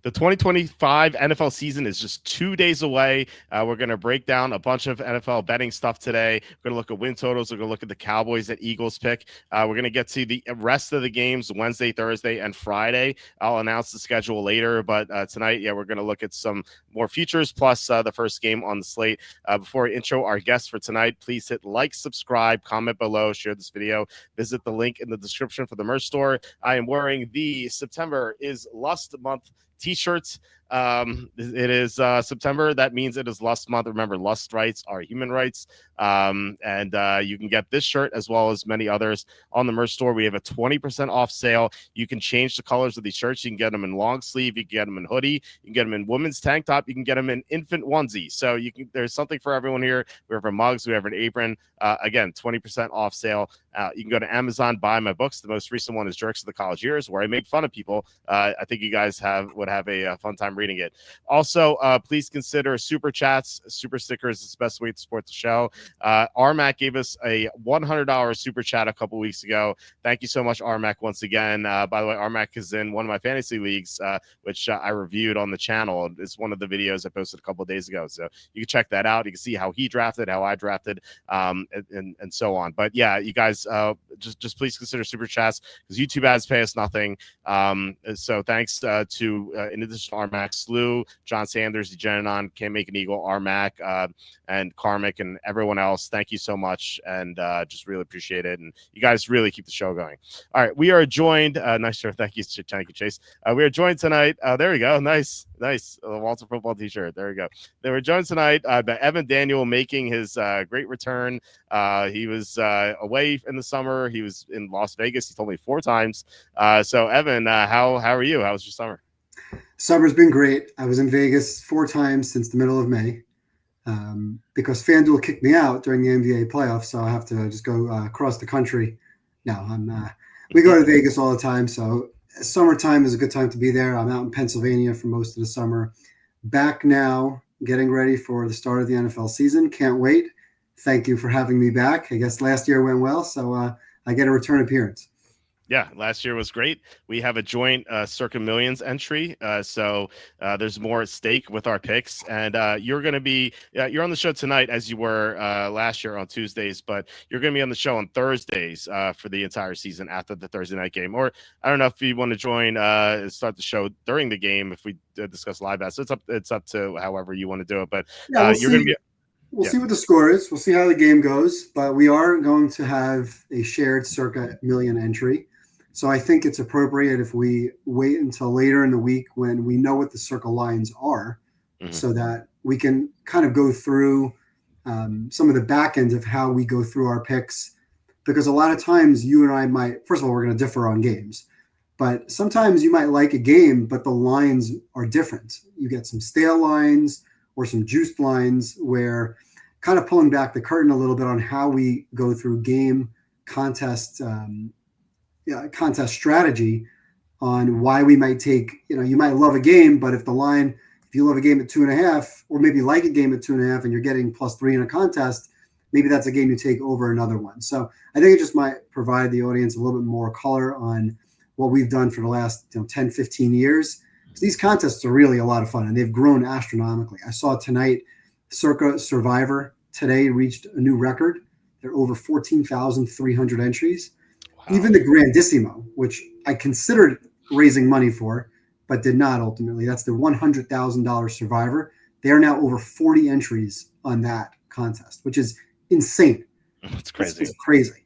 The 2025 NFL season is just 2 days away. We're going to break down a bunch of NFL betting stuff today. We're going to look at win totals. We're going to look at the Cowboys and Eagles pick. We're going to get to the rest of the games Wednesday, Thursday, and Friday. I'll announce the schedule later, but tonight, we're going to look at some more futures plus the first game on the slate. Before I intro our guests for tonight, please hit like, subscribe, comment below, share this video. Visit the link in the description for the merch store. I am wearing the September is Lust Month t-shirts. It is September. That means it is Lust Month. Remember, lust rights are human rights. And you can get this shirt as well as many others on the merch store. We have a 20% off sale. You can change the colors of these shirts. You can get them in long sleeve. You can get them in hoodie. You can get them in women's tank top. You can get them in infant onesie. So there's something for everyone here. We have our mugs. We have an apron. Again, 20% off sale. You can go to Amazon, buy my books. The most recent one is Jerks of the College Years, where I make fun of people. I think you guys would have a fun time reading it. Also, please consider super chats, super stickers. It's the best way to support the show. RMAC gave us a $100 super chat a couple weeks ago. Thank you so much, RMAC, once again. By the way, RMAC is in one of my fantasy leagues, which I reviewed on the channel. It's one of the videos I posted a couple of days ago. So you can check that out. You can see how he drafted, how I drafted, and so on. But yeah, you guys, just please consider super chats because YouTube ads pay us nothing. So thanks to, in addition to RMAC, Slew, John Sanders, Degeneron, Can't Make an Eagle, RMAC, and Karmic, and everyone else. Thank you so much, and just really appreciate it. And you guys really keep the show going. All right, we are joined. Nice shirt. Thank you, Chase. We are joined tonight. There we go. Nice. Walter football T-shirt. There we go. They were joined tonight by Evan Daniel, making his great return. He was away in the summer. He was in Las Vegas. He told me 4 times. So Evan, how are you? How was your summer? Summer's been great. I was in Vegas 4 times since the middle of May because FanDuel kicked me out during the NBA playoffs, so I have to just go across the country now. We go to Vegas all the time, so summertime is a good time to be there. I'm out in Pennsylvania for most of the summer. Back now, getting ready for the start of the NFL season. Can't wait. Thank you for having me back. I guess last year went well, so I get a return appearance. Yeah, last year was great. We have a joint Circa Millions entry, so there's more at stake with our picks. And you're going to be you're on the show tonight as you were last year on Tuesdays, but you're going to be on the show on Thursdays for the entire season after the Thursday night game. Or I don't know if you want to join, start the show during the game if we discuss live bets. It's up to however you want to do it. But you're going to be. We'll see what the score is. We'll see how the game goes. But we are going to have a shared Circa Million entry. So I think it's appropriate if we wait until later in the week when we know what the Circa lines are, so that we can kind of go through some of the back ends of how we go through our picks. Because a lot of times you and I might, first of all, we're going to differ on games. But sometimes you might like a game, but the lines are different. You get some stale lines or some juiced lines where kind of pulling back the curtain a little bit on how we go through game contest contest strategy on why we might take, you might love a game, but if you love a game at 2.5, or maybe like a game at 2.5 and you're getting +3 in a contest, maybe that's a game you take over another one. So I think it just might provide the audience a little bit more color on what we've done for the last 10, 15 years. So these contests are really a lot of fun and they've grown astronomically. I saw tonight, Circa Survivor today reached a new record. There are over 14,300 entries. Even the Grandissimo, which I considered raising money for, but did not ultimately. That's the $100,000 Survivor. They are now over 40 entries on that contest, which is insane. That's crazy. It's crazy.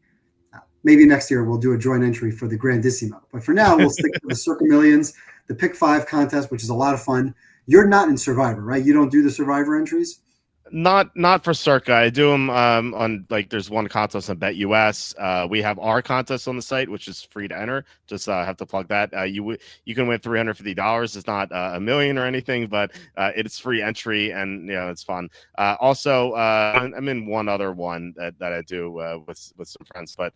Maybe next year we'll do a joint entry for the Grandissimo. But for now, we'll stick to the Circa Millions, the Pick 5 contest, which is a lot of fun. You're not in Survivor, right? You don't do the Survivor entries? Not for Circa. I do them on there's one contest on BetUS. We have our contest on the site, which is free to enter. Just have to plug that. You can win $350. It's not a million or anything, but it's free entry and it's fun. Also, I'm in one other one that I do with some friends, but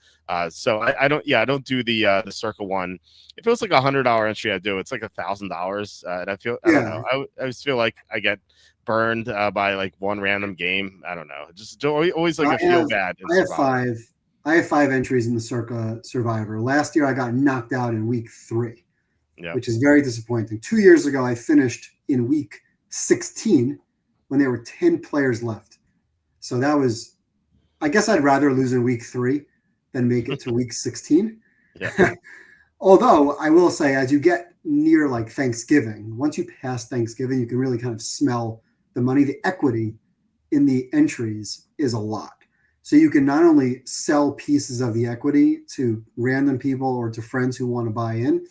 so I don't do the Circa one. If it was like $100 entry, I do. It's like $1,000, and I don't know. I just feel like I get burned by like one random game. I don't know. Just always like feel bad. I have 5 entries in the Circa Survivor. Last year I got knocked out in week 3. Yeah. which is very disappointing. 2 years ago, I finished in week 16 when there were 10 players left. So that was, I guess I'd rather lose in week 3 than make it to week 16. Yeah. Although I will say, as you get near like Thanksgiving, once you pass Thanksgiving, you can really kind of smell the money. The equity in the entries is a lot. So you can not only sell pieces of the equity to random people or to friends who want to buy in,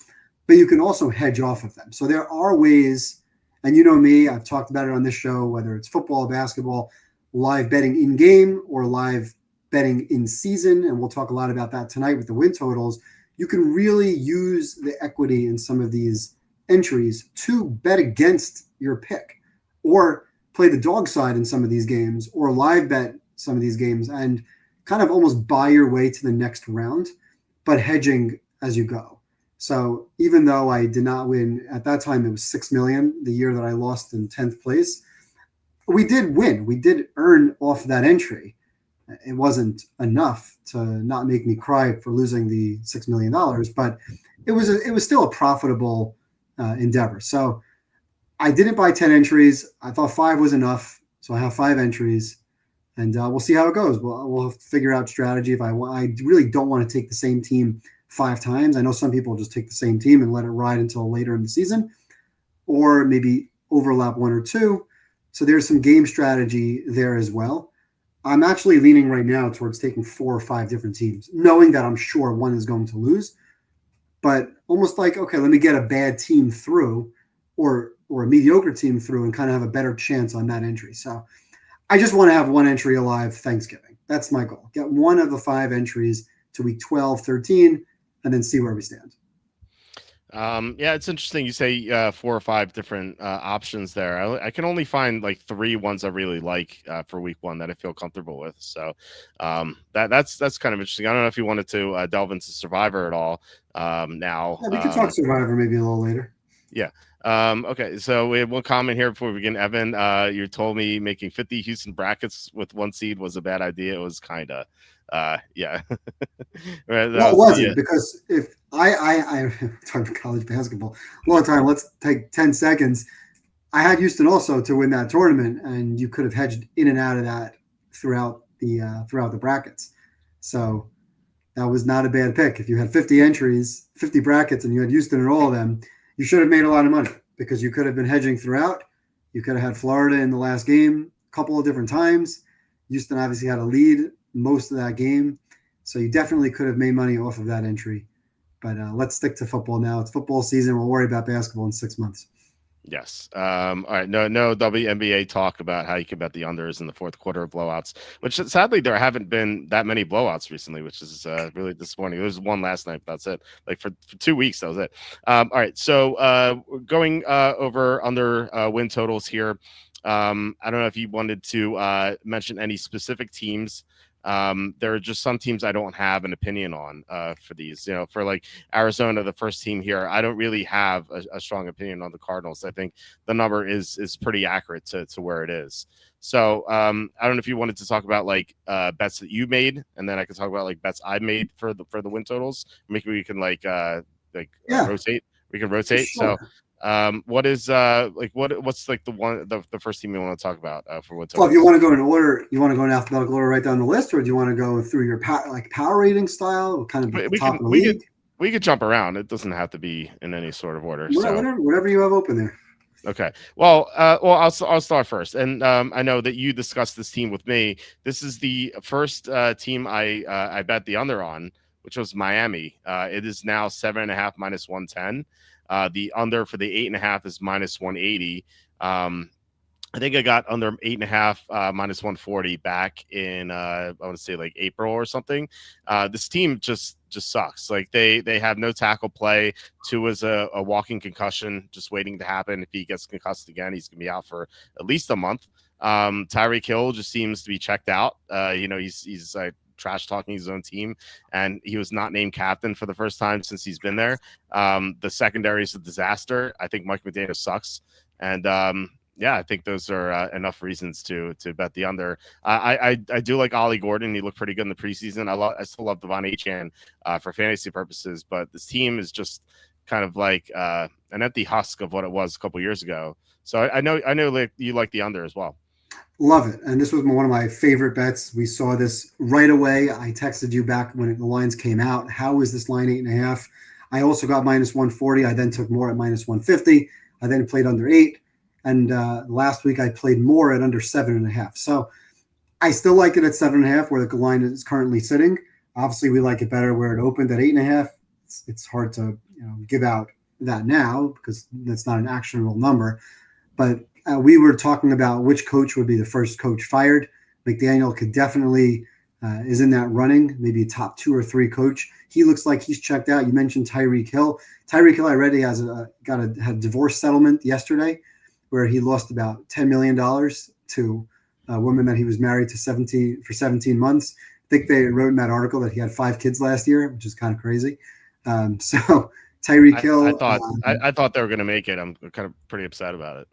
but you can also hedge off of them. So there are ways, and you know me, I've talked about it on this show, whether it's football, basketball, live betting in game or live betting in season. And we'll talk a lot about that tonight with the win totals. You can really use the equity in some of these entries to bet against your pick or play the dog side in some of these games or live bet some of these games and kind of almost buy your way to the next round, but hedging as you go. So even though I did not win at that time, it was 6 million the year that I lost in 10th place. We did win. We did earn off that entry. It wasn't enough to not make me cry for losing the $6 million, but it was still a profitable endeavor. So I didn't buy 10 entries. I thought 5 was enough. So I have 5 entries. And we'll see how it goes. We'll figure out strategy. I really don't want to take the same team 5 times. I know some people just take the same team and let it ride until later in the season, or maybe overlap 1 or 2. So there's some game strategy there as well. I'm actually leaning right now towards taking 4 or 5 different teams, knowing that I'm sure one is going to lose, but almost like, okay, let me get a bad team through or a mediocre team through and kind of have a better chance on that entry. So I just want to have 1 entry alive Thanksgiving. That's my goal. Get 1 of the 5 entries to week 12, 13, and then see where we stand. Yeah, it's interesting. You say 4 or 5 different options there. I can only find like 3 ones I really like for week 1 that I feel comfortable with. So that's kind of interesting. I don't know if you wanted to delve into Survivor at all now. Yeah, we can talk Survivor maybe a little later. Yeah. Okay, so we have one comment here before we begin. Evan, you told me making 50 Houston brackets with 1 seed was a bad idea. It was kind of, yeah. Well, it wasn't, because if I talked college basketball a long time. Let's take 10 seconds. I had Houston also to win that tournament, and you could have hedged in and out of that throughout the brackets. So that was not a bad pick. If you had 50 entries, 50 brackets, and you had Houston in all of them, you should have made a lot of money because you could have been hedging throughout. You could have had Florida in the last game a couple of different times. Houston obviously had a lead most of that game. So you definitely could have made money off of that entry. But let's stick to football now. It's football season. We'll worry about basketball in 6 months. Yes. All right. No WNBA talk about how you can bet the unders in the fourth quarter of blowouts, which sadly there haven't been that many blowouts recently, which is really disappointing. There was one last night, but that's it. Like for 2 weeks, that was it. All right. So going over under win totals here. I don't know if you wanted to mention any specific teams. There are just some teams I don't have an opinion on for these. For like Arizona, the first team here, I don't really have a strong opinion on the Cardinals. I think the number is pretty accurate to where it is. So I don't know if you wanted to talk about like bets that you made, and then I could talk about like bets I made for the win totals. Maybe we can rotate. We can rotate. Sure. So what's like the first team you want to talk about for win totals? Well, if you want to go in order, you want to go in alphabetical order right down the list, or do you want to go through your power rating style, kind of the top of the league? We could jump around. It doesn't have to be in any sort of order. Whatever you have open there. Okay. Well, I'll start first, and I know that you discussed this team with me. This is the first team I bet the under on, which was Miami. It is now 7.5 minus 110. The under for the 8.5 is minus 180. I think I got under 8.5 minus 140 back in I want to say like April or something. This team just sucks. Like they have no tackle play. Two is a walking concussion just waiting to happen. If he gets concussed again, he's gonna be out for at least a month. Tyreek Hill just seems to be checked out. He's like trash talking his own team, and he was not named captain for the first time since he's been there. The secondary is a disaster. I think Mike McDaniel sucks, and I think those are enough reasons to bet the under. I do like Ollie Gordon. He looked pretty good in the preseason. I still love Devon Achane for fantasy purposes, but this team is just kind of like an empty husk of what it was a couple years ago. So I know like you like the under as well. Love it. And this was one of my favorite bets. We saw this right away. I texted you back when the lines came out. How is this line 8.5? I also got minus 140. I then took more at minus 150. I then played under 8. And last week I played more at under 7.5. So I still like it at 7.5 where the line is currently sitting. Obviously, we like it better where it opened at 8.5. It's hard to give out that now because that's not an actionable number. But we were talking about which coach would be the first coach fired. McDaniel could definitely is in that running, maybe a top 2 or 3 coach. He looks like he's checked out. You mentioned Tyreek Hill. Tyreek Hill, I read he had a divorce settlement yesterday where he lost about $10 million to a woman that he was married to 17 months. I think they wrote in that article that he had 5 kids last year, which is kind of crazy. So Tyreek Hill. I thought they were going to make it. I'm kind of pretty upset about it.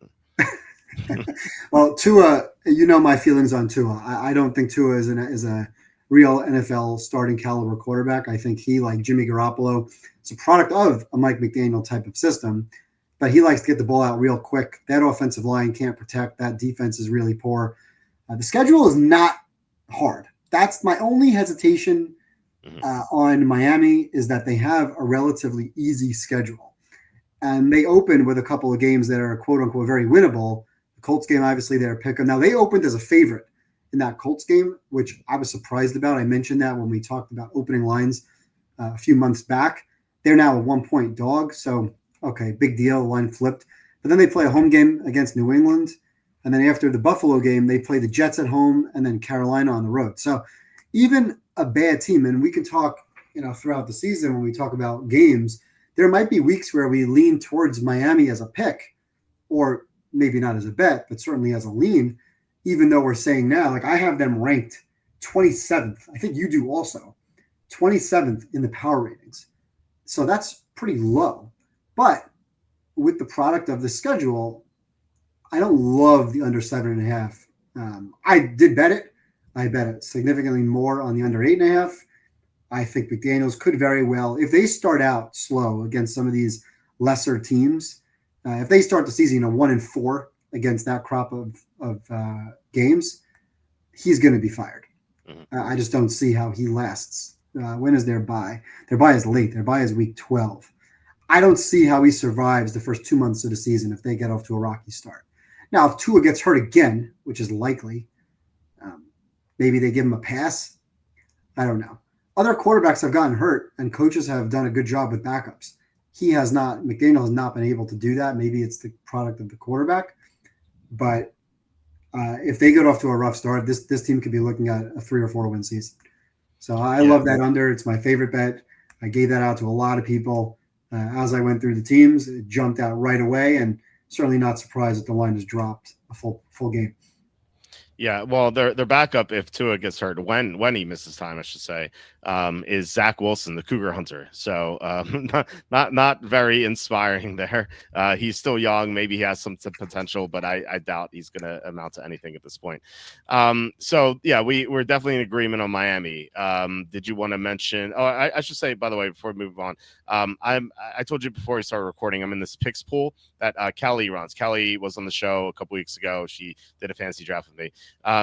Well, Tua, my feelings on Tua. I don't think Tua is a real NFL starting caliber quarterback. I think he, like Jimmy Garoppolo, is a product of a Mike McDaniel type of system, but he likes to get the ball out real quick. That offensive line can't protect. That defense is really poor. The schedule is not hard. That's my only hesitation on Miami is that they have a relatively easy schedule. And they opened with a couple of games that are, quote unquote, very winnable. The Colts game, obviously, they're a pick 'em. Now, they opened as a favorite in that Colts game, which I was surprised about. I mentioned that when we talked about opening lines a few months back. They're now a 1-point dog. So, okay, big deal. Line flipped. But then they play a home game against New England. And then after the Buffalo game, they play the Jets at home and then Carolina on the road. So even a bad team, and we can talk, throughout the season when we talk about games, there might be weeks where we lean towards Miami as a pick, or maybe not as a bet, but certainly as a lean, even though we're saying now, like I have them ranked 27th. I think you do also. 27th in the power ratings. So that's pretty low. But with the product of the schedule, I don't love the under 7.5. I did bet it. I bet it significantly more on the under 8.5. I think McDaniels could very well, if they start out slow against some of these lesser teams, if they start the season 1-4 against that crop of games, he's going to be fired. I just don't see how he lasts. When is their bye? Their bye is late. Their bye is week 12. I don't see how he survives the first 2 months of the season if they get off to a rocky start. Now, if Tua gets hurt again, which is likely, maybe they give him a pass. I don't know. Other quarterbacks have gotten hurt, and coaches have done a good job with backups. He has not. McDaniel has not been able to do that. Maybe it's the product of the quarterback. But if they get off to a rough start, this team could be looking at a 3 or 4 win season. So I love that under. It's my favorite bet. I gave that out to a lot of people. As I went through the teams, it jumped out right away, and certainly not surprised that the line has dropped a full game. Yeah, well, their backup if Tua gets hurt, when he misses time, I should say, is Zach Wilson, the Cougar Hunter. So not very inspiring there. He's still young. Maybe he has some potential, but I doubt he's going to amount to anything at this point. So yeah, we're definitely in agreement on Miami. Did you want to mention? Oh, I should say, by the way, before we move on, I told you before we started recording, I'm in this picks pool that Kelly runs. Kelly was on the show a couple weeks ago. She did a fantasy draft with me.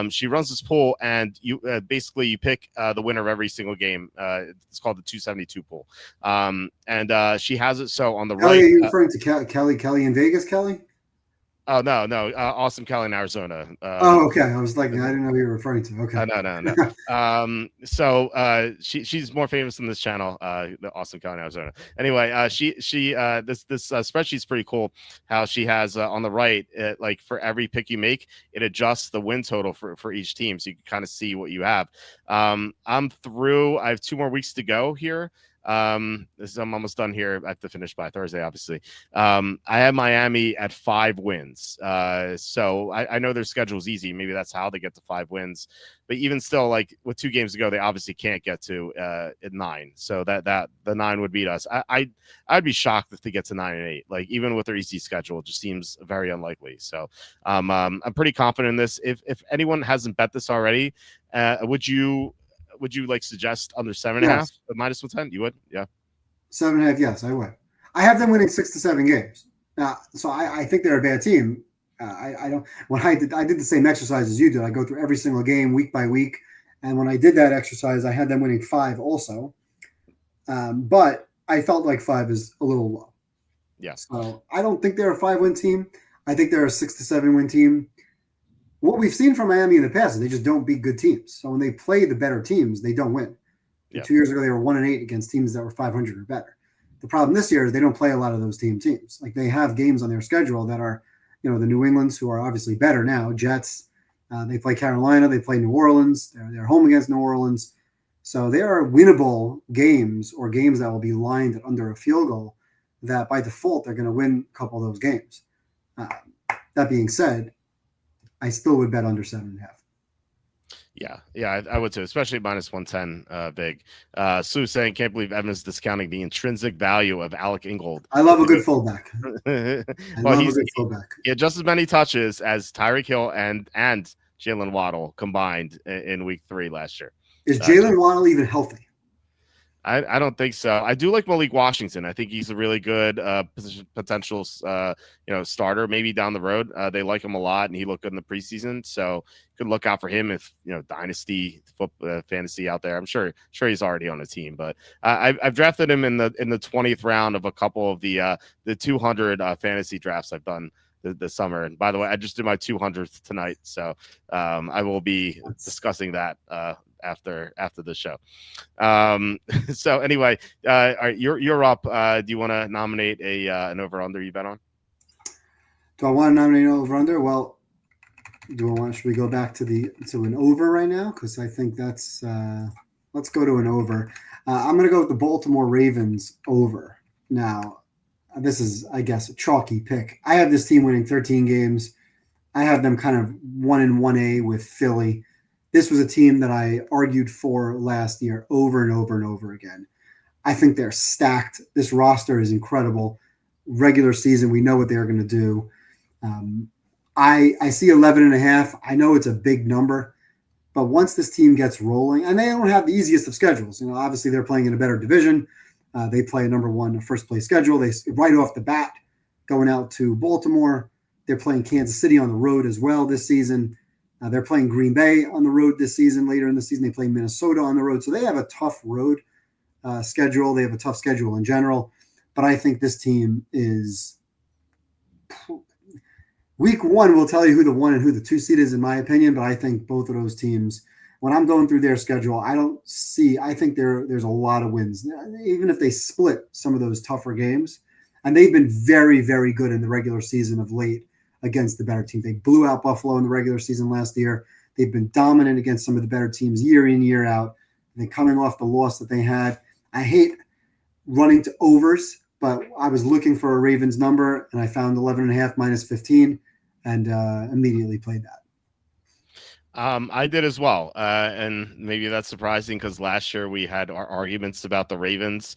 She runs this pool, and you basically you pick the winner of every single game. It's called the 272 pool, and she has it so on the Kelly, right. Are you referring to Kelly in Vegas, Kelly? Oh no, Awesome Kelly in Arizona. Okay. I was like, I didn't know who you were referring to. Okay. No. So she's more famous than this channel, the Awesome Kelly in Arizona. Anyway, this spreadsheet's pretty cool. How she has on the right, like for every pick you make, it adjusts the win total for each team, so you can kind of see what you have. I'm through. I have 2 more weeks to go here. I'm almost done here. I have to finish by Thursday, obviously. I have Miami at 5 wins. So I know their schedule is easy. Maybe that's how they get to 5 wins. But even still, like with 2 games to go, they obviously can't get to at 9. So that the 9 would beat us. I'd be shocked if they get to 9-8. Like even with their easy schedule, it just seems very unlikely. So I'm pretty confident in this. If anyone hasn't bet this already, would you like suggest under 7.5 Yes. minus 110? You would, yeah. 7.5. Yes, I would. I have them winning 6 to 7 games. So I think they're a bad team. I don't. When I did the same exercise as you did. I go through every single game week by week, and when I did that exercise, I had them winning 5 also. But I felt like 5 is a little low. Yeah. So I don't think they're a 5-win team. I think they're a 6 to 7 win team. What we've seen from Miami in the past is they just don't beat good teams. So when they play the better teams, they don't win. Yeah. 2 years ago, they were 1-8 against teams that were 500 or better. The problem this year is they don't play a lot of those teams. Like they have games on their schedule that are, the New Englands, who are obviously better now, Jets. They play Carolina. They play New Orleans. They're home against New Orleans. So they are winnable games or games that will be lined at under a field goal that by default they're going to win a couple of those games. That being said, I still would bet under 7.5. Yeah, I would too, especially minus 110 big. Sue saying, can't believe Evans discounting the intrinsic value of Alec Ingold. I love a good fullback. Well, he had just as many touches as Tyreek Hill and Jalen Waddle combined in week 3 last year. Is Jalen Waddle even healthy? I don't think so. I do like Malik Washington. I think he's a really good potential starter. Maybe down the road, they like him a lot, and he looked good in the preseason. So could look out for him if dynasty fantasy out there. I'm sure he's already on a team, but I've drafted him in the 20th round of a couple of the 200 fantasy drafts I've done this summer. And by the way, I just did my 200th tonight, so I will be discussing that after the show. So anyway, you're up. Do you want to nominate an over under you bet on? Do I want to nominate an over under? Well, should we go back to an over right now? Because I think that's let's go to an over. I'm going to go with the Baltimore Ravens over. Now, this is, I guess, a chalky pick. I have this team winning 13 games. I have them kind of 1-1A with Philly. This was a team that I argued for last year over and over and over again. I think they're stacked. This roster is incredible. Regular season, we know what they're going to do. I see 11.5. I know it's a big number, but once this team gets rolling, and they don't have the easiest of schedules. Obviously they're playing in a better division. They play a number 1 first place schedule. They right off the bat going out to Baltimore. They're playing Kansas City on the road as well this season. They're playing Green Bay on the road this season. Later in the season, they play Minnesota on the road. So they have a tough road schedule. They have a tough schedule in general. But I think this team is week 1 will tell you who the 1 and who the 2 seed is, in my opinion. But I think both of those teams, when I'm going through their schedule, I think there's a lot of wins, even if they split some of those tougher games. And they've been very, very good in the regular season of late against the better team. They blew out Buffalo in the regular season last year. They've been dominant against some of the better teams year in, year out. They're coming off the loss that they had. I hate running to overs, but I was looking for a Ravens number, and I found 11.5 minus 15, and immediately played that. I did as well, and maybe that's surprising because last year we had our arguments about the Ravens.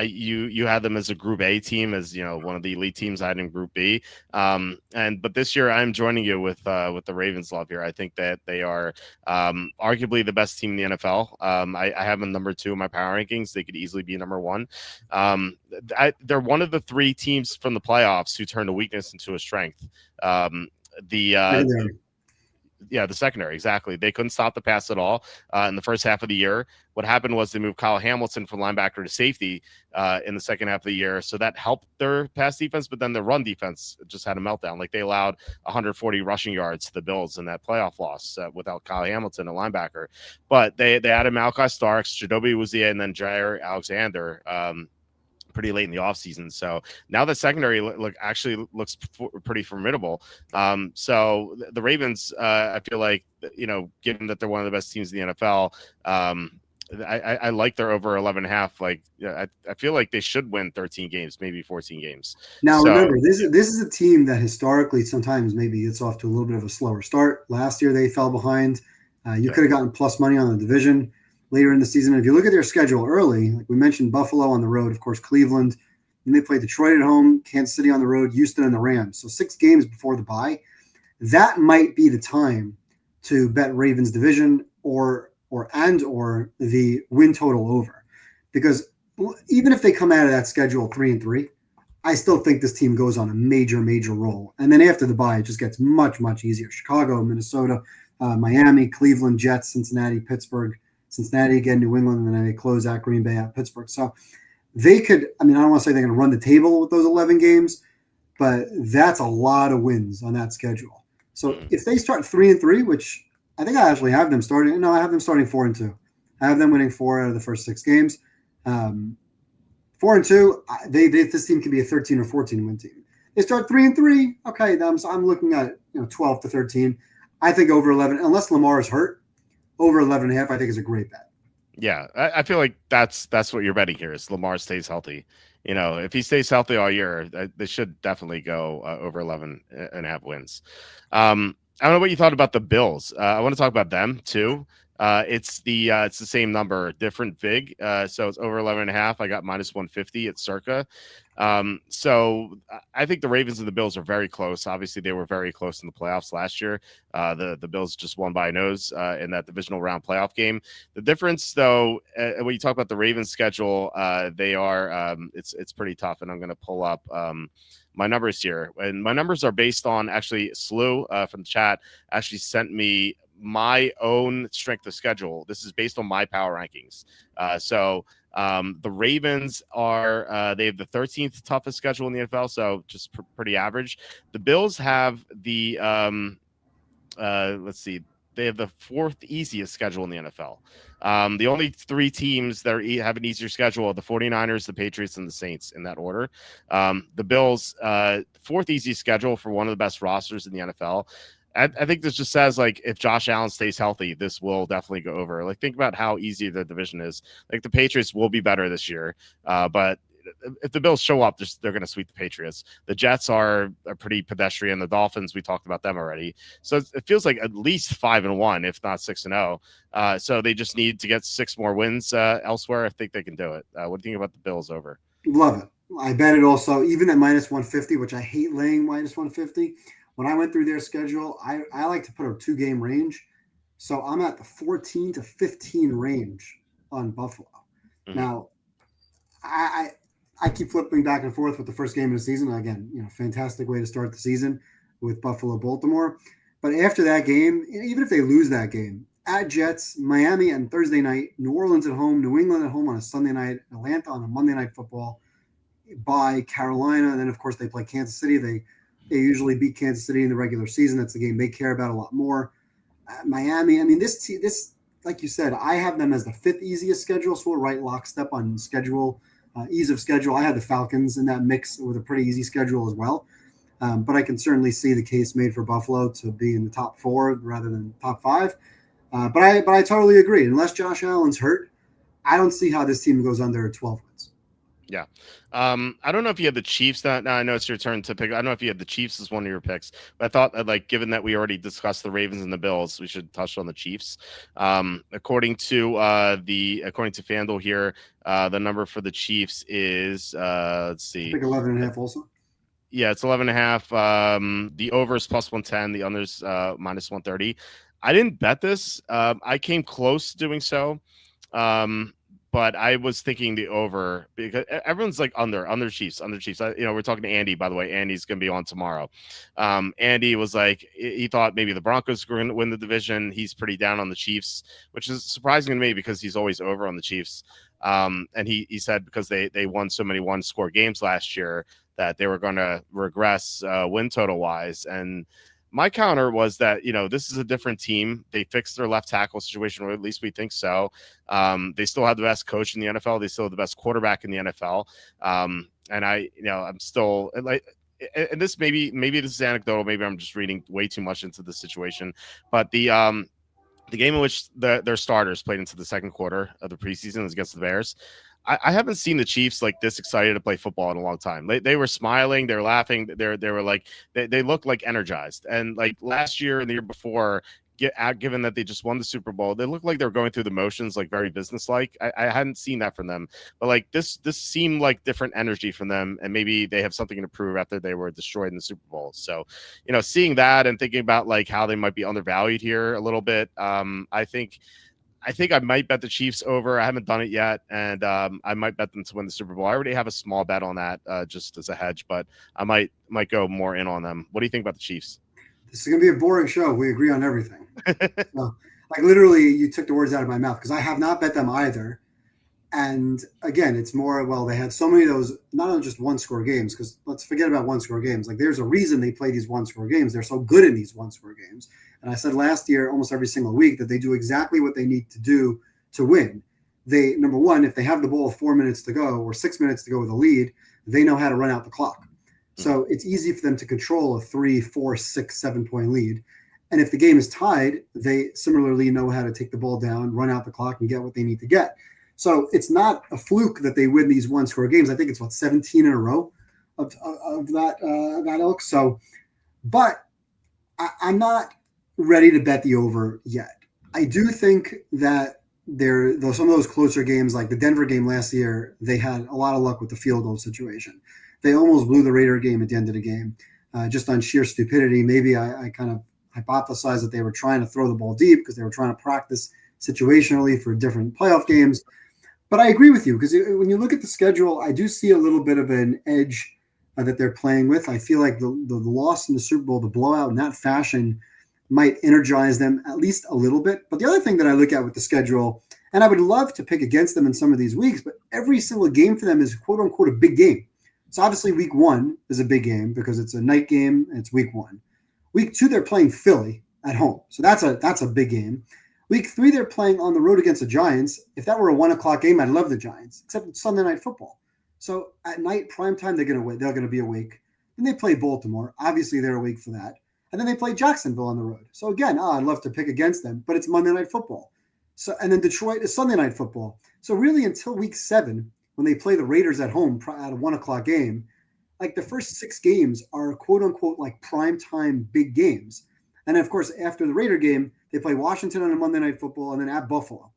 You had them as a Group A team, as one of the elite teams. I had in Group B, but this year I'm joining you with the Ravens love here. I think that they are arguably the best team in the NFL. I have them number 2 in my power rankings. They could easily be number 1. They're one of the 3 teams from the playoffs who turned a weakness into a strength. The secondary, exactly. They couldn't stop the pass at all in the first half of the year. What happened was they moved Kyle Hamilton from linebacker to safety in the second half of the year. So that helped their pass defense, but then their run defense just had a meltdown. Like they allowed 140 rushing yards to the Bills in that playoff loss without Kyle Hamilton, a linebacker. But they added Malachi Starks, Jadobi Uzie, and then Jair Alexander pretty late in the offseason. So now the secondary looks pretty formidable. So the Ravens, I feel like, given that they're one of the best teams in the NFL, I like their over 11.5. I feel like they should win 13 games, maybe 14 games. Now, remember, this is a team that historically sometimes maybe gets off to a little bit of a slower start. Last year, they fell behind. You could have gotten plus money on the division later in the season. And if you look at their schedule early, like we mentioned, Buffalo on the road, of course, Cleveland, and they play Detroit at home, Kansas City on the road, Houston and the Rams. So 6 games before the bye. That might be the time to bet Ravens division or the win total over. Because even if they come out of that schedule 3-3, I still think this team goes on a major, major roll. And then after the bye, it just gets much, much easier. Chicago, Minnesota, Miami, Cleveland, Jets, Cincinnati, Pittsburgh, Cincinnati again, New England, and then they close out Green Bay at Pittsburgh. So they could, I mean, I don't want to say they're going to run the table with those 11 games, but that's a lot of wins on that schedule. So if they start 3-3, which I think I actually have them starting, no, I have them starting 4-2. I have them winning 4 out of the first 6 games. 4-2, this team could be a 13 or 14 win team. They start 3-3. Okay, I'm looking at 12 to 13. I think over 11, unless Lamar is hurt, over 11.5, I think is a great bet. Yeah, I feel like that's what you're betting here is Lamar stays healthy. If he stays healthy all year, they should definitely go over 11.5 wins. I don't know what you thought about the Bills. I want to talk about them too. It's the same number, different vig. So it's over 11.5. I got -150 at circa. So I think the Ravens and the Bills are very close. Obviously, they were very close in the playoffs last year. The Bills just won by a nose in that divisional round playoff game. The difference, though, when you talk about the Ravens schedule, they are it's pretty tough. And I'm going to pull up my numbers here, and my numbers are based on actually Slew from the chat actually sent me my own strength of schedule. This is based on my power rankings. So the Ravens are they have the 13th toughest schedule in the NFL, so just pretty average. The Bills have the let's see, they have the 4th easiest schedule in the NFL. The only 3 teams that have an easier schedule are the 49ers, the Patriots, and the Saints in that order. The Bills, 4th easiest schedule for one of the best rosters in the NFL. I think this just says, like, if Josh Allen stays healthy, this will definitely go over. Like, think about how easy the division is. Like, the Patriots will be better this year, but if the Bills show up, they're going to sweep the Patriots. The Jets are pretty pedestrian. The Dolphins, we talked about them already. So it feels like at least 5-1, if not 6-0. So they just need to get 6 more wins elsewhere. I think they can do it. What do you think about the Bills over? Love it. I bet it also, even at -150, which I hate laying -150. When I went through their schedule, I like to put a 2-game range. So I'm at the 14 to 15 range on Buffalo. Mm-hmm. Now, I keep flipping back and forth with the first game of the season. Again, fantastic way to start the season with Buffalo-Baltimore. But after that game, even if they lose that game, at Jets, Miami on Thursday night, New Orleans at home, New England at home on a Sunday night, Atlanta on a Monday Night Football, by Carolina, and then of course they play Kansas City. They usually beat Kansas City in the regular season. That's the game they care about a lot more. Miami, I mean, this like you said, I have them as the 5th easiest schedule, so we're right lockstep on schedule, ease of schedule. I had the Falcons in that mix with a pretty easy schedule as well. But I can certainly see the case made for Buffalo to be in the top 4 rather than top 5. But I totally agree. Unless Josh Allen's hurt, I don't see how this team goes under 12 wins. Yeah. I don't know if you had the Chiefs. Now I know it's your turn to pick. I don't know if you had the Chiefs as one of your picks, but I thought that, like, given that we already discussed the Ravens and the Bills, we should touch on the Chiefs. According to FanDuel here, the number for the Chiefs is let's see, I think 11.5 also. Yeah, it's 11.5. The over is +110. The under's -130. I didn't bet this. I came close to doing so. But I was thinking the over because everyone's like under Chiefs. We're talking to Andy, by the way. Andy's going to be on tomorrow. Andy was like, he thought maybe the Broncos were going to win the division. He's pretty down on the Chiefs, which is surprising to me because he's always over on the Chiefs. And he said because they won so many 1-score games last year that they were going to regress win total wise. And my counter was that, this is a different team. They fixed their left tackle situation, or at least we think so. They still have the best coach in the NFL. They still have the best quarterback in the NFL. And I'm still like, and this maybe this is anecdotal. Maybe I'm just reading way too much into the situation, but the game in which their starters played into the second quarter of the preseason was against the Bears. I haven't seen the Chiefs like this excited to play football in a long time. They were smiling, they were laughing, they were like they looked like energized. And like last year and the year before, given that they just won the Super Bowl, they looked like they were going through the motions, like very businesslike. I hadn't seen that from them, but like this seemed like different energy from them, and maybe they have something to prove after they were destroyed in the Super Bowl. So, seeing that and thinking about like how they might be undervalued here a little bit, I think I think I might bet the Chiefs over. I haven't done it yet, and I might bet them to win the Super Bowl. I already have a small bet on that, just as a hedge, but I might go more in on them. What do you think about the Chiefs? This is going to be a boring show. We agree on everything. So, like literally, you took the words out of my mouth because I have not bet them either. And again, it's more, well, they had so many of those, not only just one score games, because let's forget about one score games. Like there's a reason they play these one score games. They're so good in these one score games. And I said last year, almost every single week, that they do exactly what they need to do to win. They, number one, if they have the ball with 4 minutes to go or 6 minutes to go with a lead, they know how to run out the clock. So it's easy for them to control a 3, 4, 6, 7 point lead. And if the game is tied, they similarly know how to take the ball down, run out the clock, and get what they need to get. So it's not a fluke that they win these one-score games. I think it's 17 in a row of that ilk. So, but I'm not ready to bet the over yet. I do think that some of those closer games, like the Denver game last year, they had a lot of luck with the field goal situation. They almost blew the Raider game at the end of the game, just on sheer stupidity. Maybe I kind of hypothesized that they were trying to throw the ball deep because they were trying to practice situationally for different playoff games. But I agree with you because when you look at the schedule, I do see a little bit of an edge that they're playing with. I feel like the loss in the Super Bowl, the blowout in that fashion, might energize them at least a little bit. But the other thing that I look at with the schedule, and I would love to pick against them in some of these weeks, but every single game for them is quote unquote a big game. So obviously week 1 is a big game because it's a night game and it's week 1. Week 2, they're playing Philly at home. So that's a big game. Week 3, they're playing on the road against the Giants. If that were a 1 o'clock game, I'd love the Giants, except it's Sunday Night Football. So at night, prime time, they're going to be awake. Then they play Baltimore. Obviously, they're awake for that. And then they play Jacksonville on the road. So again, I'd love to pick against them, but it's Monday Night Football. So and then Detroit is Sunday Night Football. So really, until week 7, when they play the Raiders at home at a 1 o'clock game, like the first 6 games are quote unquote like prime time big games. And then, of course, after the Raider game, they play Washington on a Monday Night Football and then at Buffalo.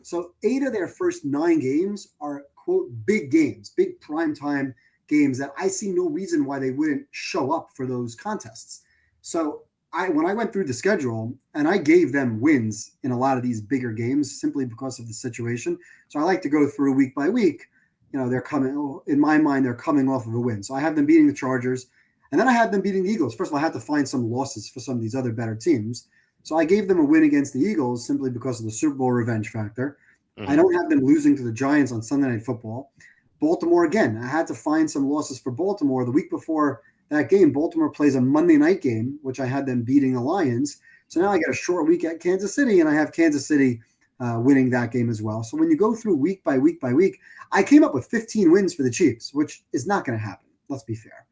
So 8 of their first 9 games are, quote, big games, big primetime games that I see no reason why they wouldn't show up for those contests. So when I went through the schedule, and I gave them wins in a lot of these bigger games simply because of the situation. So I like to go through week by week. They're coming, in my mind, they're coming off of a win. So I have them beating the Chargers, and then I had them beating the Eagles. First of all, I had to find some losses for some of these other better teams. So I gave them a win against the Eagles simply because of the Super Bowl revenge factor. Mm-hmm. I don't have them losing to the Giants on Sunday Night Football. Baltimore, again, I had to find some losses for Baltimore. The week before that game, Baltimore plays a Monday night game, which I had them beating the Lions. So now I got a short week at Kansas City, and I have Kansas City winning that game as well. So when you go through week by week by week, I came up with 15 wins for the Chiefs, which is not going to happen. Let's be fair,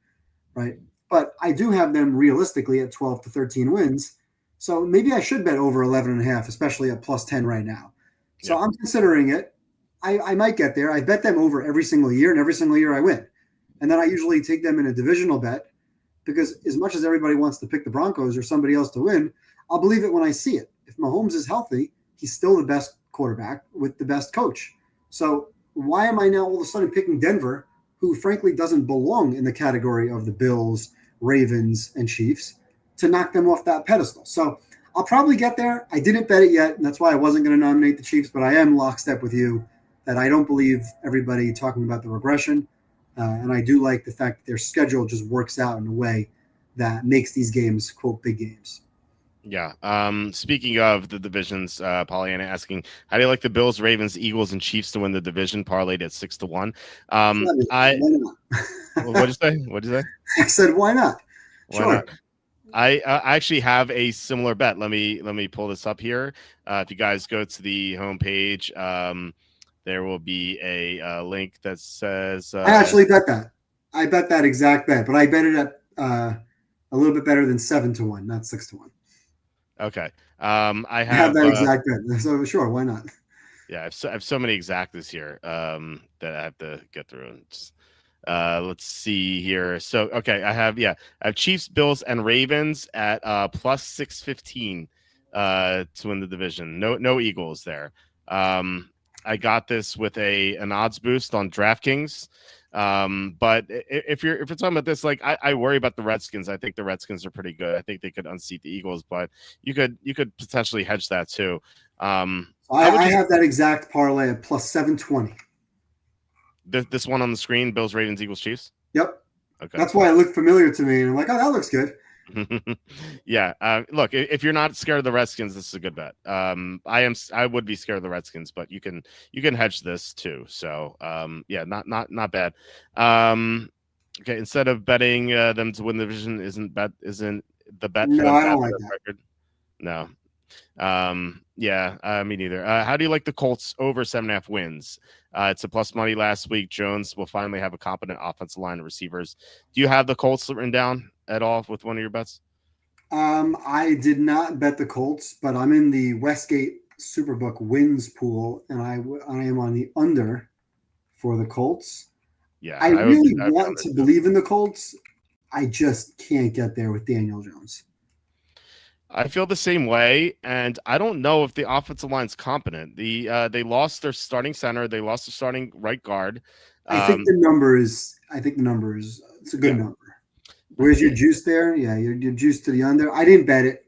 right? But I do have them realistically at 12 to 13 wins. So maybe I should bet over 11.5, especially at plus 10 right now. So I'm considering it. I might get there. I bet them over every single year, and every single year I win. And then I usually take them in a divisional bet because as much as everybody wants to pick the Broncos or somebody else to win, I'll believe it when I see it. If Mahomes is healthy, he's still the best quarterback with the best coach. So why am I now all of a sudden picking Denver, who frankly doesn't belong in the category of the Bills, Ravens, and Chiefs, to knock them off that pedestal? So I'll probably get there. I didn't bet it yet, and that's why I wasn't going to nominate the Chiefs, but I am lockstep with you that I don't believe everybody talking about the regression. And I do like the fact that their schedule just works out in a way that makes these games, quote, big games. Yeah. Speaking of the divisions, Pollyanna asking, how do you like the Bills, Ravens, Eagles, and Chiefs to win the division? Parlayed at 6 to 1. Why not? What'd you say? What'd you say? I said, why not? Why not? I actually have a similar bet. Let me pull this up here. If you guys go to the homepage, there will be a link that says. I actually bet that. I bet that exact bet, but I bet it at a little bit better than 7 to 1, not 6 to 1. Okay. I have that exact bet. So sure, why not? Yeah, I have so many exactas here that I have to get through. Let's see here. So okay, I have Chiefs, Bills, and Ravens at plus 615 to win the division. No Eagles there. I got this with an odds boost on DraftKings. But if you're talking about this, like I worry about the Redskins. I think the Redskins are pretty good. I think they could unseat the Eagles, but you could potentially hedge that too. I would I just have that exact parlay at plus 720. this one on the screen: Bills, Ravens, Eagles, Chiefs. Yep. Okay. That's why it looked familiar to me. And I'm like, oh, that looks good. Yeah. Look, if you're not scared of the Redskins, this is a good bet. I would be scared of the Redskins, but you can hedge this too. So, yeah, not bad. Okay. Instead of betting them to win the division, isn't the bet for No, them I to have don't like the that. record? No. Yeah, me neither. How do you like the Colts over 7.5 wins? It's a plus money last week. Jones will finally have a competent offensive line of receivers. Do you have the Colts written down at all with one of your bets? I did not bet the Colts, but I'm in the Westgate Superbook wins pool, and I am on the under for the Colts. Yeah, I I would really be want under to too. believe in the Colts. I just can't get there with Daniel Jones. I feel the same way, and I don't know if the offensive line's competent. They lost their starting center, they lost the starting right guard. I think the number is. It's a good Yeah, number. Where's your juice there? Yeah, your juice to the under. I didn't bet it.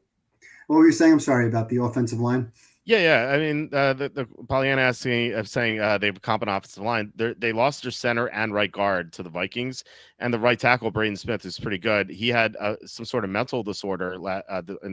What were you saying? I'm sorry about the offensive line. yeah. I mean, the Pollyanna saying they have a competent offensive line. They lost their center and right guard to the Vikings, and the right tackle Braden Smith is pretty good. He had some sort of mental disorder in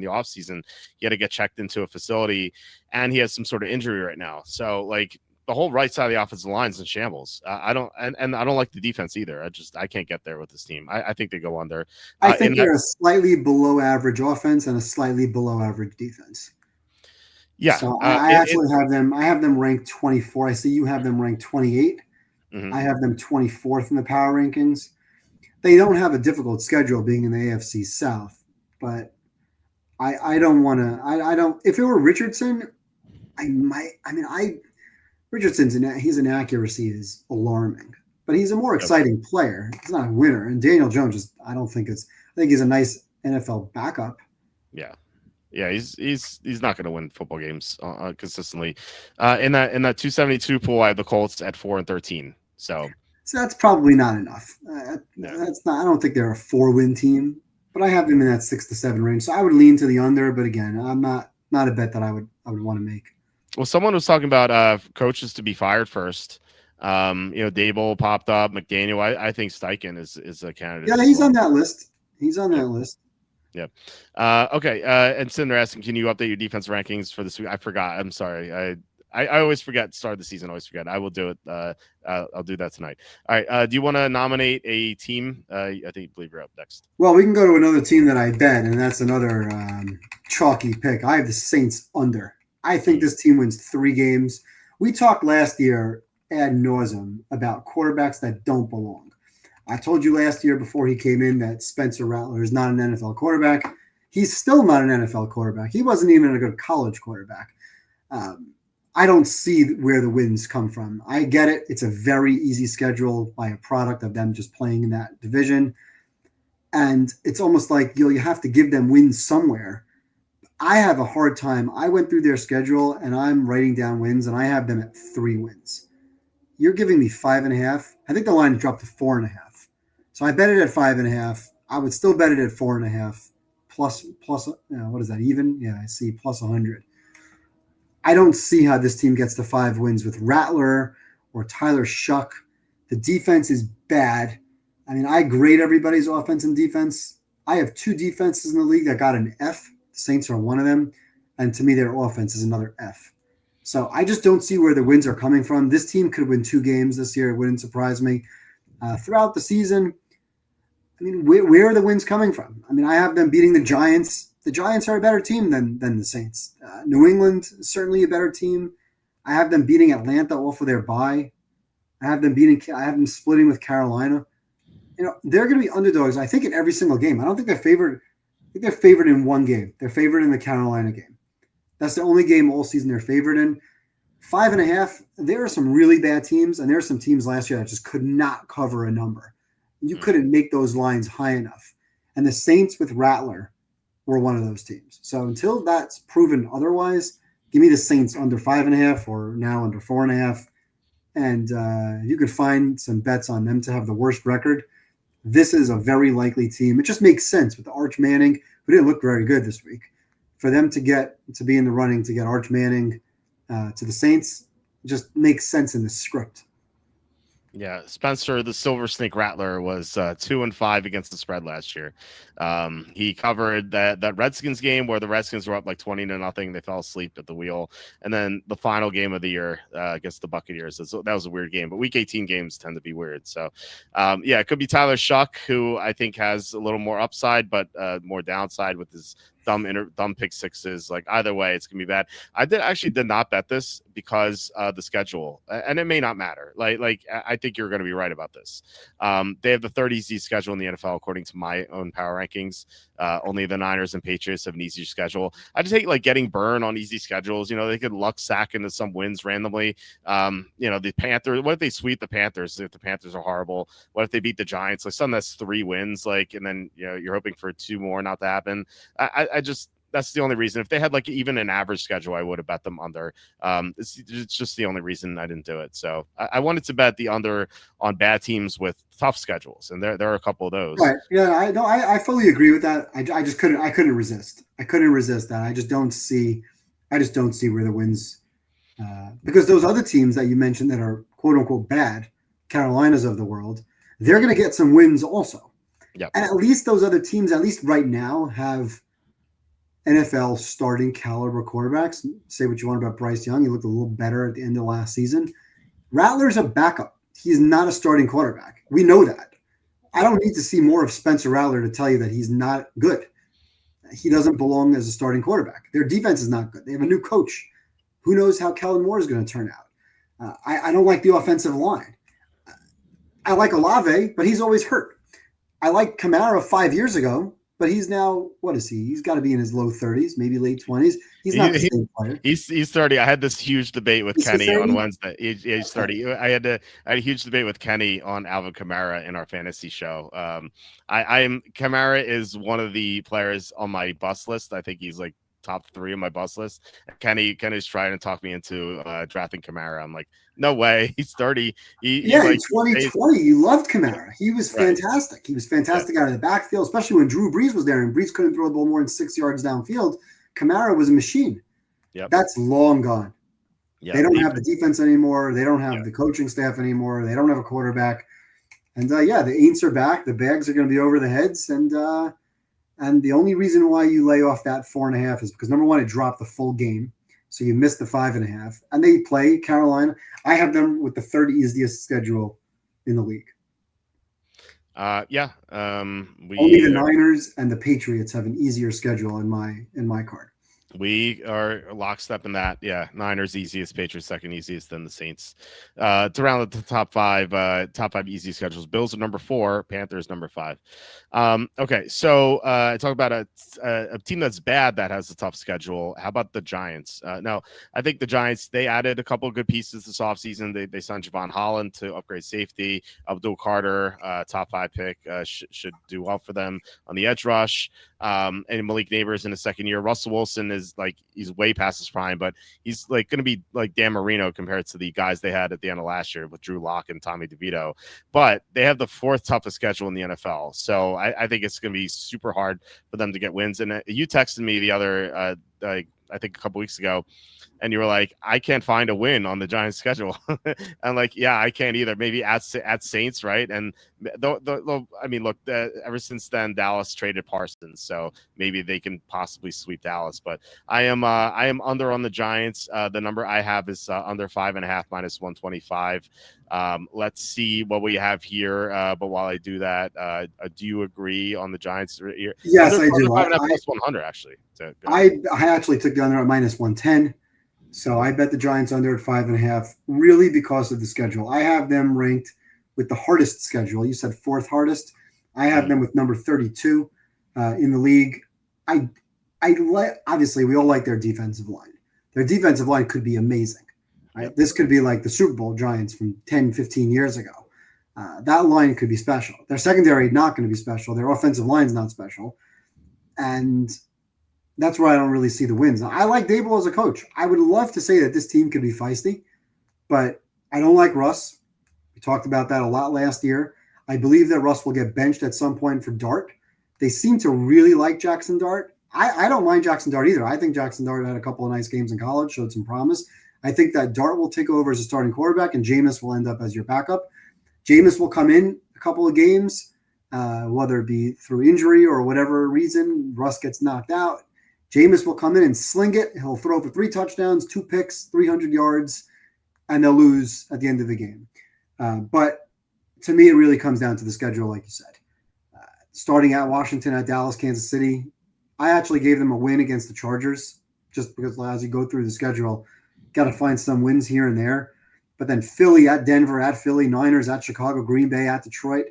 the offseason. He had to get checked into a facility, and he has some sort of injury right now. So, like, the whole right side of the offensive line is in shambles. I don't like the defense either. I can't get there with this team. I think they go under. I think they're a slightly below average offense and a slightly below average defense. Yeah. So I actually have them. I have them ranked 24. I see you have them ranked 28. Mm-hmm. I have them 24th in the power rankings. They don't have a difficult schedule being in the AFC South, but I don't want to. I don't. If it were Richardson, I might. I mean, his inaccuracy is alarming, but he's a more exciting player. He's not a winner, and Daniel Jones I think he's a nice NFL backup. Yeah. Yeah, he's not going to win football games consistently. In that 272 pool, I have the Colts at 4-13. So that's probably not enough. That's not. I don't think they're a 4-win team, but I have them in that 6 to 7 range. So I would lean to the under. But again, I'm not a bet that I would want to make. Well, someone was talking about coaches to be fired first. Dable popped up, McDaniel. I think Steichen is a candidate. Yeah, he's on that list. He's on that list. Yep. Okay. And Cinder asking, can you update your defense rankings for this week? I forgot. I'm sorry. I always forget. Start of the season. I always forget. I will do it. I'll do that tonight. All right. Do you want to nominate a team? I believe you're up next. Well, we can go to another team that I bet, and that's another chalky pick. I have the Saints under. I think this team wins 3 games. We talked last year ad nauseum about quarterbacks that don't belong. I told you last year before he came in that Spencer Rattler is not an NFL quarterback. He's still not an NFL quarterback. He wasn't even a good college quarterback. I don't see where the wins come from. I get it. It's a very easy schedule by a product of them just playing in that division. And it's almost like you have to give them wins somewhere. I have a hard time. I went through their schedule and I'm writing down wins, and I have them at 3 wins. You're giving me 5.5. I think the line dropped to 4.5. So I bet it at 5.5. I would still bet it at 4.5. Plus, what is that, even? Yeah, I see plus 100. I don't see how this team gets to 5 wins with Rattler or Tyler Shuck. The defense is bad. I mean, I grade everybody's offense and defense. I have 2 defenses in the league that got an F. The Saints are one of them. And to me, their offense is another F. So I just don't see where the wins are coming from. This team could win 2 games this year. It wouldn't surprise me. Throughout the season, I mean, where are the wins coming from? I mean, I have them beating the Giants. The Giants are a better team than the Saints. New England is certainly a better team. I have them beating Atlanta off of their bye. I have them splitting with Carolina. They're going to be underdogs, I think, in every single game. I don't think they're favored. I think they're favored in 1 game. They're favored in the Carolina game. That's the only game all season they're favored in. 5.5, there are some really bad teams, and there are some teams last year that just could not cover a number. You couldn't make those lines high enough. And the Saints with Rattler were one of those teams. So until that's proven otherwise, give me the Saints under 5.5 or now under 4.5. and you could find some bets on them to have the worst record. This is a very likely team. It just makes sense with the Arch Manning, who didn't look very good this week. For them to be in the running to get Arch Manning to the Saints just makes sense in the script. Yeah, Spencer, the Silver Snake Rattler, was 2-5 against the spread last year. He covered that Redskins game where the Redskins were up like 20-0. They fell asleep at the wheel, and then the final game of the year against the Buccaneers. That was a weird game, but Week 18 games tend to be weird. So, yeah, it could be Tyler Shuck, who I think has a little more upside, but more downside with his dumb pick sixes. Like either way, it's gonna be bad. I did not bet this because the schedule, and it may not matter. Like I think you're going to be right about this. They have the third easiest schedule in the NFL according to my own power rankings. Only the Niners and Patriots have an easier schedule. I just hate like getting burned on easy schedules. They could luck sack into some wins randomly. The Panthers. What if they sweep the Panthers? If the Panthers are horrible, what if they beat the Giants? Like something that's 3 wins, like, and then you're hoping for 2 more not to happen. I just that's the only reason. If they had like even an average schedule, I would have bet them under. It's just the only reason I didn't do it. So I wanted to bet the under on bad teams with tough schedules, and there are a couple of those. Right? Yeah, I fully agree with that. I just couldn't resist. I couldn't resist that. I just don't see where the wins because those other teams that you mentioned that are quote unquote bad, Carolinas of the world, they're going to get some wins also. Yep. And at least those other teams, at least right now, have NFL starting caliber quarterbacks. Say what you want about Bryce Young. He looked a little better at the end of last season. Rattler's a backup. He's not a starting quarterback. We know that. I don't need to see more of Spencer Rattler to tell you that he's not good. He doesn't belong as a starting quarterback. Their defense is not good. They have a new coach. Who knows how Kellen Moore is going to turn out? I don't like the offensive line. I like Olave, but he's always hurt. I like Kamara 5 years ago, but he's now, what is he? He's got to be in his low 30s, maybe late 20s. He's not the same player. He's 30. I had this huge debate with Kenny on Wednesday. He's 30. I had a huge debate with Kenny on Alvin Kamara in our fantasy show. Kamara is one of the players on my bust list. I think he's like top 3 on my bust list. Kenny's trying to talk me into drafting Kamara. I'm like, no way. He's 30. In 2020, you loved Kamara. He was fantastic. Right. He was fantastic out of the backfield, especially when Drew Brees was there and Brees couldn't throw the ball more than 6 yards downfield. Kamara was a machine. Yep. That's long gone. Yep. They don't have the defense anymore. They don't have the coaching staff anymore. They don't have a quarterback. And the Aints are back. The bags are going to be over the heads. And the only reason why you lay off that 4.5 is because, number one, it dropped the full game. So you missed the 5.5. And they play Carolina. I have them with the third easiest schedule in the league. Only the Niners and the Patriots have an easier schedule in my card. We are lockstep in that. Yeah, Niners easiest, Patriots second easiest, then the Saints. To round the top five easy schedules. Bills are number 4, Panthers number 5. Okay, so I talk about a team that's bad that has a tough schedule. How about the Giants? No, I think the Giants, they added a couple of good pieces this offseason. They signed Javon Holland to upgrade safety. Abdul Carter, top 5 pick, should do well for them on the edge rush. And Malik Neighbors in his second year. Russell Wilson is like, he's way past his prime, but he's like going to be like Dan Marino compared to the guys they had at the end of last year with Drew Lock and Tommy DeVito. But they have the 4th toughest schedule in the NFL. So I think it's going to be super hard for them to get wins. And you texted me the other, I think a couple weeks ago, and you were like, I can't find a win on the Giants schedule. And like, yeah, I can't either. Maybe at Saints, right? And ever since then, Dallas traded Parsons, so maybe they can possibly sweep Dallas. But I am under on the Giants. The number I have is under 5.5 minus 125. Let's see what we have here. But while I do that, do you agree on the Giants? Yes, I do. 5.5 plus 100 actually. I actually took the under at minus 110. So I bet the Giants under at 5.5, really because of the schedule. I have them ranked with the hardest schedule. You said 4th hardest. I have them with number 32 in the league. Obviously, we all like their defensive line. Their defensive line could be amazing. Right? Yep. This could be like the Super Bowl Giants from 10, 15 years ago. That line could be special. Their secondary not going to be special. Their offensive line's not special. And that's where I don't really see the wins. I like Dable as a coach. I would love to say that this team could be feisty, but I don't like Russ. We talked about that a lot last year. I believe that Russ will get benched at some point for Dart. They seem to really like Jackson Dart. I don't mind Jackson Dart either. I think Jackson Dart had a couple of nice games in college, showed some promise. I think that Dart will take over as a starting quarterback, and Jameis will end up as your backup. Jameis will come in a couple of games, whether it be through injury or whatever reason. Russ gets knocked out. Jameis will come in and sling it. He'll throw for 3 touchdowns, 2 picks, 300 yards, and they'll lose at the end of the game. But to me, it really comes down to the schedule, like you said. Starting at Washington, at Dallas, Kansas City, I actually gave them a win against the Chargers just because as you go through the schedule, got to find some wins here and there. But then Philly at Denver, at Philly, Niners at Chicago, Green Bay at Detroit.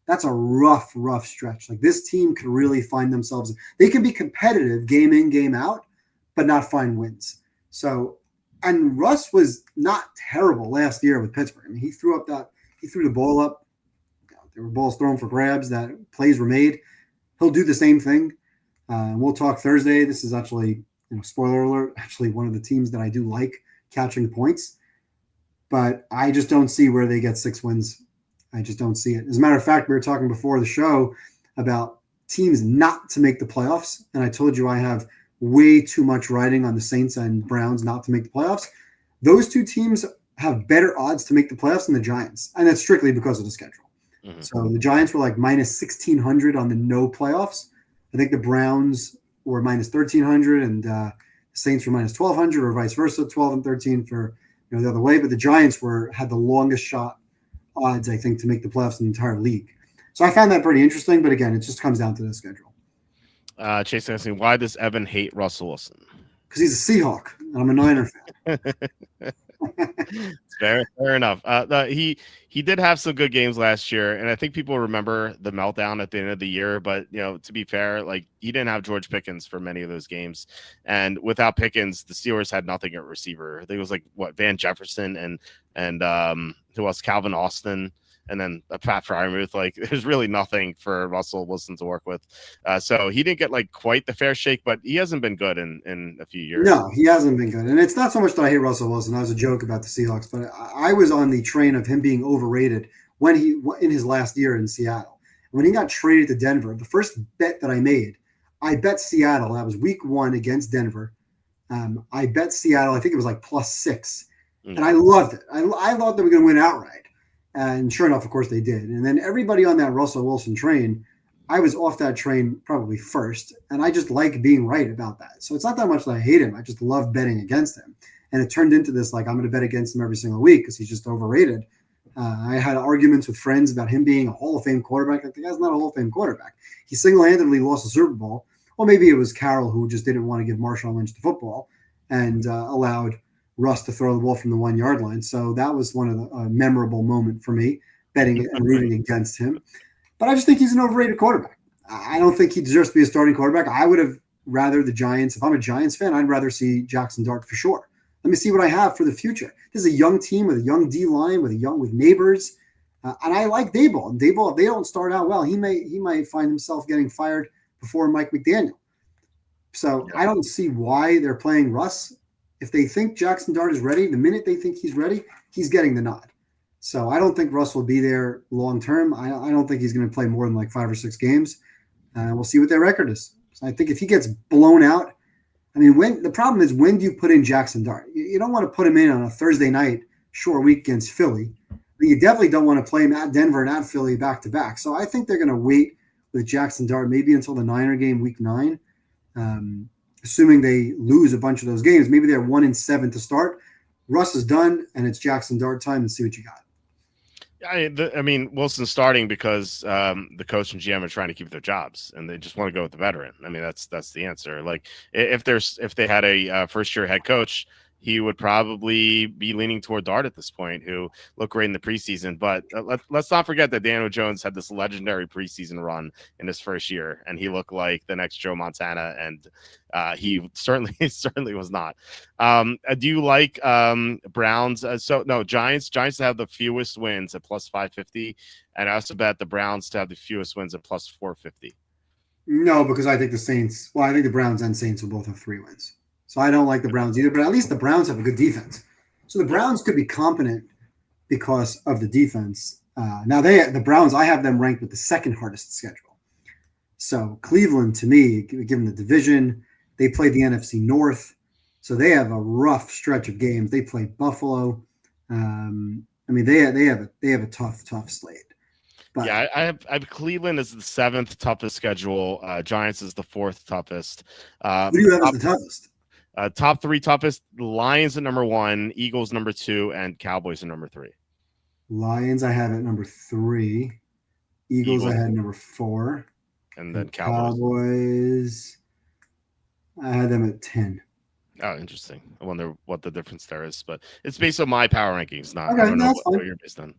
That's a rough stretch. Like this team could really find themselves. They can be competitive game in, game out, but not find wins. So, and Russ was not terrible last year with Pittsburgh. I mean, he threw the ball up. There were balls thrown for grabs. That plays were made. He'll do the same thing. We'll talk Thursday. This is actually, spoiler alert, actually one of the teams that I do like catching points. But I just don't see where they get 6 wins. I just don't see it. As a matter of fact, we were talking before the show about teams not to make the playoffs. And I told you I have way too much riding on the Saints and Browns not to make the playoffs. Those 2 teams have better odds to make the playoffs than the Giants. And that's strictly because of the schedule. Mm-hmm. So the Giants were like minus 1,600 on the no playoffs. I think the Browns were minus 1,300 and the Saints were minus 1,200 or vice versa, 12 and 13 for the other way. But the Giants had the longest shot odds, I think, to make the playoffs in the entire league. So I found that pretty interesting. But again, it just comes down to the schedule. Chase asking, why does Evan hate Russell Wilson? Because he's a Seahawk and I'm a Niner fan. Fair enough. He did have some good games last year, and I think people remember the meltdown at the end of the year. But to be fair, like he didn't have George Pickens for many of those games, and without Pickens, the Steelers had nothing at receiver. I think it was like Van Jefferson and who else? Calvin Austin. And then Pat Fryermuth, like there's really nothing for Russell Wilson to work with. So he didn't get like quite the fair shake, but he hasn't been good in a few years. No, he hasn't been good. And it's not so much that I hate Russell Wilson. That was a joke about the Seahawks, but I was on the train of him being overrated when in his last year in Seattle. When he got traded to Denver, the first bet that I bet Seattle. That was week 1 against Denver. I bet Seattle. I think it was like +6. And I loved it. I thought they were going to win outright. And sure enough, of course, they did. And then everybody on that Russell Wilson train, I was off that train probably first. And I just like being right about that. So it's not that much that I hate him. I just love betting against him. And it turned into this, like, I'm going to bet against him every single week because he's just overrated. I had arguments with friends about him being a Hall of Fame quarterback. Like, the guy's not a Hall of Fame quarterback. He single-handedly lost the Super Bowl. Well, maybe it was Carroll who just didn't want to give Marshawn Lynch the football and allowed Russ to throw the ball from the 1-yard line. So that was one of the memorable moment for me, betting and rooting against him. But I just think he's an overrated quarterback. I don't think he deserves to be a starting quarterback. I would have rather the Giants. If I'm a Giants fan, I'd rather see Jackson Dart for sure. Let me see what I have for the future. This is a young team with a young D-line, with neighbors. And I like Daboll. And Daboll, if they don't start out well, he might find himself getting fired before Mike McDaniel. So I don't see why they're playing Russ. If they think Jackson Dart is ready, the minute they think he's ready, he's getting the nod. So I don't think Russ will be there long term. I don't think he's going to play more than like 5 or 6 games. We'll see what their record is. So I think if he gets blown out, I mean, the problem is when do you put in Jackson Dart? You don't want to put him in on a Thursday night short week against Philly. But you definitely don't want to play him at Denver and at Philly back to back. So I think they're going to wait with Jackson Dart maybe until the Niner game week 9. Assuming they lose a bunch of those games, maybe they're 1-7 to start. Russ is done, and it's Jackson Dart time. And see what you got. I mean, Wilson's starting because the coach and GM are trying to keep their jobs, and they just want to go with the veteran. I mean, that's the answer. Like, if they had a first-year head coach, he would probably be leaning toward Dart at this point, who looked great in the preseason. But let's not forget that Daniel Jones had this legendary preseason run in his first year, and he looked like the next Joe Montana, and he certainly was not. Do you like Browns? Giants to have the fewest wins at +550, and I also bet the Browns to have the fewest wins at +450. No, because I think the Browns and Saints will both have 3 wins. So I don't like the Browns either, but at least the Browns have a good defense. So the Browns could be competent because of the defense. Now the Browns, I have them ranked with the second hardest schedule. So Cleveland, to me, given the division, they play the NFC North, so they have a rough stretch of games. They play Buffalo. They have a tough slate. But, yeah, I have Cleveland as the 7th toughest schedule. Giants is the 4th toughest. who do you have as the toughest? Top 3 toughest: Lions at number 1, Eagles number 2, and Cowboys at number 3. Lions I have at number 3. Eagles I had number 4. And then Cowboys. Cowboys, I had them at 10. Oh, interesting. I wonder what the difference there is, but it's based on my power rankings, not okay, I don't know what you're based on.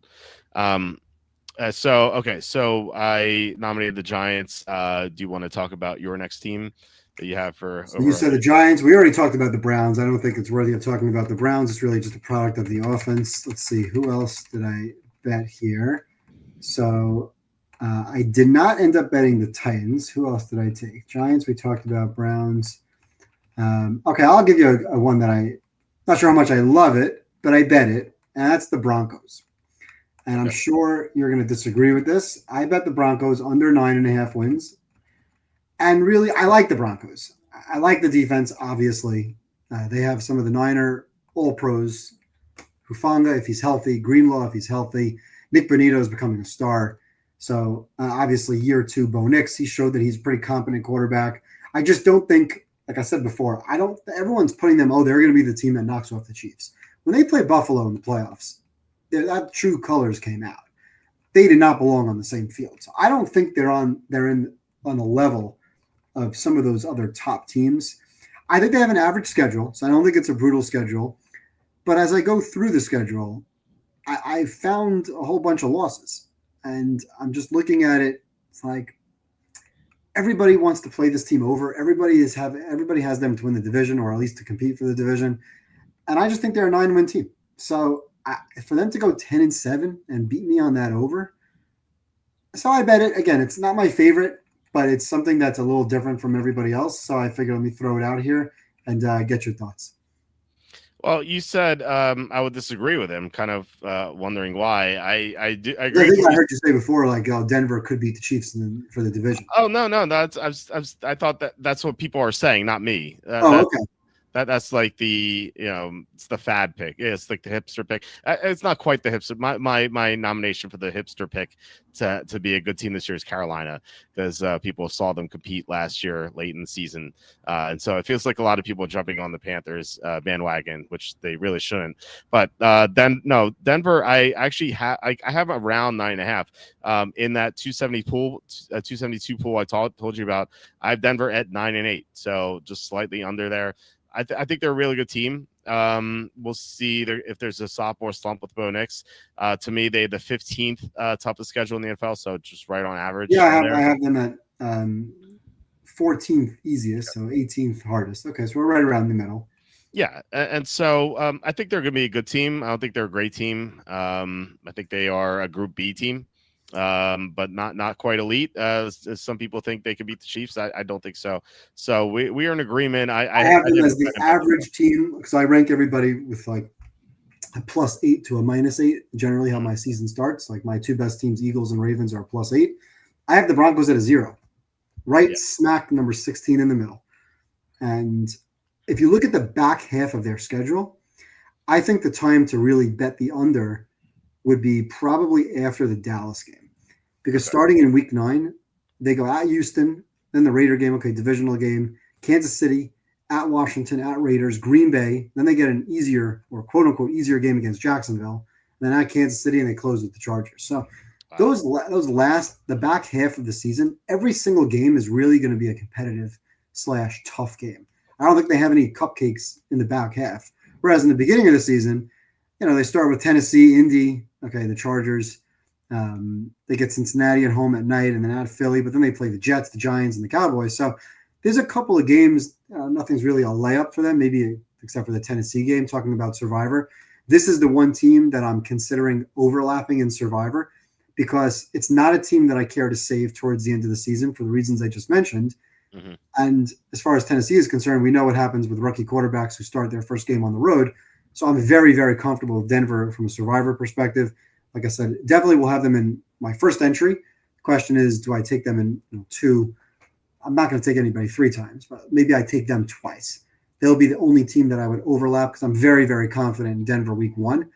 So I nominated the Giants. Do you want to talk about your next team that you have for? So you said the Giants. We already talked about the Browns. I don't think it's worthy of talking about the Browns. It's really just a product of the offense. Let's see. Who else did I bet here? So I did not end up betting the Titans. Who else did I take? Giants, we talked about. Browns. Okay, I'll give you a one that I'm not sure how much I love it, but I bet it, and that's the Broncos. And I'm sure you're going to disagree with this. I bet the Broncos under 9.5 wins. And really, I like the Broncos. I like the defense, obviously. They have some of the Niner All-Pros. Hufanga, if he's healthy. Greenlaw, if he's healthy. Nick Bonito is becoming a star. So, obviously, year 2, Bo Nix, he showed that he's a pretty competent quarterback. I just don't think, like I said before, everyone's putting them, they're going to be the team that knocks off the Chiefs. When they play Buffalo in the playoffs, that true colors came out. They did not belong on the same field. So I don't think they're on the level of some of those other top teams. I think they have an average schedule, so I don't think it's a brutal schedule. But as I go through the schedule, I found a whole bunch of losses. And I'm just looking at it. It's like everybody wants to play this team over. Everybody has them to win the division, or at least to compete for the division. And I just think they're a 9-win team. So for them to go 10-7 and beat me on that over, so I bet it. Again, it's not my favorite, but it's something that's a little different from everybody else. So I figured let me throw it out here and get your thoughts. Well, you said I would disagree with him. Kind of wondering why. I agree. I think I heard you say before, like Denver could beat the Chiefs for the division. Oh no, I thought that's what people are saying, not me. Okay. That's like the it's the fad pick. Yeah, it's like the hipster pick. It's not quite the hipster. My nomination for the hipster pick to be a good team this year is Carolina, because people saw them compete last year late in the season, and so it feels like a lot of people are jumping on the Panthers bandwagon, which they really shouldn't. But Denver. I actually I have around 9.5 in that 272 pool I told you about. I have Denver at 9-8, so just slightly under there. I think they're a really good team. We'll see if there's a sophomore slump with Bo Nix. To me, they have the 15th toughest schedule in the NFL, so just right on average. Yeah, I have them at 14th easiest, so 18th hardest. Okay, so we're right around the middle. Yeah, and so I think they're going to be a good team. I don't think they're a great team. I think they are a Group B team, but not quite elite. As some people think they could beat the Chiefs. I don't think so. So we are in agreement. I have them as the average team, because I rank everybody with like a +8 to a -8. Generally, how my season starts. Like my 2 best teams, Eagles and Ravens, are +8. I have the Broncos at a 0, smack number 16 in the middle. And if you look at the back half of their schedule, I think the time to really bet the under would be probably after the Dallas game, because starting in week 9, they go at Houston, then the Raider game, divisional game, Kansas City, at Washington, at Raiders, Green Bay, then they get an easier, or quote unquote easier game against Jacksonville, then at Kansas City, and they close with the Chargers. So the back half of the season, every single game is really going to be a competitive / tough game. I don't think they have any cupcakes in the back half. Whereas in the beginning of the season, they start with Tennessee, Indy, the Chargers. They get Cincinnati at home at night, and then at Philly, but then they play the Jets, the Giants, and the Cowboys. So there's a couple of games. Nothing's really a layup for them, maybe except for the Tennessee game, talking about Survivor. This is the one team that I'm considering overlapping in Survivor, because it's not a team that I care to save towards the end of the season for the reasons I just mentioned. Mm-hmm. And as far as Tennessee is concerned, we know what happens with rookie quarterbacks who start their first game on the road. So I'm very, very comfortable with Denver from a Survivor perspective. Like I said, definitely will have them in my first entry. The question is, do I take them in 2? I'm not going to take anybody 3 times, but maybe I take them twice. They'll be the only team that I would overlap because I'm very, very confident in Denver week 1.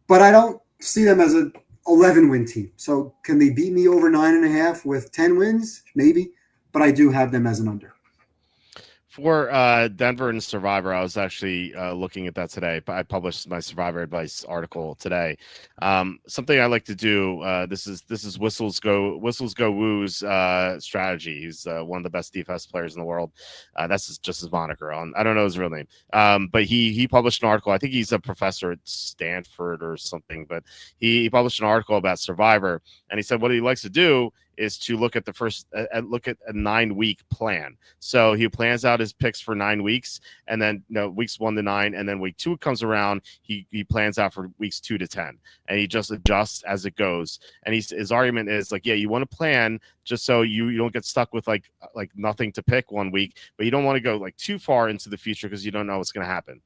But I don't see them as an 11-win team. So can they beat me over 9.5 with 10 wins? Maybe. But I do have them as an under. For Denver and Survivor, I was actually looking at that today. I published my Survivor advice article today. Something I like to do. This is Whistles Go Woo's strategy. He's one of the best DFS players in the world. That's just his moniker. I don't know his real name. But he published an article. I think he's a professor at Stanford or something. But he published an article about Survivor, and he said what he likes to do is to look at look at a 9-week plan. So he plans out his picks for 9 weeks, and then weeks 1 to 9, and then week 2 comes around, he plans out for weeks 2 to 10, and he just adjusts as it goes. And his argument is like, yeah, you want to plan just so you don't get stuck with like nothing to pick one week, but you don't want to go like too far into the future because you don't know what's going to happen.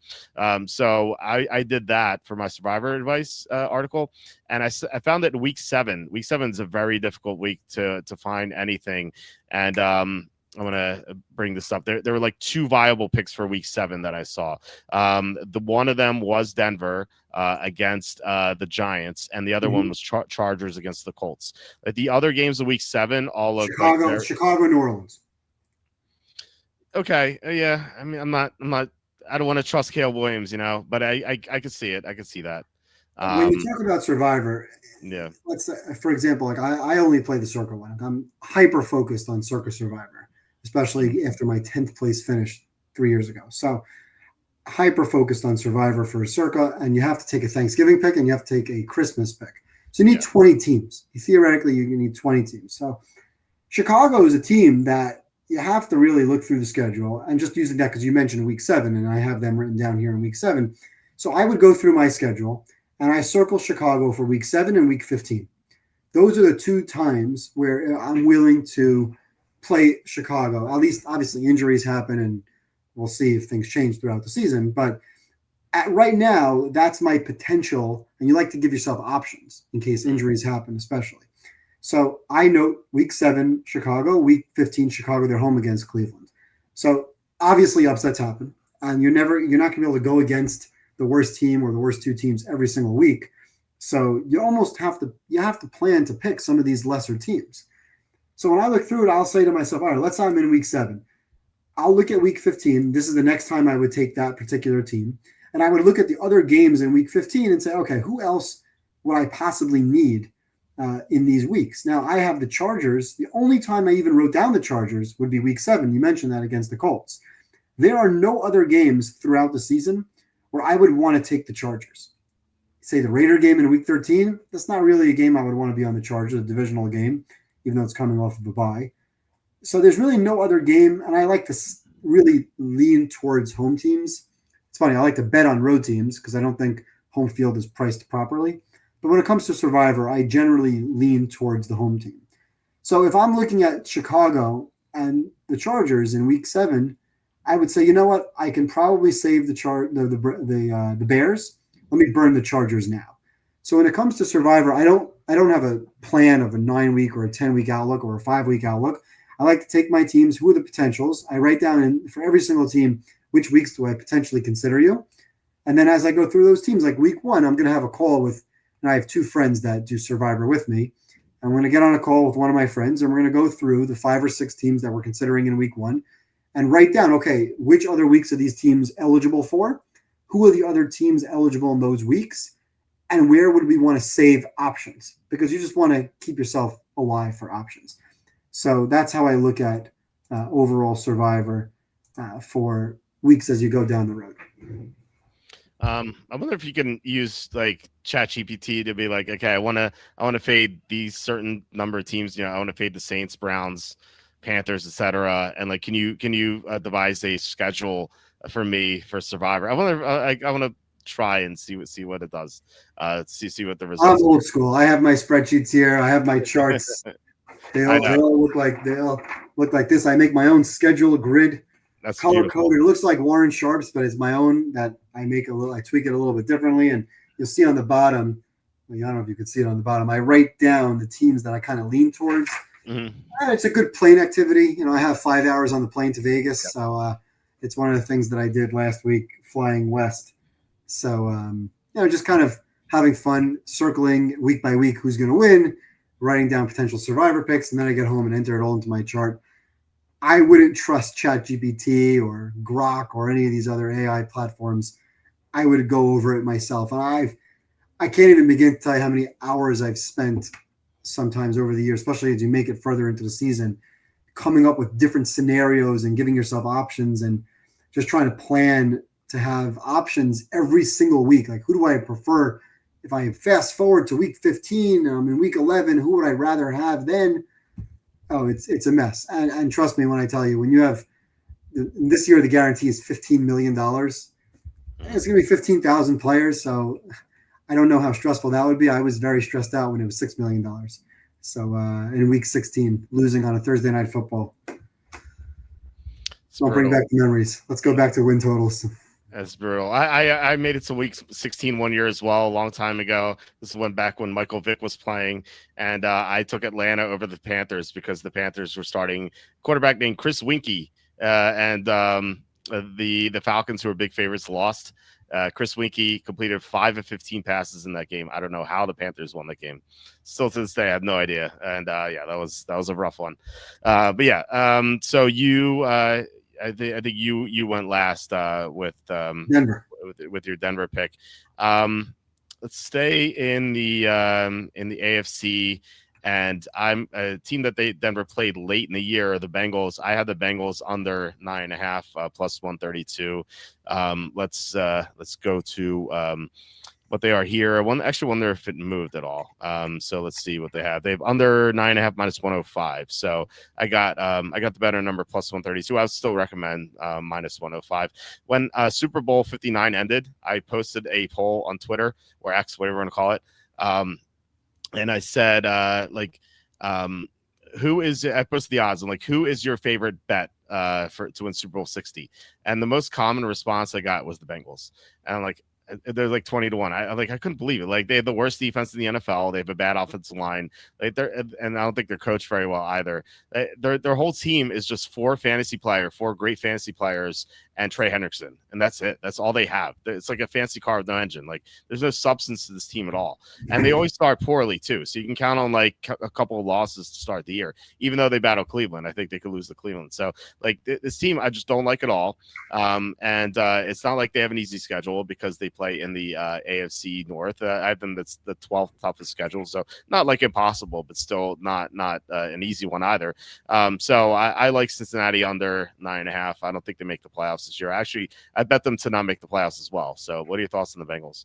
So I did that for my Survivor advice article, and I found that week 7 is a very difficult week to find anything. And I'm gonna bring this up. There were like 2 viable picks for week 7 that I saw. The one of them was Denver against the Giants, and the other one was Chargers against the Colts. The other games of week 7 all look Chicago, New Orleans. Okay, yeah. I mean, I'm not. I don't want to trust Caleb Williams, but I could see it. I could see that. When you talk about Survivor, yeah. Let's say, for example, like I only play the Circa one. I'm hyper focused on Circa Survivor, especially after my 10th place finish 3 years ago. So hyper focused on Survivor for Circa, and you have to take a Thanksgiving pick and you have to take a Christmas pick. So you need 20 teams. Theoretically, you need 20 teams. So Chicago is a team that you have to really look through the schedule, and just using that because you mentioned week 7, and I have them written down here in week 7. So I would go through my schedule and I circle Chicago for week 7 and week 15. Those are the 2 times where I'm willing to play Chicago. At least, obviously, injuries happen, and we'll see if things change throughout the season. But right now, that's my potential, and you like to give yourself options in case injuries happen, especially. So I note week 7, Chicago, week 15, Chicago, they're home against Cleveland. So obviously upsets happen, and you're not going to be able to go against the worst team or the worst 2 teams every single week. So you almost have to plan to pick some of these lesser teams. So when I look through it, I'll say to myself, all right, let's say I'm in week 7. I'll look at week 15. This is the next time I would take that particular team. And I would look at the other games in week 15 and say, okay, who else would I possibly need in these weeks? Now, I have the Chargers. The only time I even wrote down the Chargers would be week 7. You mentioned that against the Colts. There are no other games throughout the season where I would want to take the Chargers. Say the Raider game in week 13, that's not really a game I would want to be on the Chargers, a divisional game, even though it's coming off of a bye. So there's really no other game, and I like to really lean towards home teams. It's funny, I like to bet on road teams because I don't think home field is priced properly. But when it comes to Survivor, I generally lean towards the home team. So if I'm looking at Chicago and the Chargers in week 7, I would say, you know what? I can probably save the Bears. Let me burn the Chargers now. So when it comes to Survivor, I don't have a plan of a 9-week or a 10-week outlook or a 5-week outlook. I like to take my teams. Who are the potentials? I write down for every single team, which weeks do I potentially consider you? And then as I go through those teams, like week 1, I'm going to have a call with, and I have 2 friends that do Survivor with me. I'm going to get on a call with one of my friends, and we're going to go through the 5 or 6 teams that we're considering in week 1. And write down, okay, which other weeks are these teams eligible for? Who are the other teams eligible in those weeks? And where would we want to save options? Because you just want to keep yourself alive for options. So that's how I look at overall Survivor for weeks as you go down the road. I wonder if you can use like ChatGPT to be like, okay, I want to fade these certain number of teams. I want to fade the Saints, Browns, Panthers, etc. And like, can you devise a schedule for me for Survivor? I want to try and see what it does. See what the results. I'm old school. I have my spreadsheets here. I have my charts. They all look like this. I make my own schedule grid. That's color beautiful. coded. It looks like Warren Sharp's, but it's my own that I tweak it a little bit differently. And you'll see on the bottom, I don't know if you can see it on the bottom, I write down the teams that I kind of lean towards. Mm-hmm. It's a good plane activity. I have 5 hours on the plane to Vegas. Yep. So it's one of the things that I did last week flying west. So, just kind of having fun, circling week by week who's going to win, writing down potential survivor picks, and then I get home and enter it all into my chart. I wouldn't trust ChatGPT or Grok or any of these other AI platforms. I would go over it myself. And I can't even begin to tell you how many hours I've spent sometimes over the years, especially as you make it further into the season, coming up with different scenarios and giving yourself options and just trying to plan to have options every single week. Like, who do I prefer? If I fast forward to week 15, in week 11, who would I rather have then? Oh, it's a mess. And trust me when I tell you, when you have this year, the guarantee is $15 million. It's going to be 15,000 players. So I don't know how stressful that would be. I was very stressed out when it was $6 million. So in week 16, losing on a Thursday night football. So I'll bring back the memories. Let's go back to win totals. That's brutal. I made it to week 16 one year as well, a long time ago. This went back when Michael Vick was playing, and I took Atlanta over the Panthers because the Panthers were starting quarterback named Chris Winkie, and the Falcons, who were big favorites, lost. Chris Winkie completed 5 of 15 passes in that game. I don't know how the Panthers won that game. Still to this day, I have no idea. And that was a rough one. So you. I think you went last with Denver with your Denver pick. Let's stay in the AFC, and I'm a team that Denver played late in the year. The Bengals. I had the Bengals under 9.5 plus 132. Let's go to what they are here. Wonder if it moved at all. So let's see what they have. They have under 9.5 minus 105. So I got the better number plus 132. I would still recommend minus 105. When Super Bowl 59 ended, I posted a poll on Twitter or X, whatever you want to call it. And I said, who is I posted the odds and who is your favorite bet to win Super Bowl 60? And the most common response I got was the Bengals. And I'm like, they're 20-1. I couldn't believe it. They have the worst defense in the NFL. They have a bad offensive line. And I don't think they're coached very well either. Their whole team is just four great fantasy players, and Trey Hendrickson, and that's it. That's all they have. It's like a fancy car with no engine. There's no substance to this team at all, and they always start poorly too. So you can count on a couple of losses to start the year. Even though they battle Cleveland, I think they could lose to Cleveland. So this team, I just don't like at all. And it's not like they have an easy schedule because they play in the AFC North. I have them. That's the 12th toughest schedule, so not impossible, but still not an easy one either. So I like Cincinnati under 9.5. I don't think they make the playoffs this year. Actually, I bet them to not make the playoffs as well. So what are your thoughts on the Bengals?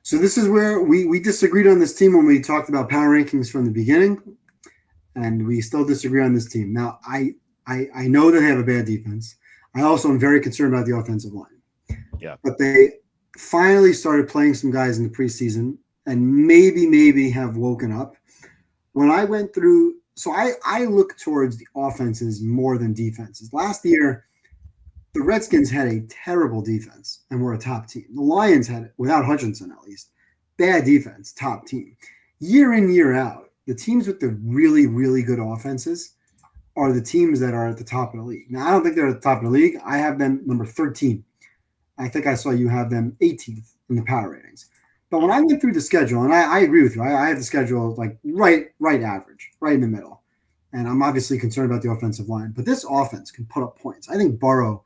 So this is where we disagreed on this team when we talked about power rankings from the beginning, and we still disagree on this team. Now, I know that they have a bad defense. I also am very concerned about the offensive line. Yeah. But they finally started playing some guys in the preseason and maybe have woken up. When I went through, so I look towards the offenses more than defenses. Last year, the Redskins had a terrible defense and were a top team. The Lions had, without Hutchinson at least, bad defense, top team. Year in, year out, the teams with the really, really good offenses are the teams that are at the top of the league. Now, I don't think they're at the top of the league. I have them number 13. I think I saw you have them 18th in the power ratings. But when I went through the schedule, and I agree with you, I have the schedule right average, right in the middle. And I'm obviously concerned about the offensive line. But this offense can put up points. I think Burrow,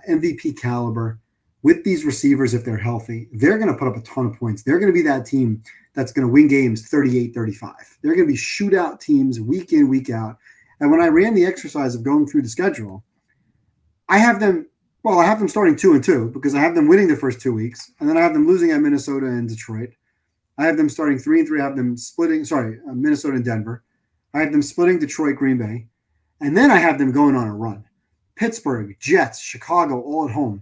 MVP caliber, with these receivers, if they're healthy, they're going to put up a ton of points. They're going to be that team that's going to win games 38-35. They're going to be shootout teams week in, week out. And when I ran the exercise of going through the schedule, I have them starting 2-2 because I have them winning the first 2 weeks, and then I have them losing at Minnesota and Detroit. I have them starting 3-3. I have them splitting, Minnesota and Denver. I have them splitting Detroit, Green Bay. And then I have them going on a run. Pittsburgh, Jets, Chicago, all at home.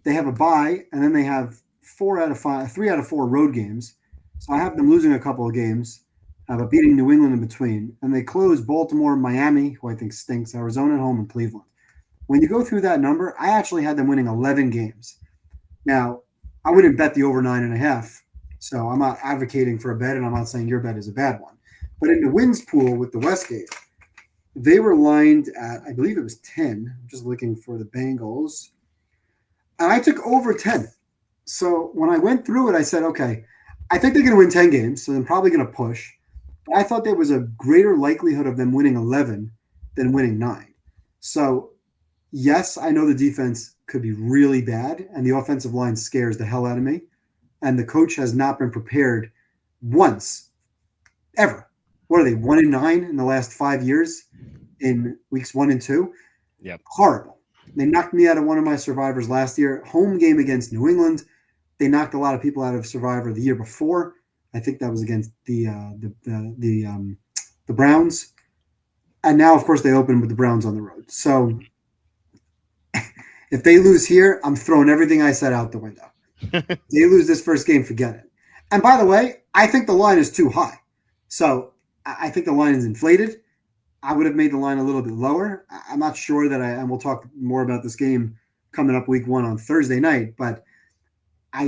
They have a bye, and then they have 3 out of 4 road games. So I have them losing a couple of games, but beating New England in between. And they close Baltimore, Miami, who I think stinks, Arizona at home, and Cleveland. When you go through that number, I actually had them winning 11 games. Now, I wouldn't bet the over 9.5. So I'm not advocating for a bet, and I'm not saying your bet is a bad one. But in the wins pool with the Westgate, they were lined at, I believe it was 10. I'm just looking for the Bengals. And I took over 10. So when I went through it, I said, okay, I think they're going to win 10 games, so they're probably going to push. But I thought there was a greater likelihood of them winning 11 than winning 9. So, yes, I know the defense could be really bad, and the offensive line scares the hell out of me. And the coach has not been prepared once, ever. What are they, 1-9 in the last 5 years in weeks 1 and 2? Yep. Horrible. They knocked me out of one of my survivors last year. Home game against New England. They knocked a lot of people out of Survivor the year before. I think that was against the Browns. And now, of course, they open with the Browns on the road. So if they lose here, I'm throwing everything I said out the window. If they lose this first game, forget it. And by the way, I think the line is too high. So I think the line is inflated. I would have made the line a little bit lower. I'm not sure that and we'll talk more about this game coming up week 1 on Thursday night, but I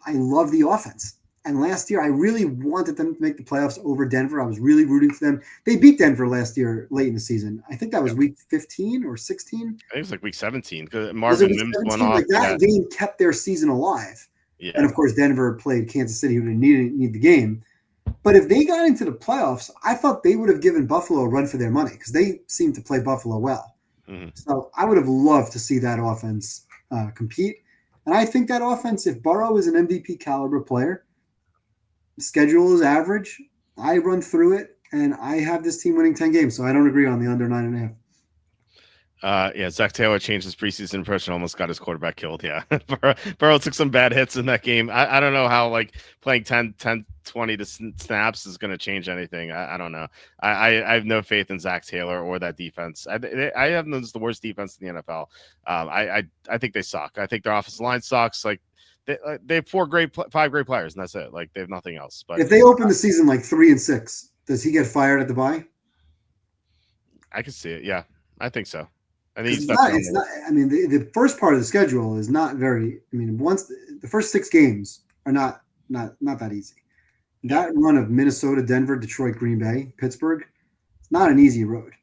love the offense. And last year, I really wanted them to make the playoffs over Denver. I was really rooting for them. They beat Denver last year late in the season. I think that was week 15 or 16. I think it was like week 17 because Marvin Mims went off. Like that game kept their season alive. Yeah. And, of course, Denver played Kansas City, who didn't need the game. But if they got into the playoffs, I thought they would have given Buffalo a run for their money because they seem to play Buffalo well. Mm-hmm. So I would have loved to see that offense compete. And I think that offense, if Burrow is an MVP caliber player, schedule is average, I run through it, and I have this team winning 10 games. So I don't agree on the under 9.5. Zach Taylor changed his preseason approach and almost got his quarterback killed. Yeah. Burrow took some bad hits in that game. I don't know how like playing 10, 20 to snaps is going to change anything. I don't know. I have no faith in Zach Taylor or that defense. I have them as the worst defense in the NFL. I think they suck. I think their offensive line sucks. Like they have 5 great players, and that's it. Like they have nothing else. But if they open the season like 3-6, does he get fired at the bye? I can see it. Yeah, I think so. It's not. I mean, the first part of the schedule is not very. I mean, once the first 6 games are not that easy. That run of Minnesota, Denver, Detroit, Green Bay, Pittsburgh, it's not an easy road.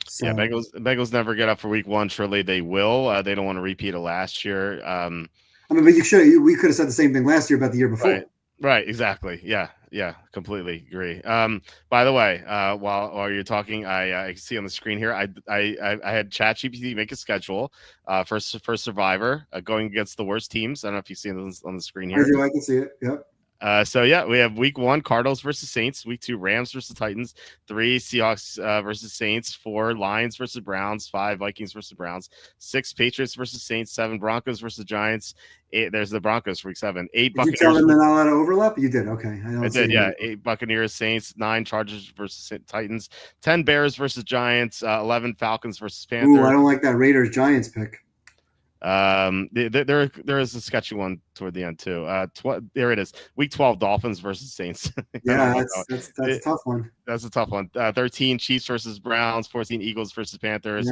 So, yeah, Bengals never get up for week 1. Surely they will. They don't want to repeat it last year. I mean, but we could have said the same thing last year about the year before. Right. Exactly. Yeah. Completely agree. By the way, while you're talking, I see on the screen here, I had ChatGPT make a schedule for Survivor going against the worst teams. I don't know if you see this on the screen here. I can see it. Yep. We have week 1 Cardinals versus Saints, week 2 Rams versus Titans, 3 Seahawks versus Saints, 4 Lions versus Browns, 5 Vikings versus Browns, 6 Patriots versus Saints, 7 Broncos versus Giants. 8, there's the Broncos for week 7. 8 Buccaneers. Did you tell them they're not allowed to overlap? You did. Okay. I did. Yeah. 8 Buccaneers, Saints, 9 Chargers versus Titans, 10 Bears versus Giants, 11 Falcons versus Panthers. Ooh, I don't like that Raiders Giants pick. There is a sketchy one toward the end too. There it is. Week 12 Dolphins versus Saints. Yeah, that's a tough one. That's a tough one. 13 Chiefs versus Browns, 14 Eagles versus Panthers.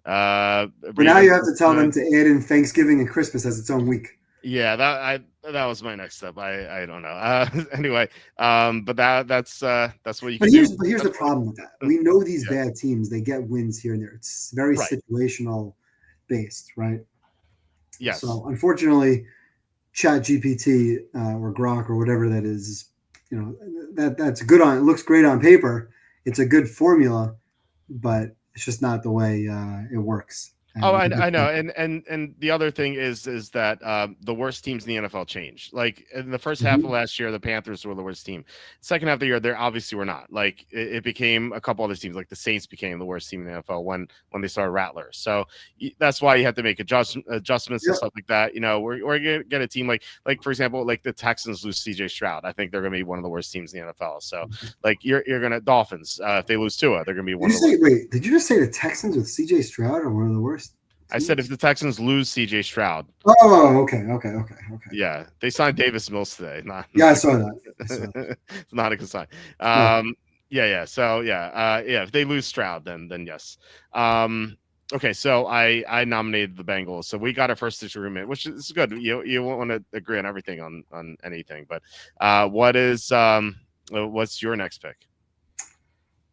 Yeah. But now you have to tell them to add in Thanksgiving and Christmas as its own week. Yeah, that was my next step. I don't know. Anyway, but that's what you can do. But here's the problem with that. We know these bad teams, they get wins here and there. It's very situational based, right? Yes. So unfortunately, ChatGPT or Grok or whatever that is, that's good it looks great on paper. It's a good formula, but it's just not the way it works. I know. And the other thing is that the worst teams in the NFL change. Like in the first half of last year, the Panthers were the worst team. Second half of the year, they obviously were not. Like it became a couple other teams, like the Saints became the worst team in the NFL when they started Rattler. So that's why you have to make adjustments and stuff like that. We're going to get a team like for example, like the Texans lose CJ Stroud. I think they're going to be one of the worst teams in the NFL. So like you're going to Dolphins, if they lose Tua, they're going to be one of the worst. Wait, did you just say the Texans with CJ Stroud are one of the worst? I said if the Texans lose CJ Stroud. Oh, okay. Yeah, they signed Davis Mills today. I saw that. It's not a good sign. Yeah. So yeah. If they lose Stroud, then yes. Okay, so I nominated the Bengals, so we got our first disagreement, which is good. You won't want to agree on everything on anything, but what's your next pick?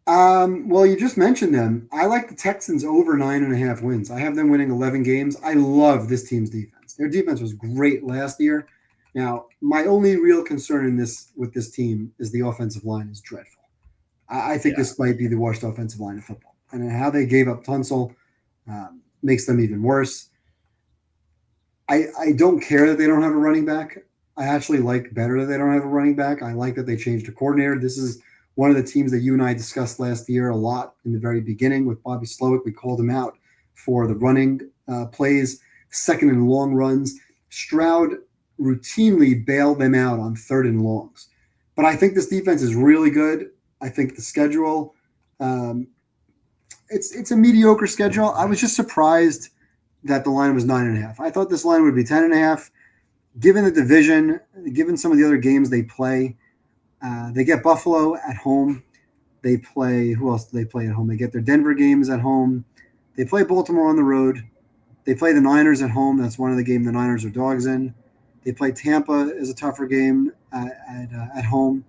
Well, you just mentioned them. I like the Texans over 9.5 wins. I have them winning 11 games. I love this team's defense. Their defense was great last year. Now, my only real concern in this with this team is the offensive line is dreadful. I think Yeah, this might be the worst offensive line in football, and how they gave up Tunsil makes them even worse. I don't care that they don't have a running back. I actually like better that they don't have a running back. I like that they changed the coordinator. This is one of the teams that you and I discussed last year a lot in the very beginning with Bobby Slowick. We called him out for the running plays, second and long runs. Stroud routinely bailed them out on third and longs. But I think this defense is really good. I think the schedule, it's a mediocre schedule. I was just surprised that the line was 9.5. I thought this line would be 10.5. Given the division, given some of the other games they play, they get Buffalo at home. They play, who else do they play at home? They get their Denver games at home. They play Baltimore on the road. They play the Niners at home. That's one of the games the Niners are dogs in. They play Tampa is a tougher game at home.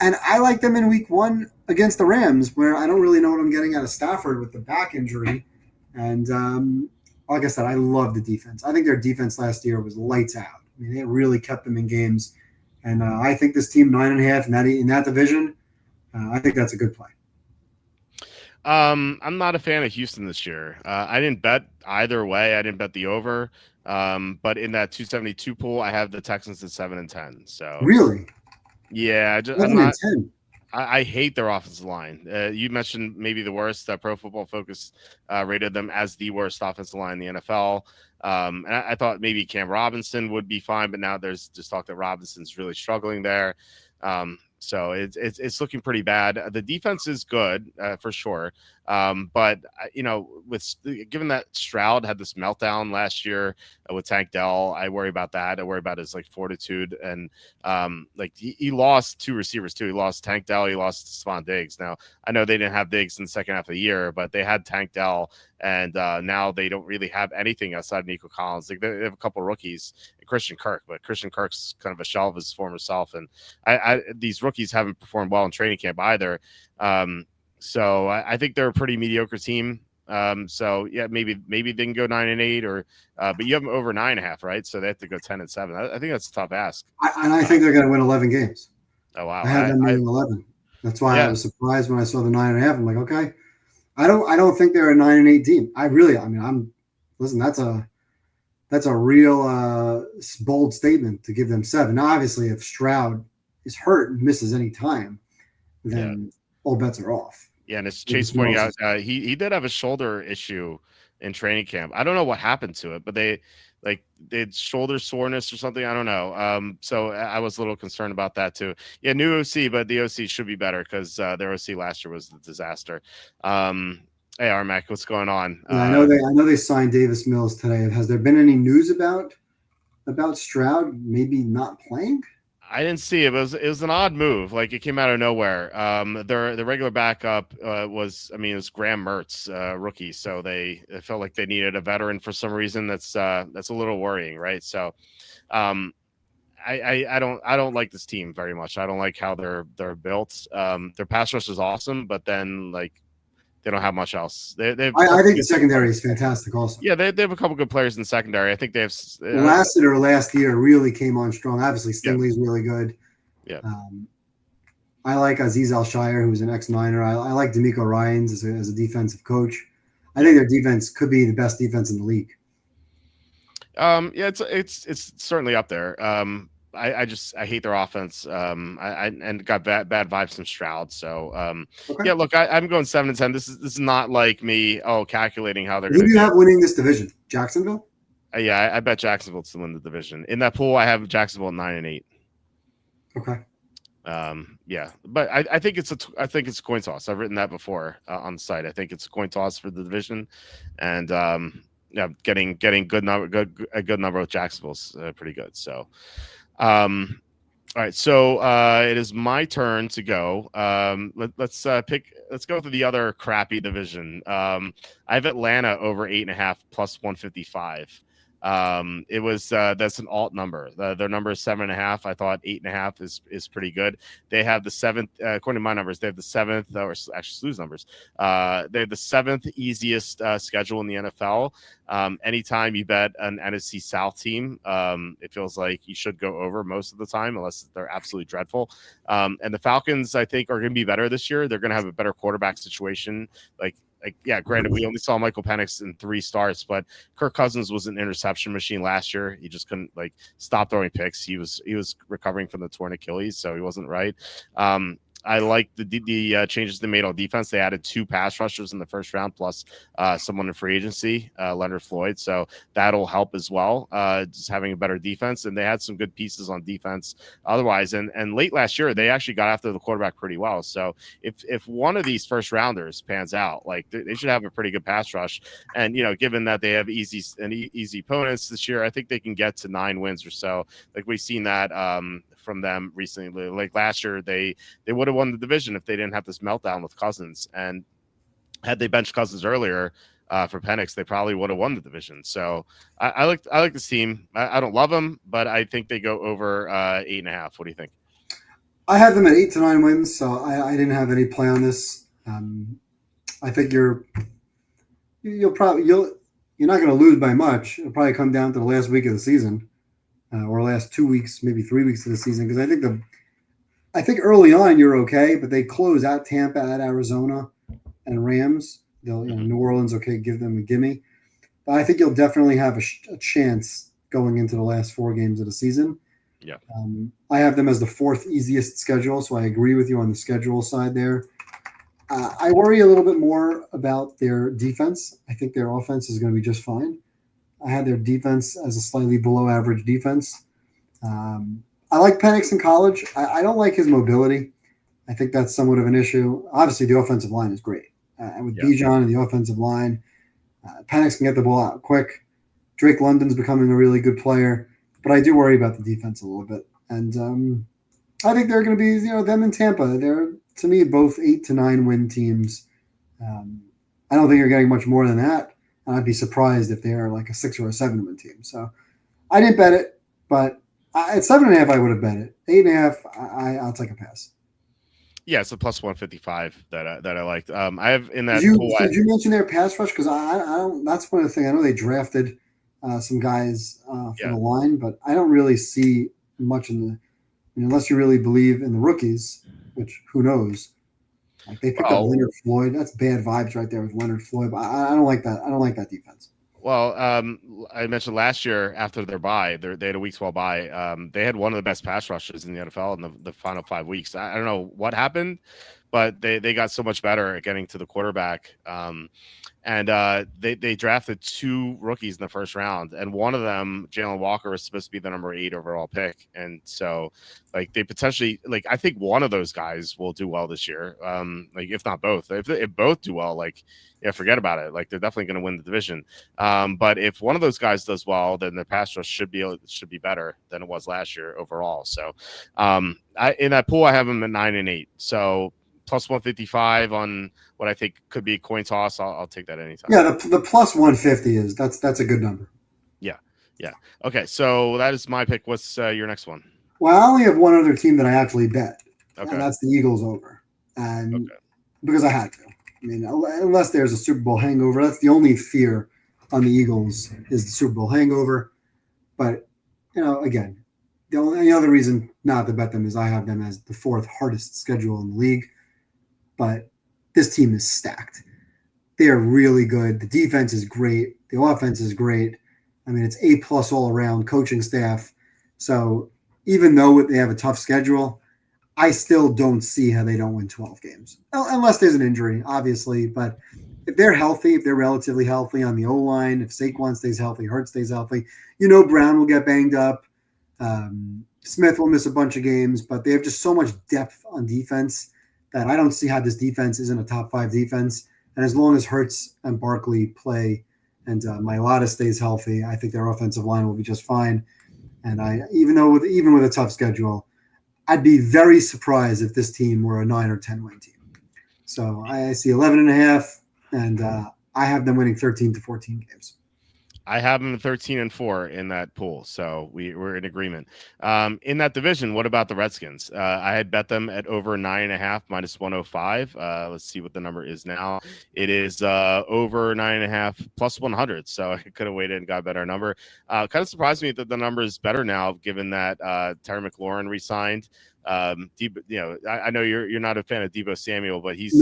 And I like them in week one against the Rams, where I don't really know what I'm getting out of Stafford with the back injury. And like I said, I love the defense. I think their defense last year was lights out. I mean, they really kept them in games. And I think this team 9.5 in that division, I think that's a good play. I'm not a fan of Houston this year. I didn't bet either way. I didn't bet the over. But in that 272 pool, I have the Texans at 7-10. So Really, yeah, I'm 7-10. I hate their offensive line. You mentioned maybe the worst. Pro Football Focus rated them as the worst offensive line in the NFL. And I thought maybe Cam Robinson would be fine, but now there's just talk that Robinson's really struggling there. So it's looking pretty bad. The defense is good for sure, but given that Stroud had this meltdown last year with Tank Dell, I worry about that. I worry about his fortitude, and he lost two receivers too. He lost Tank Dell. He lost Stephon Diggs. Now I know they didn't have Diggs in the second half of the year, but they had Tank Dell, and now they don't really have anything outside of Nico Collins. They have a couple of rookies. Christian Kirk, but Christian Kirk's kind of a shell of his former self, and these rookies haven't performed well in training camp either. So I think they're a pretty mediocre team. So yeah, maybe they can go 9-8, or but you have them over 9.5, right? So they have to go 10-7. I think that's a tough ask. I think they're going to win 11 games. Oh wow, I have them winning 11. That's why I was surprised when I saw the 9.5. I'm like, okay, I don't think they're a 9-8 team. Listen. That's a real bold statement to give them 7. Now, obviously, if Stroud is hurt and misses any time, then all bets are off. Yeah, and as Chase pointing out, he did have a shoulder issue in training camp. I don't know what happened to it, but they had shoulder soreness or something. I don't know. So I was a little concerned about that too. Yeah, new OC, but the OC should be better because their OC last year was a disaster. Hey, Armac, what's going on? Yeah, I know they signed Davis Mills today. Has there been any news about Stroud maybe not playing? I didn't see it. It was an odd move. It came out of nowhere. The regular backup it was Graham Mertz, rookie. So it felt like they needed a veteran for some reason. That's a little worrying, right? So, I don't like this team very much. I don't like how they're built. Their pass rush is awesome, but then they don't have much else. I think the secondary is fantastic also. Yeah, they have a couple good players in the secondary. I think they have Lassiter last year really came on strong. Obviously, Stingley's really good. Yeah. I like Aziz Al-Shire, who's an ex-Niner. I like D'Amico Ryans as a defensive coach. I think their defense could be the best defense in the league. Yeah, it's certainly up there. I hate their offense. And got bad vibes from Stroud. So okay. Yeah, look, I'm going 7-10. This is not like me calculating how they're. Who do you have winning this division? Jacksonville. Yeah, I bet Jacksonville to win the division. In that pool, I have Jacksonville 9-8. Okay. Yeah, but I think it's a coin toss. I've written that before on the site. I think it's a coin toss for the division, and getting a good number with Jacksonville's pretty good. So. All right, so it is my turn to go. Let's go through the other crappy division. I have Atlanta over 8.5 plus 155. It was that's an alt number. Their number is 7.5. I thought 8.5 is pretty good. They have the seventh, according to my numbers, they have the seventh, or actually Slu's numbers. They have the seventh easiest schedule in the NFL. Anytime you bet an NFC South team, it feels like you should go over most of the time, unless they're absolutely dreadful. And the Falcons, I think, are going to be better this year. They're going to have a better quarterback situation. Yeah, granted, we only saw Michael Penix in 3 starts, but Kirk Cousins was an interception machine last year. He just couldn't stop throwing picks. He was recovering from the torn Achilles, so he wasn't right. I like the changes they made on defense. They added 2 pass rushers in the first round, plus someone in free agency, Leonard Floyd. So that'll help as well, just having a better defense. And they had some good pieces on defense otherwise. And late last year, they actually got after the quarterback pretty well. So if one of these first rounders pans out, they should have a pretty good pass rush. And, given that they have easy opponents this year, I think they can get to 9 wins or so. We've seen that from them recently. Like last year, they would have won the division if they didn't have this meltdown with Cousins. And had they benched Cousins earlier for Penix, they probably would have won the division. So I like this team. I don't love them, but I think they go over 8.5. What do you think? I have them at 8 to 9 wins, so I didn't have any play on this. I think you're not going to lose by much. It'll probably come down to the last week of the season, or last 2 weeks, maybe 3 weeks of the season, because I think early on you're okay, but they close out Tampa, at Arizona, and Rams. New Orleans, okay, give them a gimme. But I think you'll definitely have a chance going into the last 4 games of the season. Yeah. I have them as the 4th easiest schedule, so I agree with you on the schedule side there. I worry a little bit more about their defense. I think their offense is going to be just fine. I had their defense as a slightly below average defense. I like Penix in college. I don't like his mobility. I think that's somewhat of an issue. Obviously, the offensive line is great. With Bijan and the offensive line, Penix can get the ball out quick. Drake London's becoming a really good player. But I do worry about the defense a little bit. And I think they're going to be, them in Tampa. They're, to me, both 8 to 9 win teams. I don't think you're getting much more than that. And I'd be surprised if they're like a 6 or a 7 win team. So I didn't bet it, but at 7.5, I would have bet it. 8.5, I'll take a pass. Yeah, it's a plus 155 that I liked. I have in that. Did you mention their pass rush? Because I don't. That's one of the things. I know they drafted some guys for the line, but I don't really see much in unless you really believe in the rookies, which who knows. They picked up Leonard Floyd. That's bad vibes right there with Leonard Floyd. But I don't like that. I don't like that defense. Well, I mentioned last year after their bye, they had a week 12 bye. They had one of the best pass rushers in the NFL in the final 5 weeks. I don't know what happened, but they got so much better at getting to the quarterback. And they drafted 2 rookies in the first round, and one of them, Jalen Walker, was supposed to be the number 8 overall pick. And so, they potentially, I think one of those guys will do well this year. If not both, if both do well, forget about it. They're definitely going to win the division. But if one of those guys does well, then their pass rush should be better than it was last year overall. So, in that pool, I have them at 9 and 8. So, plus 155 on what I think could be a coin toss. I'll take that anytime. Yeah, the plus 150 that's a good number. Yeah. Okay, so that is my pick. What's your next one? Well, I only have one other team that I actually bet, and that's the Eagles over, and because I had to. I mean, unless there's a Super Bowl hangover, that's the only fear on the Eagles is the Super Bowl hangover. But again, the only other reason not to bet them is I have them as the 4th hardest schedule in the league. But this team is stacked. They are really good. The defense is great. The offense is great. I mean, it's A+ all around, coaching staff. So even though they have a tough schedule, I still don't see how they don't win 12 games. Unless there's an injury, obviously. But if they're healthy, if they're relatively healthy on the O-line, if Saquon stays healthy, Hurts stays healthy, Brown will get banged up. Smith will miss a bunch of games. But they have just so much depth on defense that I don't see how this defense isn't a top 5 defense. And as long as Hurts and Barkley play and Mailata stays healthy, I think their offensive line will be just fine. And even with a tough schedule, I'd be very surprised if this team were a 9 or 10 win team. So I see 11.5, and I have them winning 13 to 14 games. I have them 13-4 in that pool, so we're in agreement. In that division, what about the Redskins? I had bet them at over 9.5 minus 105. Let's see what the number is now. It is over 9.5 plus 100. So I could have waited and got a better number. Kind of surprised me that the number is better now, given that Terry McLaurin resigned. I know you're not a fan of Deebo Samuel, but he's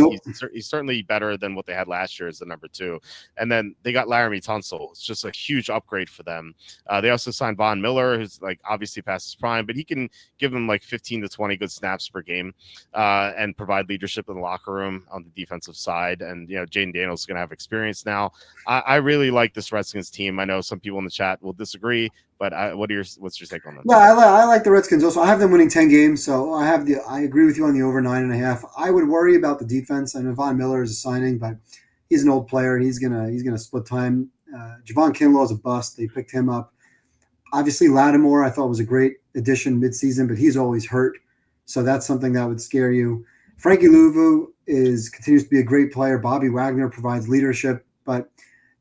certainly better than what they had last year as the number 2. And then they got Laramie Tunsil. It's just a huge upgrade for them. They also signed Von Miller, who's like obviously past his prime, but he can give them like 15 to 20 good snaps per game and provide leadership in the locker room on the defensive side. And Jaden Daniels is going to have experience now. I really like this Redskins team. I know some people in the chat will disagree, but what's your take on them? Yeah, I like the Redskins also. I have them winning 10 games, so I agree with you on the over 9.5. I would worry about the defense. I know Von Miller is a signing, but he's an old player. He's gonna split time. Javon Kinlaw is a bust. They picked him up. Obviously, Lattimore I thought was a great addition midseason, but he's always hurt, so that's something that would scare you. Frankie Louvu continues to be a great player. Bobby Wagner provides leadership, but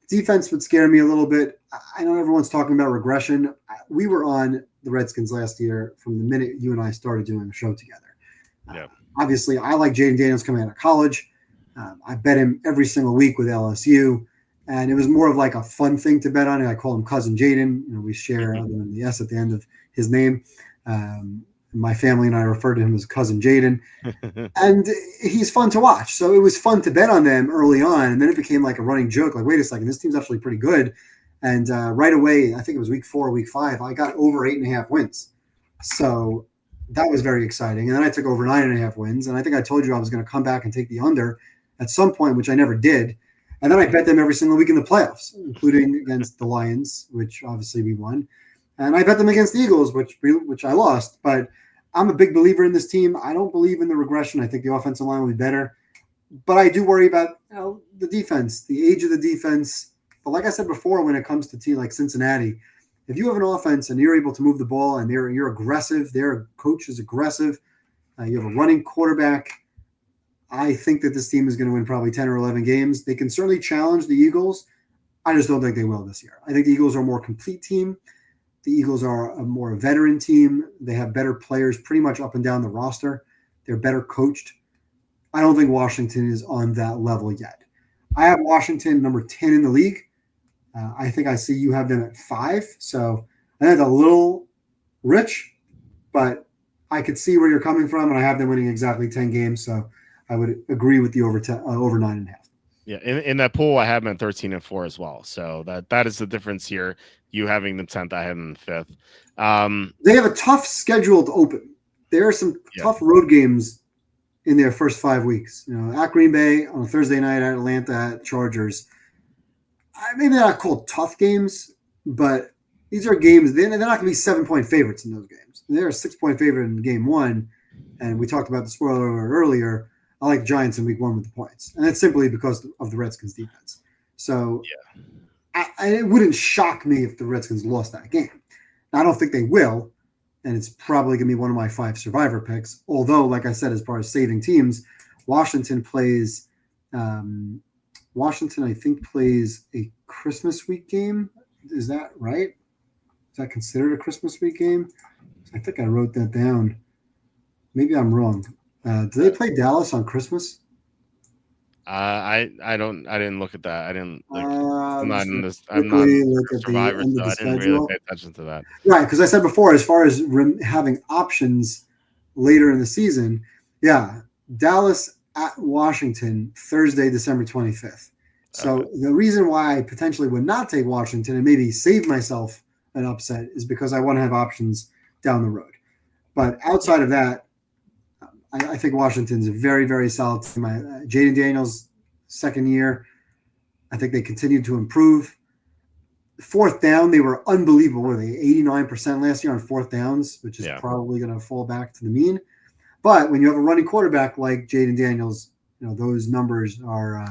defense would scare me a little bit. I know everyone's talking about regression. We were on the Redskins last year from the minute you and I started doing a show together. Yeah. Obviously, I like Jaden Daniels coming out of college. I bet him every single week with LSU, and it was more of like a fun thing to bet on. I call him Cousin Jaden. We share other than the S at the end of his name. My family and I refer to him as Cousin Jaden, and he's fun to watch. So it was fun to bet on them early on, and then it became like a running joke. Like, wait a second, this team's actually pretty good. And right away, I think it was week 4 or week 5, I got over 8.5 wins. So that was very exciting. And then I took over 9.5 wins, and I think I told you I was going to come back and take the under at some point, which I never did. And then I bet them every single week in the playoffs, including against the Lions, which obviously we won. And I bet them against the Eagles, which I lost. But I'm a big believer in this team. I don't believe in the regression. I think the offensive line will be better. But I do worry about the defense, the age of the defense. But like I said before, when it comes to team like Cincinnati, if you have an offense and you're able to move the ball and you're aggressive, their coach is aggressive, you have a running quarterback, I think that this team is going to win probably 10 or 11 games. They can certainly challenge the Eagles. I just don't think they will this year. I think the Eagles are a more complete team. The Eagles are a more veteran team. They have better players pretty much up and down the roster. They're better coached. I don't think Washington is on that level yet. I have Washington number 10 in the league. I think I see you have them at 5. So I think that's a little rich, but I could see where you're coming from, and I have them winning exactly 10 games. So I would agree with the over 9.5. Yeah, in that pool, I have them at 13-4 as well. So that is the difference here. You having them 10th, I have them 5th. They have a tough schedule to open. There are some tough road games in their first 5 weeks. At Green Bay on a Thursday night, at Atlanta, at Chargers. Maybe they're not called tough games, but these are games. They're not going to be 7-point favorites in those games. They're a 6-point favorite in game 1, and we talked about the spoiler alert earlier. I like the Giants in week 1 with the points, and that's simply because of the Redskins defense. So it wouldn't shock me if the Redskins lost that game. Now, I don't think they will, and it's probably going to be one of my 5 survivor picks. Although, like I said, as far as saving teams, Washington, I think, plays a Christmas week game. Is that right? Is that considered a Christmas week game? I think I wrote that down. Maybe I'm wrong. Do they play Dallas on Christmas? I didn't look at that. I didn't. I'm not in this. I'm not look at Survivor, the end so of the I didn't schedule. really pay attention to that. Right, because I said before, as far as having options later in the season, Dallas at Washington Thursday, December 25th. So the reason why I potentially would not take Washington and maybe save myself an upset is because I want to have options down the road. But outside of that, I think Washington's a very, very solid team. Jaden Daniels, second year, I think they continue to improve. 4th down, they were unbelievable. Were they 89% last year on 4th downs, which is probably going to fall back to the mean. But when you have a running quarterback like Jaden Daniels, those numbers are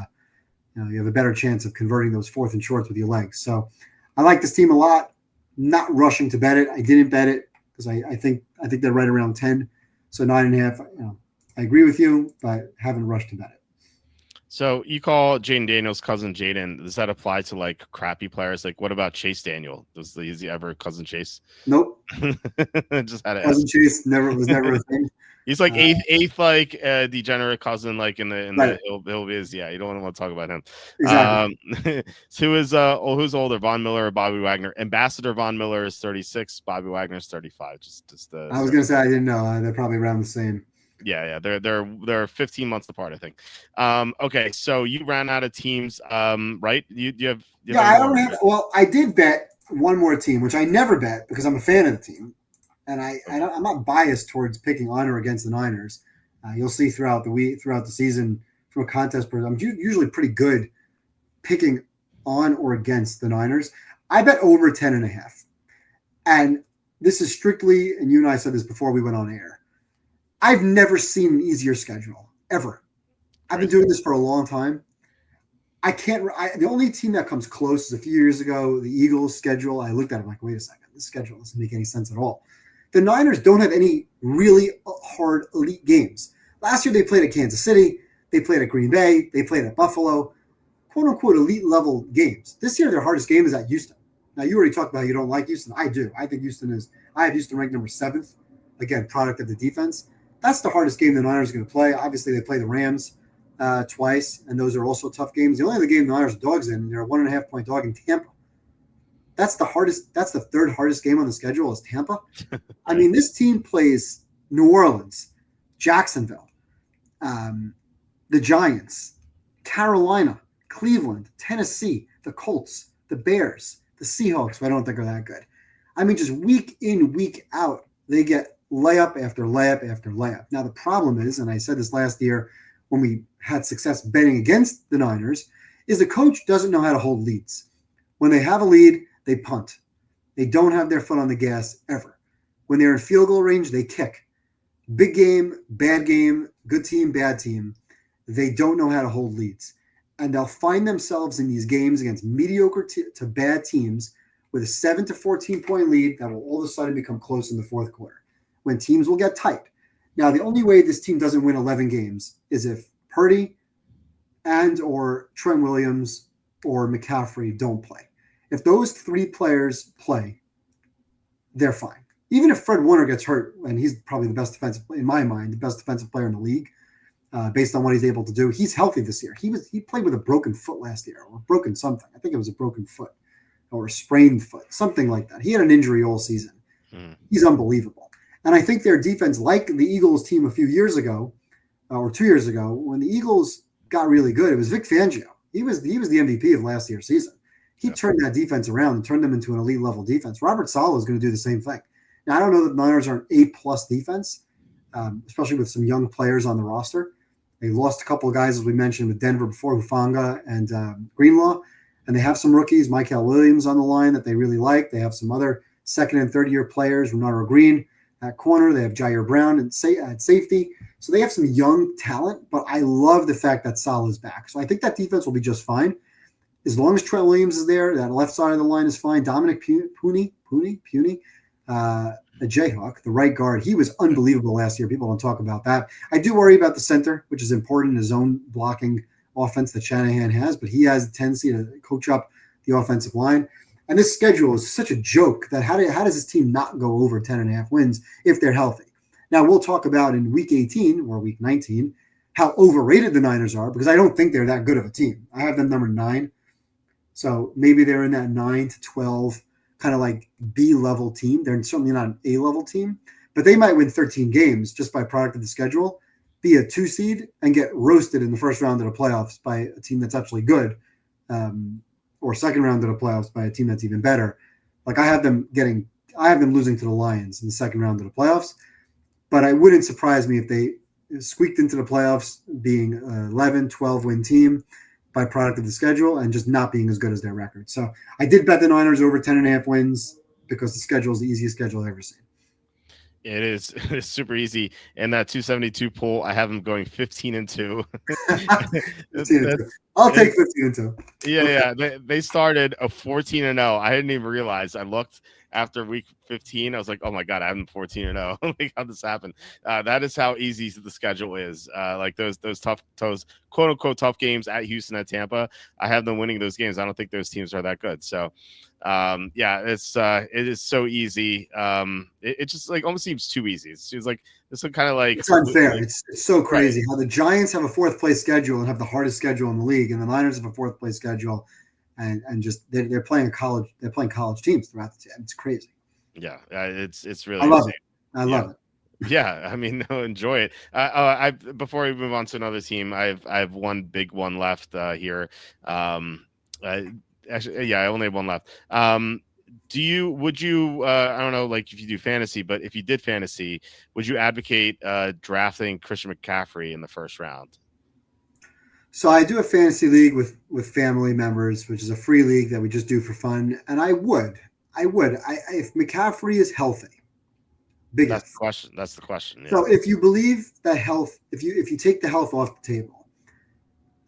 you have a better chance of converting those 4th and shorts with your legs. So I like this team a lot. Not rushing to bet it. I didn't bet it because I think they're right around 10. So 9.5. I agree with you, but haven't rushed to bet it. So you call Jaden Daniels' cousin Jaden. Does that apply to like crappy players? Like, what about Chase Daniel? Is he ever cousin Chase? Nope. Just had to Cousin ask. Chase was never a thing. He's like eighth like degenerate cousin, like in the Right. Hillbillies. Yeah, you don't want to talk about him. Exactly. Who's older, Von Miller or Bobby Wagner? Ambassador Von Miller is 36. Bobby Wagner is 35. I was gonna say I didn't know. They're probably around the same. Yeah, they're 15 months apart, I think. Okay, so you ran out of teams, right? You have I don't have. Well, I did bet one more team, which I never bet because I'm a fan of the team, and I'm not biased towards picking on or against the Niners. You'll see throughout the season from a contest perspective, I'm usually pretty good picking on or against the Niners. I bet over 10.5, and this is strictly. And you and I said this before we went on air. I've never seen an easier schedule ever. I've been doing this for a long time. The only team that comes close is a few years ago, the Eagles schedule. I looked at it, I'm like, wait a second, this schedule doesn't make any sense at all. The Niners don't have any really hard elite games. Last year they played at Kansas City, they played at Green Bay, they played at Buffalo, quote unquote elite level games. This year their hardest game is at Houston. Now you already talked about how you don't like Houston. I do. I have Houston ranked number 7th. Again, product of the defense. That's the hardest game the Niners are going to play. Obviously, they play the Rams twice, and those are also tough games. The only other game the Niners are dogs in, they're a 1.5-point dog in Tampa. That's the hardest. That's the third hardest game on the schedule is Tampa. I mean, this team plays New Orleans, Jacksonville, the Giants, Carolina, Cleveland, Tennessee, the Colts, the Bears, the Seahawks, who I don't think are that good. I mean, just week in, week out, they get layup after layup after layup. Now, the problem is, and I said this last year when we had success betting against the Niners, is the coach doesn't know how to hold leads. When they have a lead, they punt. They don't have their foot on the gas ever. When they're in field goal range, they kick. Big game, bad game, good team, bad team. They don't know how to hold leads. And they'll find themselves in these games against mediocre to bad teams with a 7 to 14-point lead that will all of a sudden become close in the fourth quarter, when teams will get tight. Now, the only way this team doesn't win 11 games is if Purdy and or Trent Williams or McCaffrey don't play. If those three players play, they're fine. Even if Fred Warner gets hurt, and he's probably the best defensive, in my mind, the best defensive player in the league, based on what he's able to do. He's healthy this year. He played with a broken foot last year, or broken something. I think it was a broken foot or a sprained foot, something like that. He had an injury all season. He's unbelievable. And I think their defense, like the Eagles team a few years ago, or 2 years ago, when the Eagles got really good, it was Vic Fangio. He was the MVP of last year's season. He turned that defense around and turned them into an elite level defense. Robert Saleh is going to do the same thing. Now, I don't know that the Niners are an A+ defense, especially with some young players on the roster. They lost a couple of guys, as we mentioned, with Denver before, Hufanga and Greenlaw. And they have some rookies, Michael Williams on the line that they really like. They have some other second and third year players, Renaro Green at corner. They have Jair Brown at safety. So they have some young talent, but I love the fact that Saleh is back. So I think that defense will be just fine. As long as Trent Williams is there, that left side of the line is fine. Dominic Puny, a Jayhawk, the right guard, he was unbelievable last year. People don't talk about that. I do worry about the center, which is important in his own blocking offense that Shanahan has, but he has a tendency to coach up the offensive line. And this schedule is such a joke that how does this team not go over 10.5 wins if they're healthy? Now, we'll talk about in week 18 or week 19 how overrated the Niners are, because I don't think they're that good of a team. I have them number 9. So maybe they're in that 9 to 12 kind of like B-level team. They're certainly not an A-level team, but they might win 13 games just by product of the schedule, be a 2 seed, and get roasted in the first round of the playoffs by a team that's actually good, or second round of the playoffs by a team that's even better. Like I have them losing to the Lions in the second round of the playoffs, but it wouldn't surprise me if they squeaked into the playoffs being an 11, 12-win team by product of the schedule and just not being as good as their record. So I did bet the Niners over 10.5 wins because the schedule is the easiest schedule I've ever seen. It is. It's super easy. And that 272 poll, I have them going 15-2. I'll take 15-2. Yeah. They started a 14-0. I didn't even realize. I looked after week 15. I was like, oh my God, I haven't 14-0. Like, how this happened? That is how easy the schedule is. Like those quote unquote tough games at Houston, at Tampa. I have them winning those games. I don't think those teams are that good. So it is so easy. It just like almost seems too easy. It seems like this is kind of like it's unfair. It's so crazy right. how the Giants have a fourth place schedule and have the hardest schedule in the league, and the Niners have a fourth place schedule, and just they're playing college teams throughout the team. It's crazy. Yeah, it's really I love it. I love it. Yeah, I mean, no, enjoy it. Before we move on to another team, I have one big one left here. Actually, yeah, I only have one left. Would you I don't know, like if you do fantasy, but if you did fantasy, would you advocate drafting Christian McCaffrey in the first round? So I do a fantasy league with family members, which is a free league that we just do for fun, and I would if McCaffrey is healthy. That's the question. That's the question. Yeah. So if you believe that health, if you take the health off the table,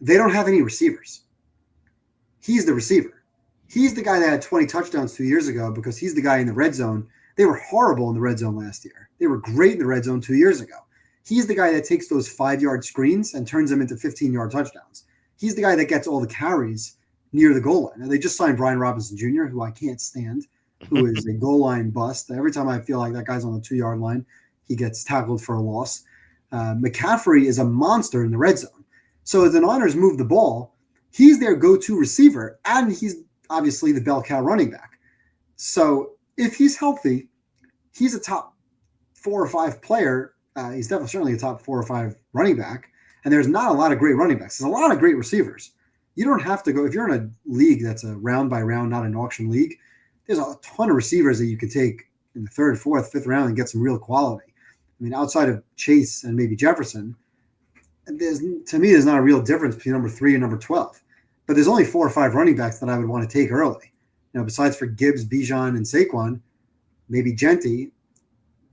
they don't have any receivers. He's the receiver. He's the guy that had 20 touchdowns 2 years ago because he's the guy in the red zone. They were horrible in the red zone last year. They were great in the red zone 2 years ago. He's the guy that takes those 5-yard screens and turns them into 15-yard touchdowns. He's the guy that gets all the carries near the goal line. And they just signed Brian Robinson Jr., who I can't stand, who is a goal line bust. Every time I feel like that guy's on the 2-yard line, he gets tackled for a loss. McCaffrey is a monster in the red zone. So as the Niners move the ball, he's their go-to receiver, and he's obviously the bell cow running back. So if he's healthy, he's a top 4 or 5 player. He's definitely certainly a top 4 or 5 running back. And there's not a lot of great running backs. There's a lot of great receivers. You don't have to go, if you're in a league that's a round by round, not an auction league, there's a ton of receivers that you could take in the 3rd, 4th, 5th round and get some real quality. I mean, outside of Chase and maybe Jefferson, to me, there's not a real difference between number 3 and number 12. But there's only 4 or 5 running backs that I would want to take early. Besides for Gibbs, Bijan, and Saquon, maybe Genti,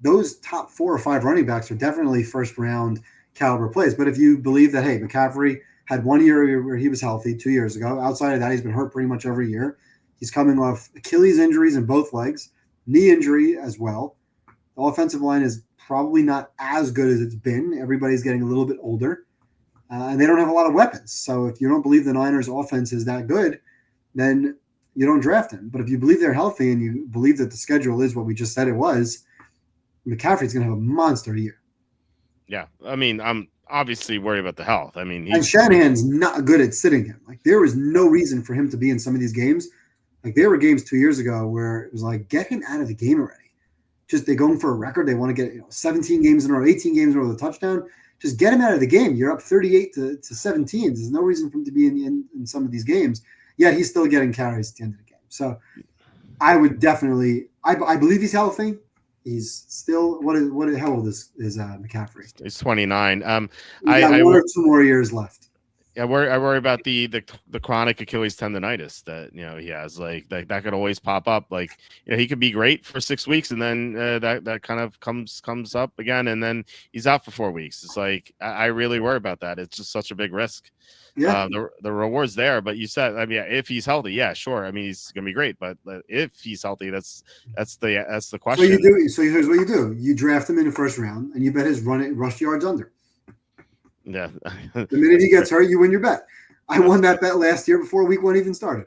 those top 4 or 5 running backs are definitely first-round caliber plays. But if you believe that, hey, McCaffrey had 1 year where he was healthy 2 years ago. Outside of that, he's been hurt pretty much every year. He's coming off Achilles injuries in both legs, knee injury as well. The offensive line is probably not as good as it's been. Everybody's getting a little bit older, and they don't have a lot of weapons. So if you don't believe the Niners' offense is that good, then you don't draft him. But if you believe they're healthy and you believe that the schedule is what we just said it was, McCaffrey's going to have a monster year. Yeah, I mean, I'm obviously worried about the health. I mean, and Shanahan's not good at sitting him. Like, there was no reason for him to be in some of these games. Like, there were games 2 years ago where it was like, get him out of the game already. Just they're going for a record. They want to get 17 games in a row, 18 games in a row with a touchdown. Just get him out of the game. You're up 38 to 17. There's no reason for him to be in some of these games. Yet he's still getting carries at the end of the game. So I would definitely – I believe he's healthy. He's still how old is McCaffrey? He's 29. He's got 1 or 2 more years left. Yeah, I worry about the chronic Achilles tendonitis that he has. Like that could always pop up. Like he could be great for 6 weeks and then that kind of comes up again and then he's out for 4 weeks. It's like I really worry about that. It's just such a big risk. Yeah, the reward's there, but you said, I mean, if he's healthy, yeah, sure. I mean, he's gonna be great, but if he's healthy, that's the question. So here's what you do: you draft him in the first round, and you bet his rush yards under. Yeah. The minute he gets hurt, you win your bet. I won that bet last year before week 1 even started.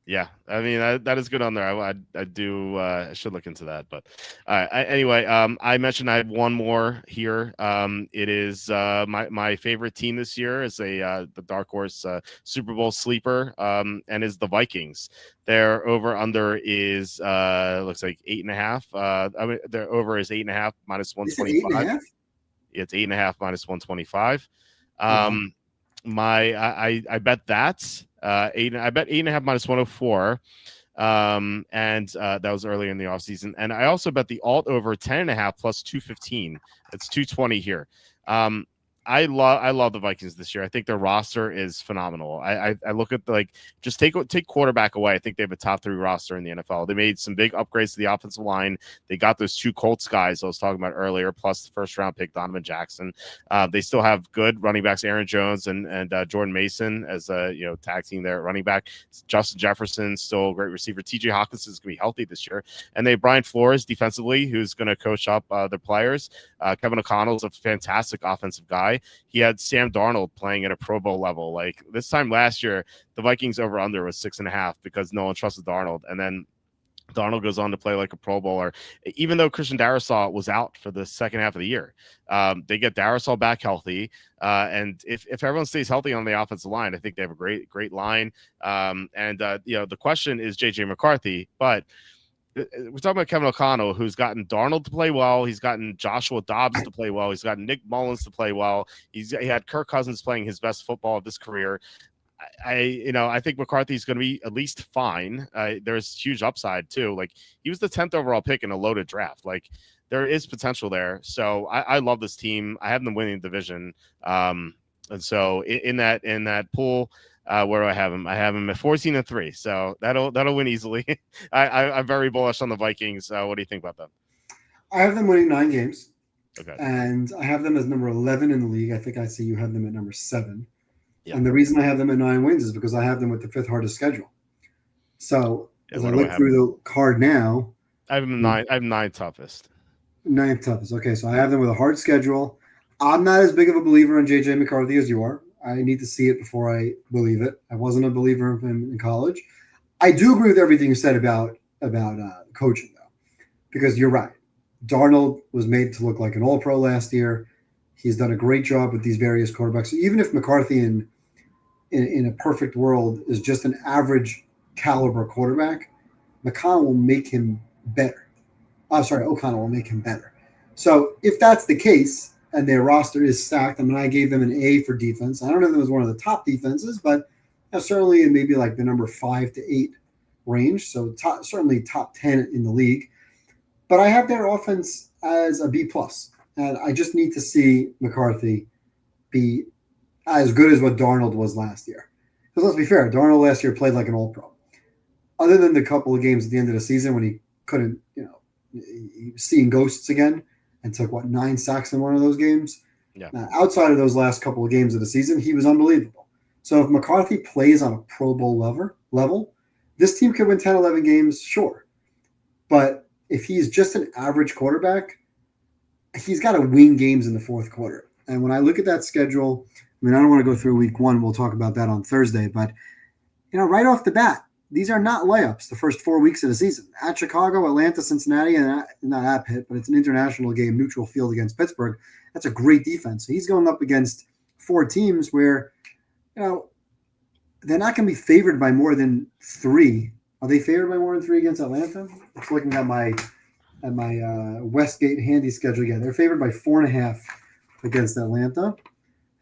Yeah, I mean that is good on there. I should look into that. But anyway, I mentioned I have one more here. It is my favorite team this year is the dark horse Super Bowl sleeper, and is the Vikings. Their over under is looks like 8.5. I mean their over is 8.5 minus 125. It's 8.5 minus 125. I bet that. I bet 8.5 minus 104. And that was earlier in the offseason. And I also bet the alt over 10.5 plus 215. It's 220 here. I love the Vikings this year. I think their roster is phenomenal. I look at just take quarterback away. I think they have a top 3 roster in the NFL. They made some big upgrades to the offensive line. They got those 2 Colts guys I was talking about earlier, plus the first round pick Donovan Jackson. They still have good running backs, Aaron Jones and Jordan Mason as tag team there at running back. Justin Jefferson still a great receiver. TJ Hawkins is going to be healthy this year, and they have Brian Flores defensively, who's going to coach up their players. Kevin O'Connell is a fantastic offensive guy. He had Sam Darnold playing at a Pro Bowl level. Like this time last year, the Vikings over under was 6.5 because no one trusted Darnold, and then Darnold goes on to play like a Pro Bowler, even though Christian Darrisaw was out for the second half of the year. They get Darrisaw back healthy, and if everyone stays healthy on the offensive line, I think they have a great line. The question is JJ McCarthy, but we're talking about Kevin O'Connell, who's gotten Darnold to play well. He's gotten Joshua Dobbs to play well. He's gotten Nick Mullins to play well. He had Kirk Cousins playing his best football of his career. I think McCarthy's going to be at least fine. There's huge upside too. Like he was the 10th overall pick in a loaded draft. Like there is potential there. So I love this team. I have them winning the division. And so in that pool, where do I have them? I have them at 14-3. So that'll win easily. I'm very bullish on the Vikings. What do you think about them? I have them winning 9 games. Okay. And I have them as number 11 in the league. I think I see you have them at number 7. Yeah. And the reason I have them at 9 wins is because I have them with the 5th hardest schedule. So as I look through the card now, I have them 9. I have 9 toughest. 9th toughest. Okay, so I have them with a hard schedule. I'm not as big of a believer in JJ McCarthy as you are. I need to see it before I believe it. I wasn't a believer of him in college. I do agree with everything you said about coaching, though, because you're right. Darnold was made to look like an all-pro last year. He's done a great job with these various quarterbacks. So even if McCarthy in a perfect world is just an average caliber quarterback, O'Connell will make him better. O'Connell will make him better. So if that's the case and their roster is stacked, I mean, I gave them an A for defense. I don't know if it was one of the top defenses, but certainly in maybe like the number 5 to 8 range. So certainly top 10 in the league. But I have their offense as a B+. And I just need to see McCarthy be as good as what Darnold was last year. Because let's be fair, Darnold last year played like an all-pro. Other than the couple of games at the end of the season when he couldn't, he was seeing ghosts again and took, 9 sacks in one of those games? Yeah. Outside of those last couple of games of the season, he was unbelievable. So if McCarthy plays on a Pro Bowl level, this team could win 10, 11 games, sure. But if he's just an average quarterback, he's got to win games in the fourth quarter. And when I look at that schedule, I mean, I don't want to go through week 1. We'll talk about that on Thursday. But, right off the bat, these are not layups the first 4 weeks of the season. At Chicago, Atlanta, Cincinnati, and not at Pitt, but it's an international game, neutral field against Pittsburgh. That's a great defense. So he's going up against 4 teams where, they're not going to be favored by more than 3. Are they favored by more than 3 against Atlanta? I'm just looking at my Westgate handy schedule again. They're favored by 4.5 against Atlanta.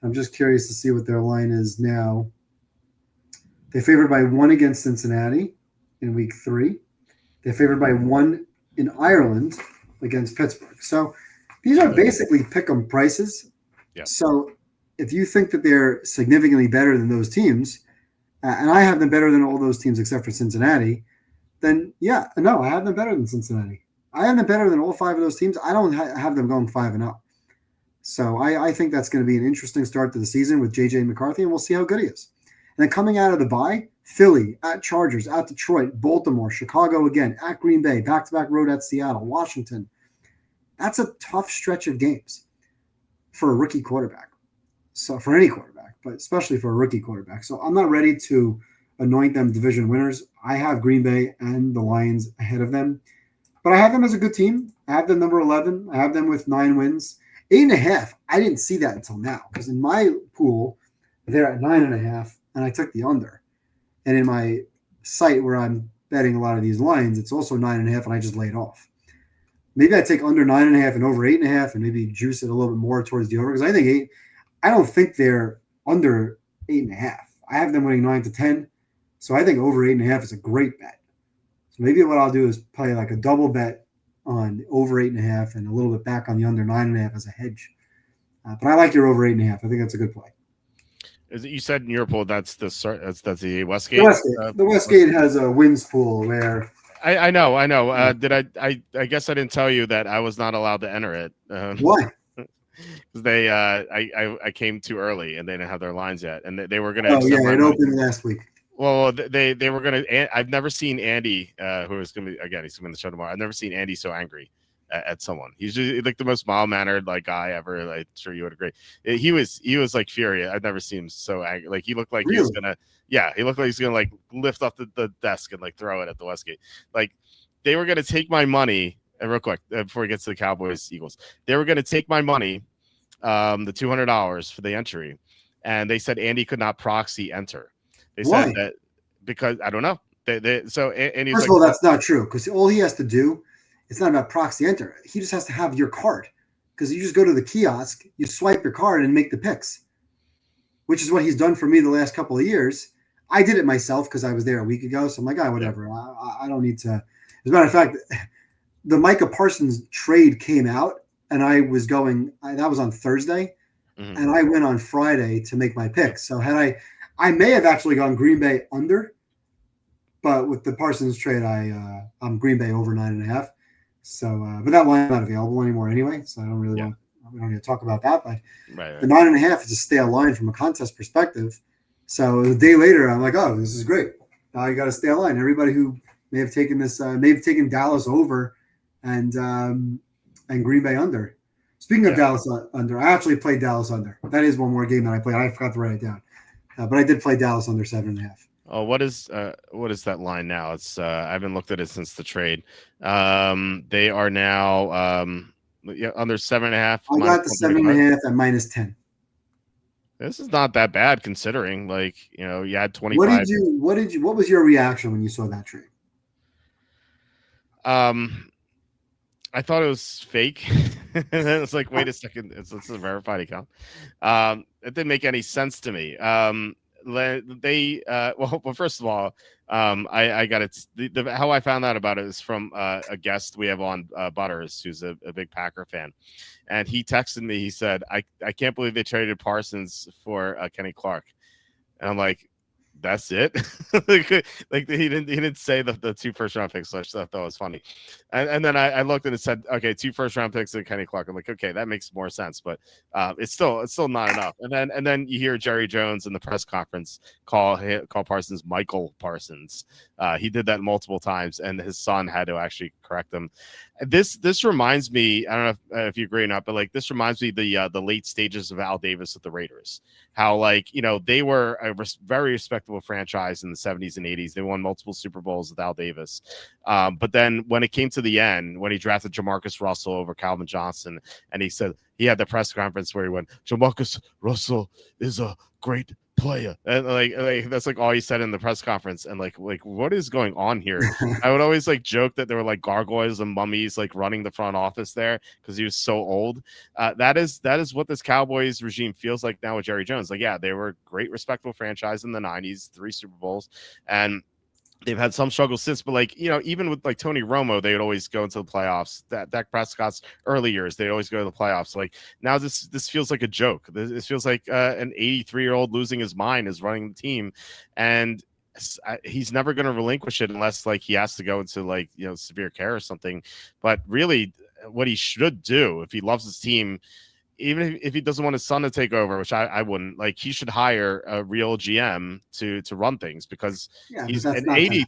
I'm just curious to see what their line is now. They're favored by 1 against Cincinnati in week 3. They're favored by 1 in Ireland against Pittsburgh. So these are basically pick-em prices. Yeah. So if you think that they're significantly better than those teams, and I have them better than all those teams except for Cincinnati, then I have them better than Cincinnati. I have them better than all 5 of those teams. I don't have them going 5-0. So I think that's going to be an interesting start to the season with J.J. McCarthy, and we'll see how good he is. And then coming out of the bye, Philly, at Chargers, at Detroit, Baltimore, Chicago again, at Green Bay, back-to-back road at Seattle, Washington. That's a tough stretch of games for a rookie quarterback. So for any quarterback, but especially for a rookie quarterback. So I'm not ready to anoint them division winners. I have Green Bay and the Lions ahead of them. But I have them as a good team. I have them number 11. I have them with 9 wins. 8.5, I didn't see that until now. Because in my pool, they're at 9.5, and I took the under. And in my site where I'm betting a lot of these lines, it's also 9.5, and I just laid off. Maybe I take under 9.5 and over 8.5, and maybe juice it a little bit more towards the over. Because I don't think they're under 8.5. I have them winning 9-10. So I think over 8.5 is a great bet. So maybe what I'll do is play like a double bet on over 8.5 and a little bit back on the under 9.5 as a hedge. But I like your over 8.5. I think that's a good play. Is it, you said in your pool that's the Westgate? The Westgate has a wins pool where I know. Did I guess I didn't tell you that I was not allowed to enter it. Why? Because they I came too early and they didn't have their lines yet, and they were gonna. Oh yeah, it opened last week. Well, they were gonna. I've never seen Andy, who is gonna be again. He's gonna be on the show tomorrow. I've never seen Andy so angry at someone. He's just like the most mild mannered like guy ever. I'm sure you would agree. He was like furious. I've never seen him so angry. Like he looked like he was gonna. Yeah, he looked like he's gonna like lift up the desk and like throw it at the Westgate. Like they were gonna take my money. Real quick before we get to the Cowboys Eagles, they were gonna take my money, the $200 for the entry, and they said Andy could not proxy enter. They said that because I don't know. So and first of all, that's not true because all he has to do, it's not about proxy enter. He just has to have your card because you just go to the kiosk, you swipe your card and make the picks, which is what he's done for me the last couple of years. I did it myself because I was there a week ago, so I'm like, whatever. I don't need to. As a matter of fact, the Micah Parsons trade came out, and I was going. That was on Thursday, and I went on Friday to make my picks. So I may have actually gone Green Bay under, but with the Parsons trade, I'm Green Bay over 9.5. So, but that line's not available anymore anyway. So I don't really want. We don't need to talk about that. But the 9.5 is a stale line from a contest perspective. So a day later, I'm like, oh, this is great. Now you got a stale line. Everybody who may have taken this, may have taken Dallas over, and Green Bay under. Speaking of Dallas under, I actually played Dallas under. That is one more game that I played. I forgot to write it down. But I did play Dallas under 7.5. Oh, what is that line now? It's I haven't looked at it since the trade. They are now under 7.5. I got the 7.5 at -10. This is not that bad considering, like, you had 25. What was your reaction when you saw that trade? I thought it was fake. And then it's like, wait a second, it's a verified account. It didn't make any sense to me. Well, first of all, I got it. How I found out about it is from a guest we have on, Butters, who's a big Packer fan, and he texted me. He said, "I can't believe they traded Parsons for Kenny Clark," and I'm like, "That's it." like he didn't say the 2 first-round picks, so I thought that was funny. And then I looked and it said, okay, 2 first-round picks and Kenny Clark. I'm like, okay, that makes more sense, but it's still not enough. And then you hear Jerry Jones in the press conference call Parsons Michael Parsons. He did that multiple times, and his son had to actually correct him. This reminds me, I don't know if you agree or not, but like this reminds me the late stages of Al Davis with the Raiders. How they were a very respectable franchise in the 70s and 80s. They won multiple Super Bowls with Al Davis. But then when it came to the end, when he drafted Jamarcus Russell over Calvin Johnson, and he said he had the press conference where he went, Jamarcus Russell is a great player, and like that's like all he said in the press conference. And like what is going on here? I would always like joke that there were like gargoyles and mummies like running the front office there because he was so old. That is what this Cowboys regime feels like now with Jerry Jones. Like, yeah, they were a great respectable franchise in the 90s, 3 Super Bowls, and they've had some struggles since, but like, even with like Tony Romo, they would always go into the playoffs. Dak Prescott's early years, they'd always go to the playoffs. Like now this feels like a joke. This feels like an 83-year-old losing his mind is running the team. And he's never going to relinquish it unless like he has to go into like, severe care or something. But really what he should do if he loves his team, even if he doesn't want his son to take over, which I wouldn't, like, he should hire a real GM to run things because he's an 80.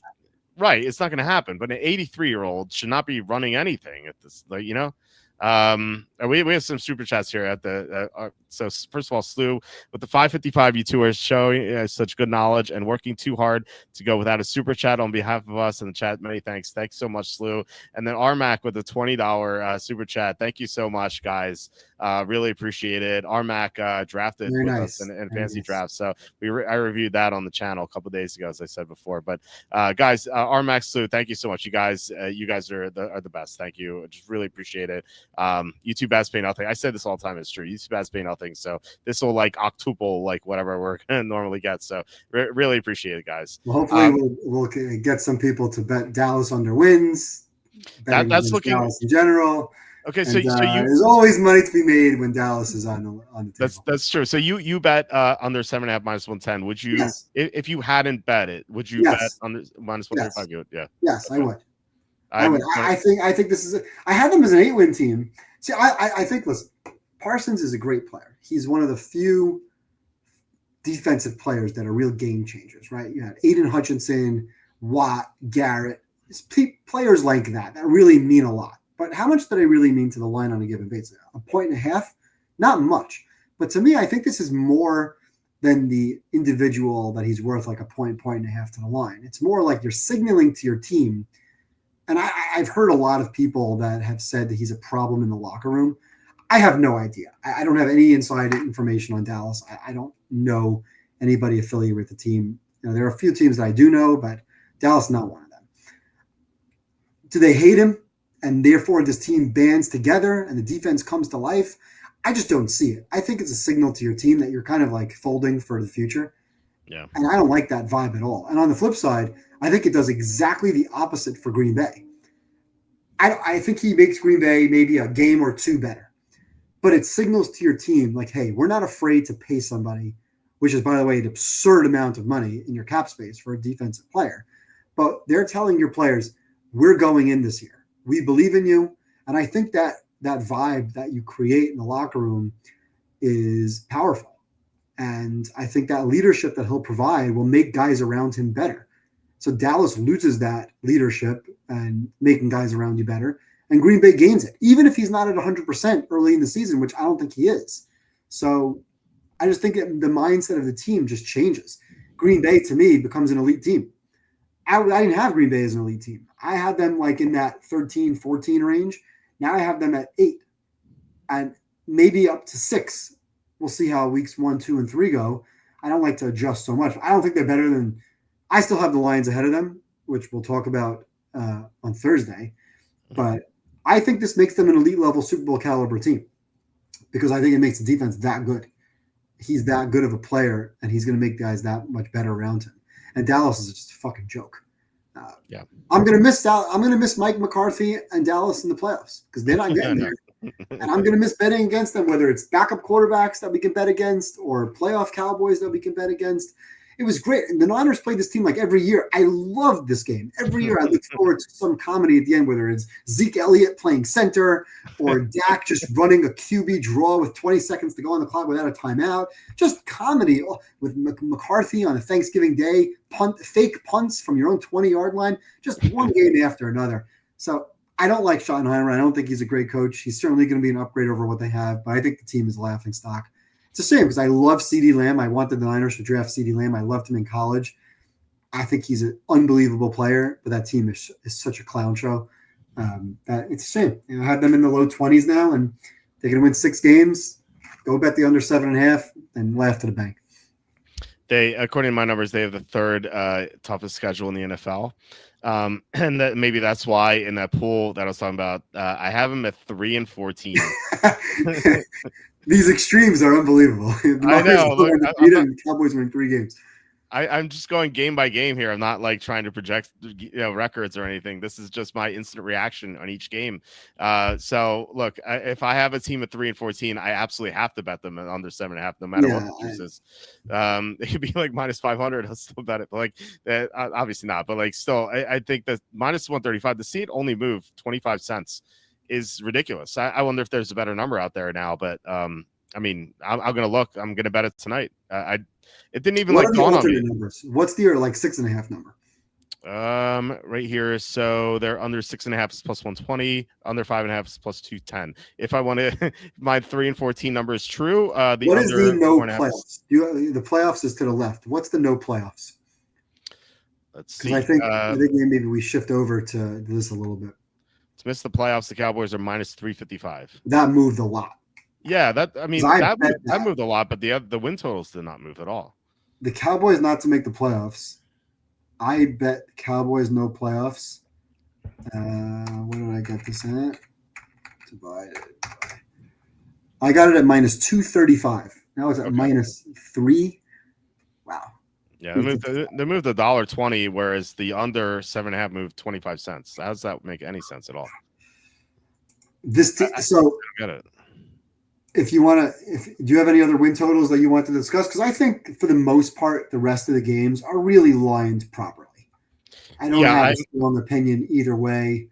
Right. It's not going to happen, but an 83-year-old should not be running anything at this, like, we have some super chats here at the so first of all, Slew with the 555, you two are showing such good knowledge and working too hard to go without a super chat on behalf of us in the chat. Many thanks so much, Slew. And then Armac with the $20 super chat. Thank you so much, guys. Really appreciate it. Armac drafted with us in fantasy drafts, so I reviewed that on the channel a couple days ago, as I said before. But guys, Armac, Slew, thank you so much. You guys are the best. Thank you. Just really appreciate it. YouTube ads pay nothing. I say this all the time. It's true. YouTube ads pay nothing. So this will like octuple like whatever we're gonna normally get. So really appreciate it, guys. Well, hopefully we'll get some people to bet Dallas under wins. That's looking Dallas in general. Okay, so And you there's always money to be made when Dallas is on the table. that's true. So you bet under 7.5 -110. Would you Yes. if you hadn't bet it? Would you bet Yes. under Yes. -135? You would, yeah. Yes, I Okay. would. I would. I think this is. I had them as an 8-win team. See, I think. Listen, Parsons is a great player. He's one of the few defensive players that are real game changers, right? You had Aiden Hutchinson, Watt, Garrett, players like that really mean a lot. But how much do they really mean to the line on a given basis? 1.5 points? Not much. But to me, I think this is more than the individual that he's worth like a point and a half to the line. It's more like you're signaling to your team. And I've heard a lot of people that have said that he's a problem in the locker room. I have no idea. I don't have any inside information on Dallas. I don't know anybody affiliated with the team. There are a few teams that I do know, but Dallas is not one of them. Do they hate him? And therefore this team bands together and the defense comes to life? I just don't see it. I think it's a signal to your team that you're kind of like folding for the future. Yeah. And I don't like that vibe at all. And on the flip side, I think it does exactly the opposite for Green Bay. I think he makes Green Bay maybe a game or two better. But it signals to your team like, hey, we're not afraid to pay somebody, which is, by the way, an absurd amount of money in your cap space for a defensive player. But they're telling your players, we're going in this year. We believe in you. And I think that vibe that you create in the locker room is powerful. And I think that leadership that he'll provide will make guys around him better. So Dallas loses that leadership and making guys around you better. And Green Bay gains it, even if he's not at 100% early in the season, which I don't think he is. So I just think that the mindset of the team just changes. Green Bay, to me, becomes an elite team. I didn't have Green Bay as an elite team. I had them like in that 13, 14 range. Now I have them at 8 and maybe up to 6. We'll see how weeks 1, 2, and 3 go. I don't like to adjust so much. I don't think they're better than – I still have the Lions ahead of them, which we'll talk about on Thursday. But I think this makes them an elite-level Super Bowl caliber team because I think it makes the defense that good. He's that good of a player, and he's going to make guys that much better around him. And Dallas is just a fucking joke. Yeah, I'm going to miss Mike McCarthy and Dallas in the playoffs because they're not getting there. And I'm going to miss betting against them, whether it's backup quarterbacks that we can bet against or playoff Cowboys that we can bet against. It was great. And the Niners played this team like every year. I loved this game. Every year I look forward to some comedy at the end, whether it's Zeke Elliott playing center or Dak just running a QB draw with 20 seconds to go on the clock without a timeout. Just comedy with McCarthy on a Thanksgiving Day, fake punts from your own 20-yard line, just one game after another. So I don't like Schottenheimer. I don't think he's a great coach. He's certainly going to be an upgrade over what they have, but I think the team is a laughing stock. It's a shame because I love CeeDee Lamb. I wanted the Niners to draft CeeDee Lamb. I loved him in college. I think he's an unbelievable player, but that team is such a clown show. That it's a shame. I have them in the low 20s now, and they're going to win 6 games. Go bet the under 7.5 and laugh to the bank. They, according to my numbers, they have the 3rd toughest schedule in the NFL. And that maybe that's why in that pool that I was talking about, I have them at 3-14. These extremes are unbelievable. I know. Look, the Cowboys win 3 games. I'm just going game by game here. I'm not like trying to project records or anything. This is just my instant reaction on each game. So look, if I have a team at 3-14, I absolutely have to bet them under 7.5, no matter what the juice is. It could be like -500. I'll still bet it, but like obviously not. But like still, I think that -135. To see it only move 25 cents is ridiculous. I wonder if there's a better number out there now. But I mean, I'm going to look. I'm going to bet it tonight. It didn't even like dawn on me. Numbers? What's the 6.5 number? Right here. So they're under 6.5 is +120, under 5.5 is +210. If I want to, my 3-14 number is true. What is the no playoffs? The playoffs is to the left. What's the no playoffs? Let's see. I think maybe we shift over to this a little bit. To miss the playoffs, the Cowboys are -355. That moved a lot. Yeah, that moved a lot, but the win totals did not move at all. The Cowboys not to make the playoffs. I bet Cowboys no playoffs. What did I get this at? Divided by. I got it at -235. Now it's at -3. Wow. Yeah, they moved $1.20, whereas the under 7.5 moved 25 cents. How does that make any sense at all? So got it. if you want to, do you have any other win totals that you want to discuss? Because I think for the most part, the rest of the games are really lined properly. I don't have a strong opinion either way.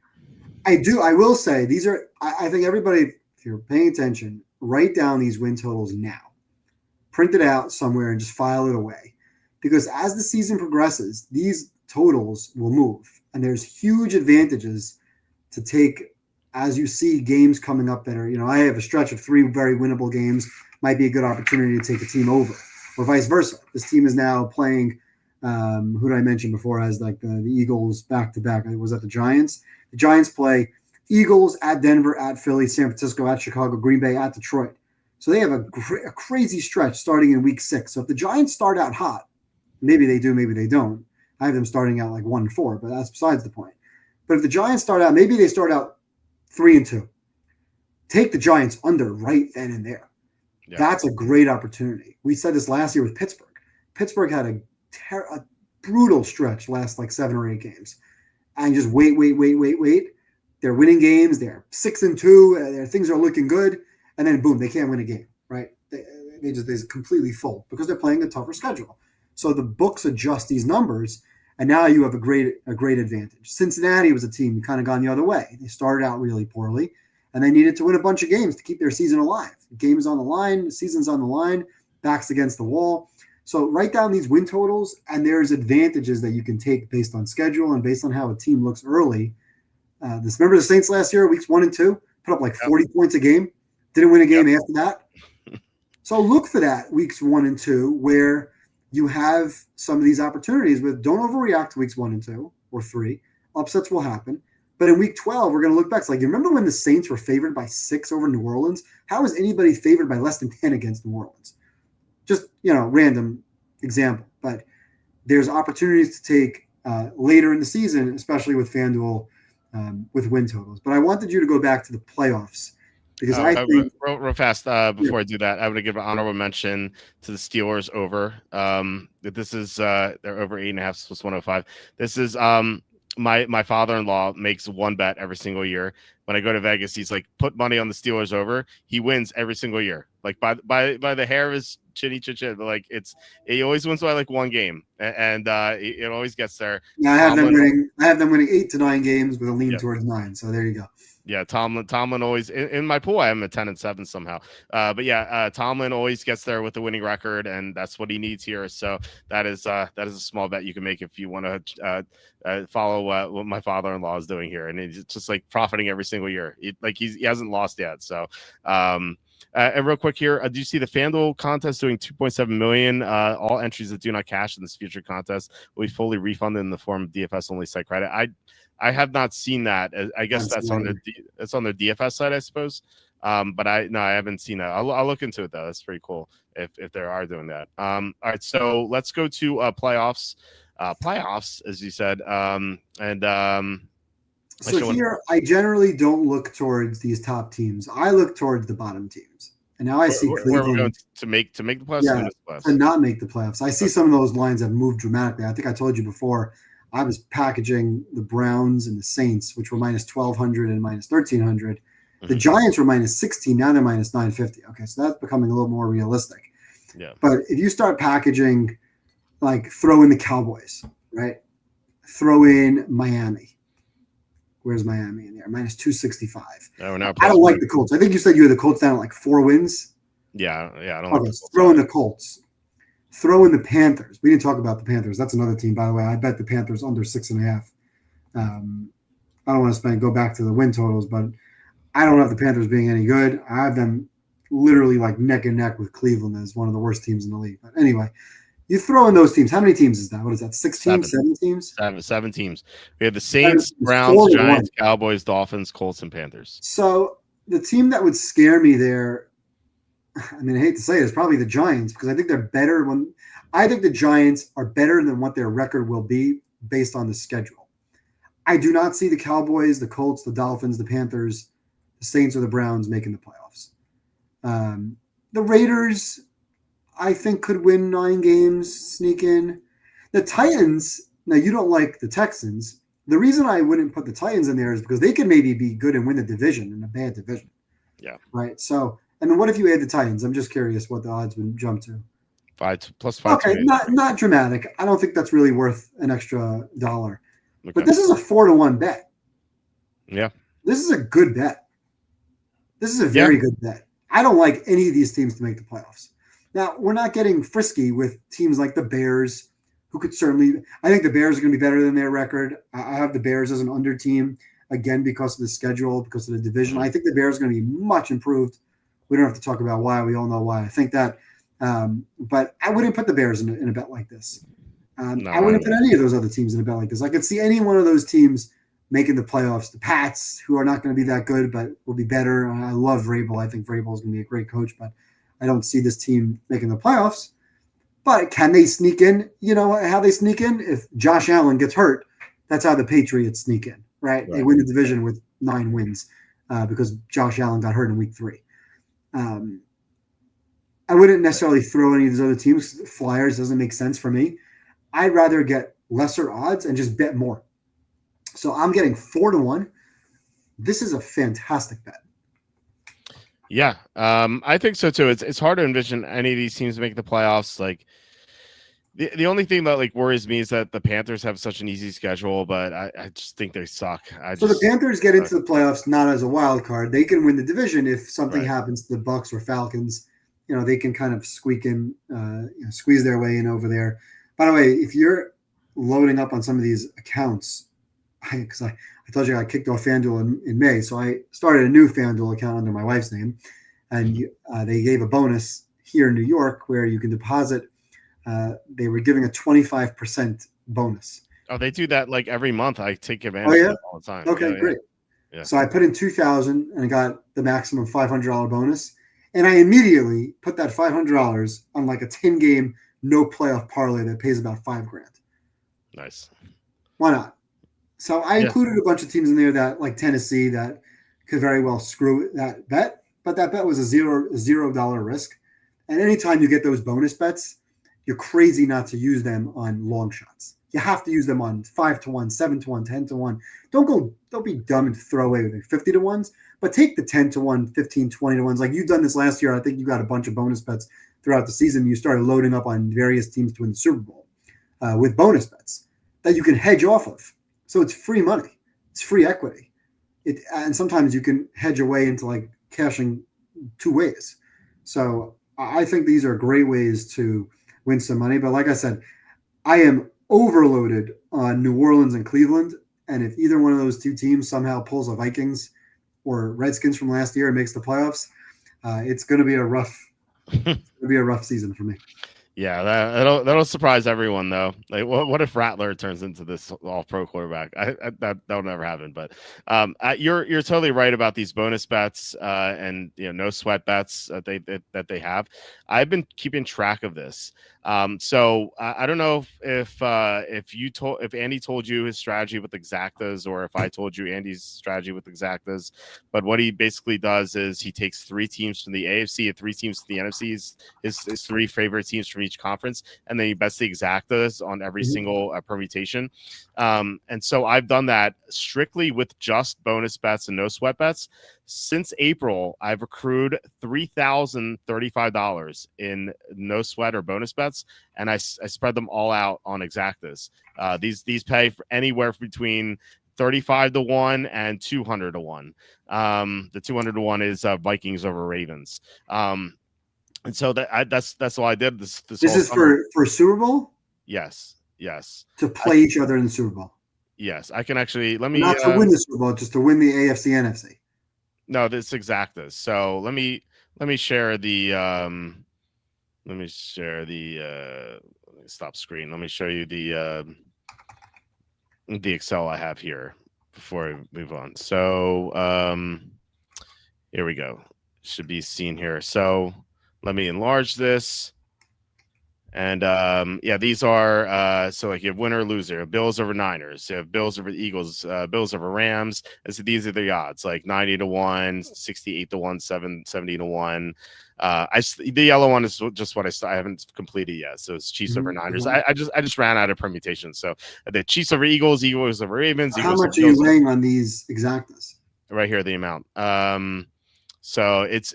I will say these are, I think everybody, if you're paying attention, write down these win totals now. Print it out somewhere and just file it away. Because as the season progresses, these totals will move. And there's huge advantages to take as you see games coming up that are, I have a stretch of 3 very winnable games, might be a good opportunity to take a team over, or vice versa. This team is now playing, who did I mention before as like the Eagles back-to-back? Was that the Giants? The Giants play Eagles at Denver, at Philly, San Francisco, at Chicago, Green Bay, at Detroit. So they have a crazy stretch starting in week 6. So if the Giants start out hot, maybe they do, maybe they don't. I have them starting out like 1-4, but that's besides the point. But if the Giants start out, maybe they start out 3-2. Take the Giants under right then and there. Yeah. That's a great opportunity. We said this last year with Pittsburgh. Pittsburgh had a brutal stretch last like 7 or 8 games. And just wait. They're winning games. They're 6-2. Their things are looking good. And then boom, they can't win a game, right? They just completely fold because they're playing a tougher schedule. So the books adjust these numbers, and now you have a great advantage. Cincinnati was a team kind of gone the other way. They started out really poorly, and they needed to win a bunch of games to keep their season alive. The game is on the line, the season's on the line, backs against the wall. So write down these win totals, and there's advantages that you can take based on schedule and based on how a team looks early. Remember the Saints last year, weeks 1 and 2, put up like 40 points a game, didn't win a game after that. So look for that weeks 1 and 2 where you have some of these opportunities with don't overreact to weeks 1 and 2 or 3. Upsets will happen. But in week 12, we're going to look back. It's like, you remember when the Saints were favored by 6 over New Orleans? How is anybody favored by less than 10 against New Orleans? Just, random example. But there's opportunities to take later in the season, especially with FanDuel with win totals. But I wanted you to go back to the playoffs. Because I think real fast before I do that, I'm going to give an honorable mention to the Steelers over. This is they're over 8.5 plus 105. This is my father-in-law makes one bet every single year. When I go to Vegas, he's like, put money on the Steelers over. He wins every single year, like by the hair of his chinny chin. But like he always wins by like 1 game, and it always gets there. Yeah, I have them winning 8 to 9 games with a lean towards 9. So there you go. Yeah, Tomlin always in my pool. I am a 10-7 somehow. But yeah, Tomlin always gets there with the winning record, and that's what he needs here. So that is a small bet you can make if you want to follow what my father-in-law is doing here, and he's just like profiting every single year. He hasn't lost yet. So. And real quick here, do you see the FanDuel contest doing 2.7 million? All entries that do not cash in this future contest will be fully refunded in the form of DFS only site credit. I have not seen that. I guess that's on their DFS site, I suppose. But I haven't seen that. I'll look into it though. That's pretty cool if they are doing that. All right, so let's go to playoffs. Playoffs, as you said, So here, I generally don't look towards these top teams. I look towards the bottom teams. And now I see Cleveland. Where we're going to make the playoffs? Yeah, to not make the playoffs. I see some of those lines have moved dramatically. I think I told you before, I was packaging the Browns and the Saints, which were minus 1,200 and minus 1,300. The Giants were minus 16. Now they're minus 950. Okay, so that's becoming a little more realistic. Yeah. But if you start packaging, like throw in the Cowboys, right? Throw in Miami. Where's Miami in there? Minus 265. Oh, no, I don't like the Colts. I think you said you had the Colts down at like 4 wins. Yeah. I don't like the Colts. Throw in the Colts. Throw in the Panthers. We didn't talk about the Panthers. That's another team, by the way. I bet the Panthers under 6.5. I don't want to go back to the win totals, but I don't have the Panthers being any good. I have them literally like neck and neck with Cleveland as one of the worst teams in the league. But anyway, you throw in those teams. How many teams is that? What is that? 6 teams? 7 teams? Seven teams. We have the Saints, Browns, Giants, Cowboys, Dolphins, Colts, and Panthers. So the team that would scare me there, I mean, I hate to say it, is probably the Giants because I think they're better I think the Giants are better than what their record will be based on the schedule. I do not see the Cowboys, the Colts, the Dolphins, the Panthers, the Saints, or the Browns making the playoffs. The Raiders, I think, could win 9 games, sneak in. The Titans, now you don't like the Texans. The reason I wouldn't put the Titans in there is because they could maybe be good and win the division in a bad division. Yeah. Right. So, I mean, what if you add the Titans? I'm just curious what the odds would jump to. Plus Okay, 520. not dramatic. I don't think that's really worth an extra dollar. Okay. But this is a 4-1 bet. Yeah. This is a good bet. This is a very good bet. I don't like any of these teams to make the playoffs. Now, we're not getting frisky with teams like the Bears, who could certainly – I think the Bears are going to be better than their record. I have the Bears as an under team, again, because of the schedule, because of the division. I think the Bears are going to be much improved. We don't have to talk about why. We all know why. I think that but I wouldn't put the Bears in a bet like this. I wouldn't put any of those other teams in a bet like this. I could see any one of those teams making the playoffs. The Pats, who are not going to be that good, but will be better. I love Vrabel. I think Vrabel is going to be a great coach, but I don't see this team making the playoffs. But can they sneak in? You know how they sneak in? If Josh Allen gets hurt, that's how the Patriots sneak in, right? They win the division with 9 wins because Josh Allen got hurt in week 3. I wouldn't necessarily throw any of these other teams. Flyers doesn't make sense for me. I'd rather get lesser odds and just bet more. So I'm getting 4-1. This is a fantastic bet. Yeah, I think so too. It's hard to envision any of these teams make the playoffs. Like the only thing that like worries me is that the Panthers have such an easy schedule, but I just think they suck. So the Panthers get into the playoffs not as a wild card. They can win the division if something happens to the Bucs or Falcons. You know, they can kind of squeeze their way in over there. By the way, if you're loading up on some of these accounts, because I told you I kicked off FanDuel in May, so I started a new FanDuel account under my wife's name, and they gave a bonus here in New York where you can deposit. They were giving a 25% bonus. Oh, they do that like every month. I take advantage of it all the time. Okay, great. Yeah. So I put in $2,000 and I got the maximum $500 bonus. And I immediately put that $500 on like a 10-game no playoff parlay that pays about $5,000. Nice. Why not? So I included a bunch of teams in there that like Tennessee that could very well screw that bet, but that bet was a $0 risk. And anytime you get those bonus bets, you're crazy not to use them on long shots. You have to use them on 5-1, 7-1, 10-1. Don't be dumb and throw away with it. 50-1s, but take the 10-1, 15, 20-1s. Like you've done this last year. I think you got a bunch of bonus bets throughout the season. You started loading up on various teams to win the Super Bowl with bonus bets that you can hedge off of. So it's free money. It's free equity. And sometimes you can hedge away into like cashing 2 ways. So I think these are great ways to win some money. But like I said, I am overloaded on New Orleans and Cleveland. And if either one of those 2 teams somehow pulls a Vikings or Redskins from last year and makes the playoffs, it's going to be a rough season for me. Yeah, that'll surprise everyone though. Like, what if Rattler turns into this all-pro quarterback? That'll never happen. But you're totally right about these bonus bets and no sweat bets that they have. I've been keeping track of this. So I don't know if Andy told you his strategy with exactas, or if I told you Andy's strategy with exactas. But what he basically does is he takes 3 teams from the AFC and 3 teams from the NFC, his 3 favorite teams from each conference, and then he bets the exactas on every single permutation. And so I've done that strictly with just bonus bets and no sweat bets. Since April, I've accrued $3,035 in no sweat or bonus bets, and I spread them all out on exactas. These pay for anywhere between 35-1 and 200-1. The 200-1 is Vikings over Ravens. And so that's all I did. This is for Super Bowl? Yes. To play each other in the Super Bowl. Yes, I can actually. Let me not to win the Super Bowl, just to win the AFC NFC. No, this exactas. So let me share the let me stop screen. Let me show you the Excel I have here before I move on. So here we go. Should be seen here. So let me enlarge this. And yeah, these are so like you have winner loser, Bills over Niners, you have Bills over Eagles, Bills over Rams. And so these are the odds, like 90-1, 68-1, 70-1. The yellow one is just what I haven't completed yet. So it's Chiefs over Niners. I just ran out of permutations. So the Chiefs over Eagles, Eagles over Ravens, How Eagles over much are you Bills. laying on these exactas? Right here, the amount. So it's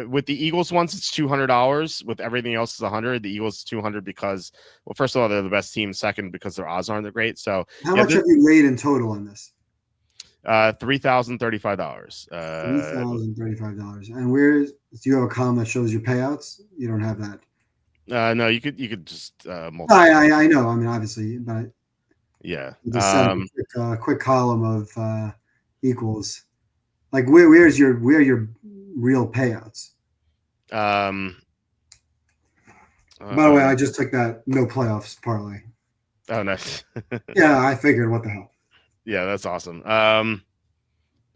with the Eagles ones, it's $200. With everything else, is 100. The Eagles 200 because, well, first of all, they're the best team. Second, because their odds aren't that great. So how much have you laid in total on this? $3,035. $3,035. And do you have a column that shows your payouts? You don't have that. No, you could just multiply. I know. I mean, obviously, but yeah. Just send a quick column of equals. Like where are your real payouts? By the way, I just took that no playoffs parlay. Oh, nice. Yeah, I figured. What the hell? Yeah, that's awesome. How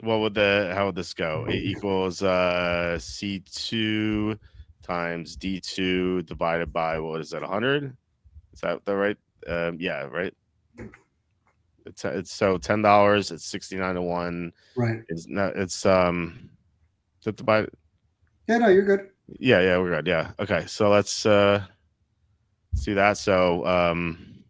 would this go? It equals C2 times D2 divided by, what is that, 100? Is that the right? Yeah, right. It's so $10. It's 69-1. Right. It's not. It's divided. Yeah, no, you're good. Yeah, we're good. Yeah. Okay. So let's see that. So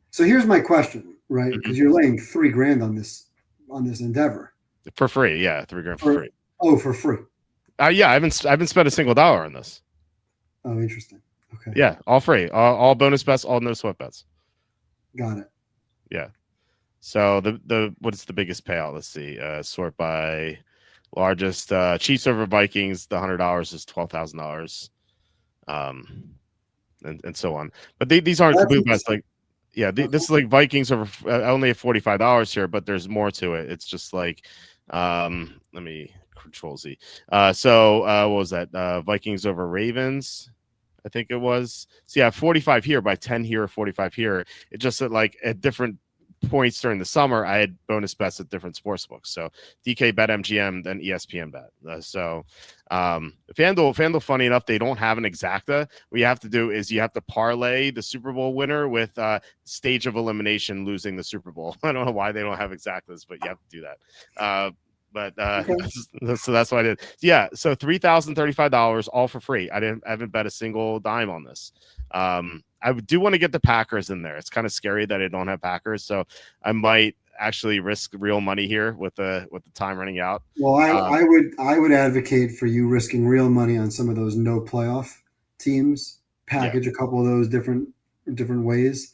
so here's my question, right? Because you're laying $3,000 on this endeavor for free. Yeah, $3,000 for free. Oh, for free. Yeah, I haven't spent a single dollar on this. Oh, interesting. Okay. Yeah, all free, all bonus bets, all no sweat bets. Got it. Yeah. So the what's the biggest payout? Let's see. Sort by largest. Chiefs over Vikings. The $100 is $12,000. And so on. But these aren't complete bets. Like, yeah, this is like Vikings over. Only have $45 here, but there's more to it. It's just like, let me Control Z. So what was that? Vikings over Ravens, I think it was. So yeah, 45 here by 10 here, 45 here. It just that like at different points during the summer, I had bonus bets at different sports books. So DK bet MGM, then ESPN bet. So FanDuel, funny enough, they don't have an exacta. What you have to do is you have to parlay the Super Bowl winner with stage of elimination losing the Super Bowl. I don't know why they don't have exactas, but you have to do that. So that's what I did. Yeah, so $3,035 all for free. I haven't bet a single dime on this. I do want to get the Packers in there. It's kind of scary that I don't have Packers, so I might actually risk real money here with the time running out. Well, I would advocate for you risking real money on some of those no playoff teams. Package a couple of those different ways.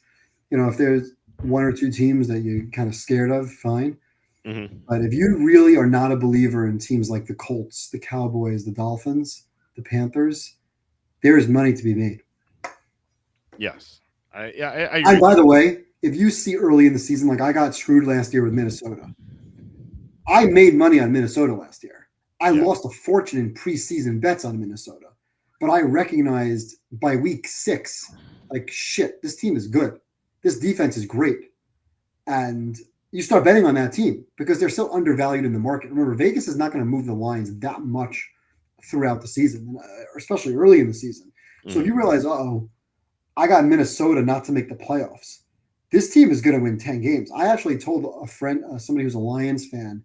You know, if there's one or two teams that you're kind of scared of, fine. Mm-hmm. But if you really are not a believer in teams like the Colts, the Cowboys, the Dolphins, the Panthers, there is money to be made. Yes. I agree. And by the way, if you see early in the season, like I got screwed last year with Minnesota. I made money on Minnesota last year. I lost a fortune in preseason bets on Minnesota. But I recognized by week 6, like, shit, this team is good. This defense is great. And you start betting on that team because they're so undervalued in the market. Remember, Vegas is not going to move the lines that much throughout the season, especially early in the season. So if you realize, I got Minnesota not to make the playoffs. This team is going to win 10 games. I actually told a friend, somebody who's a Lions fan,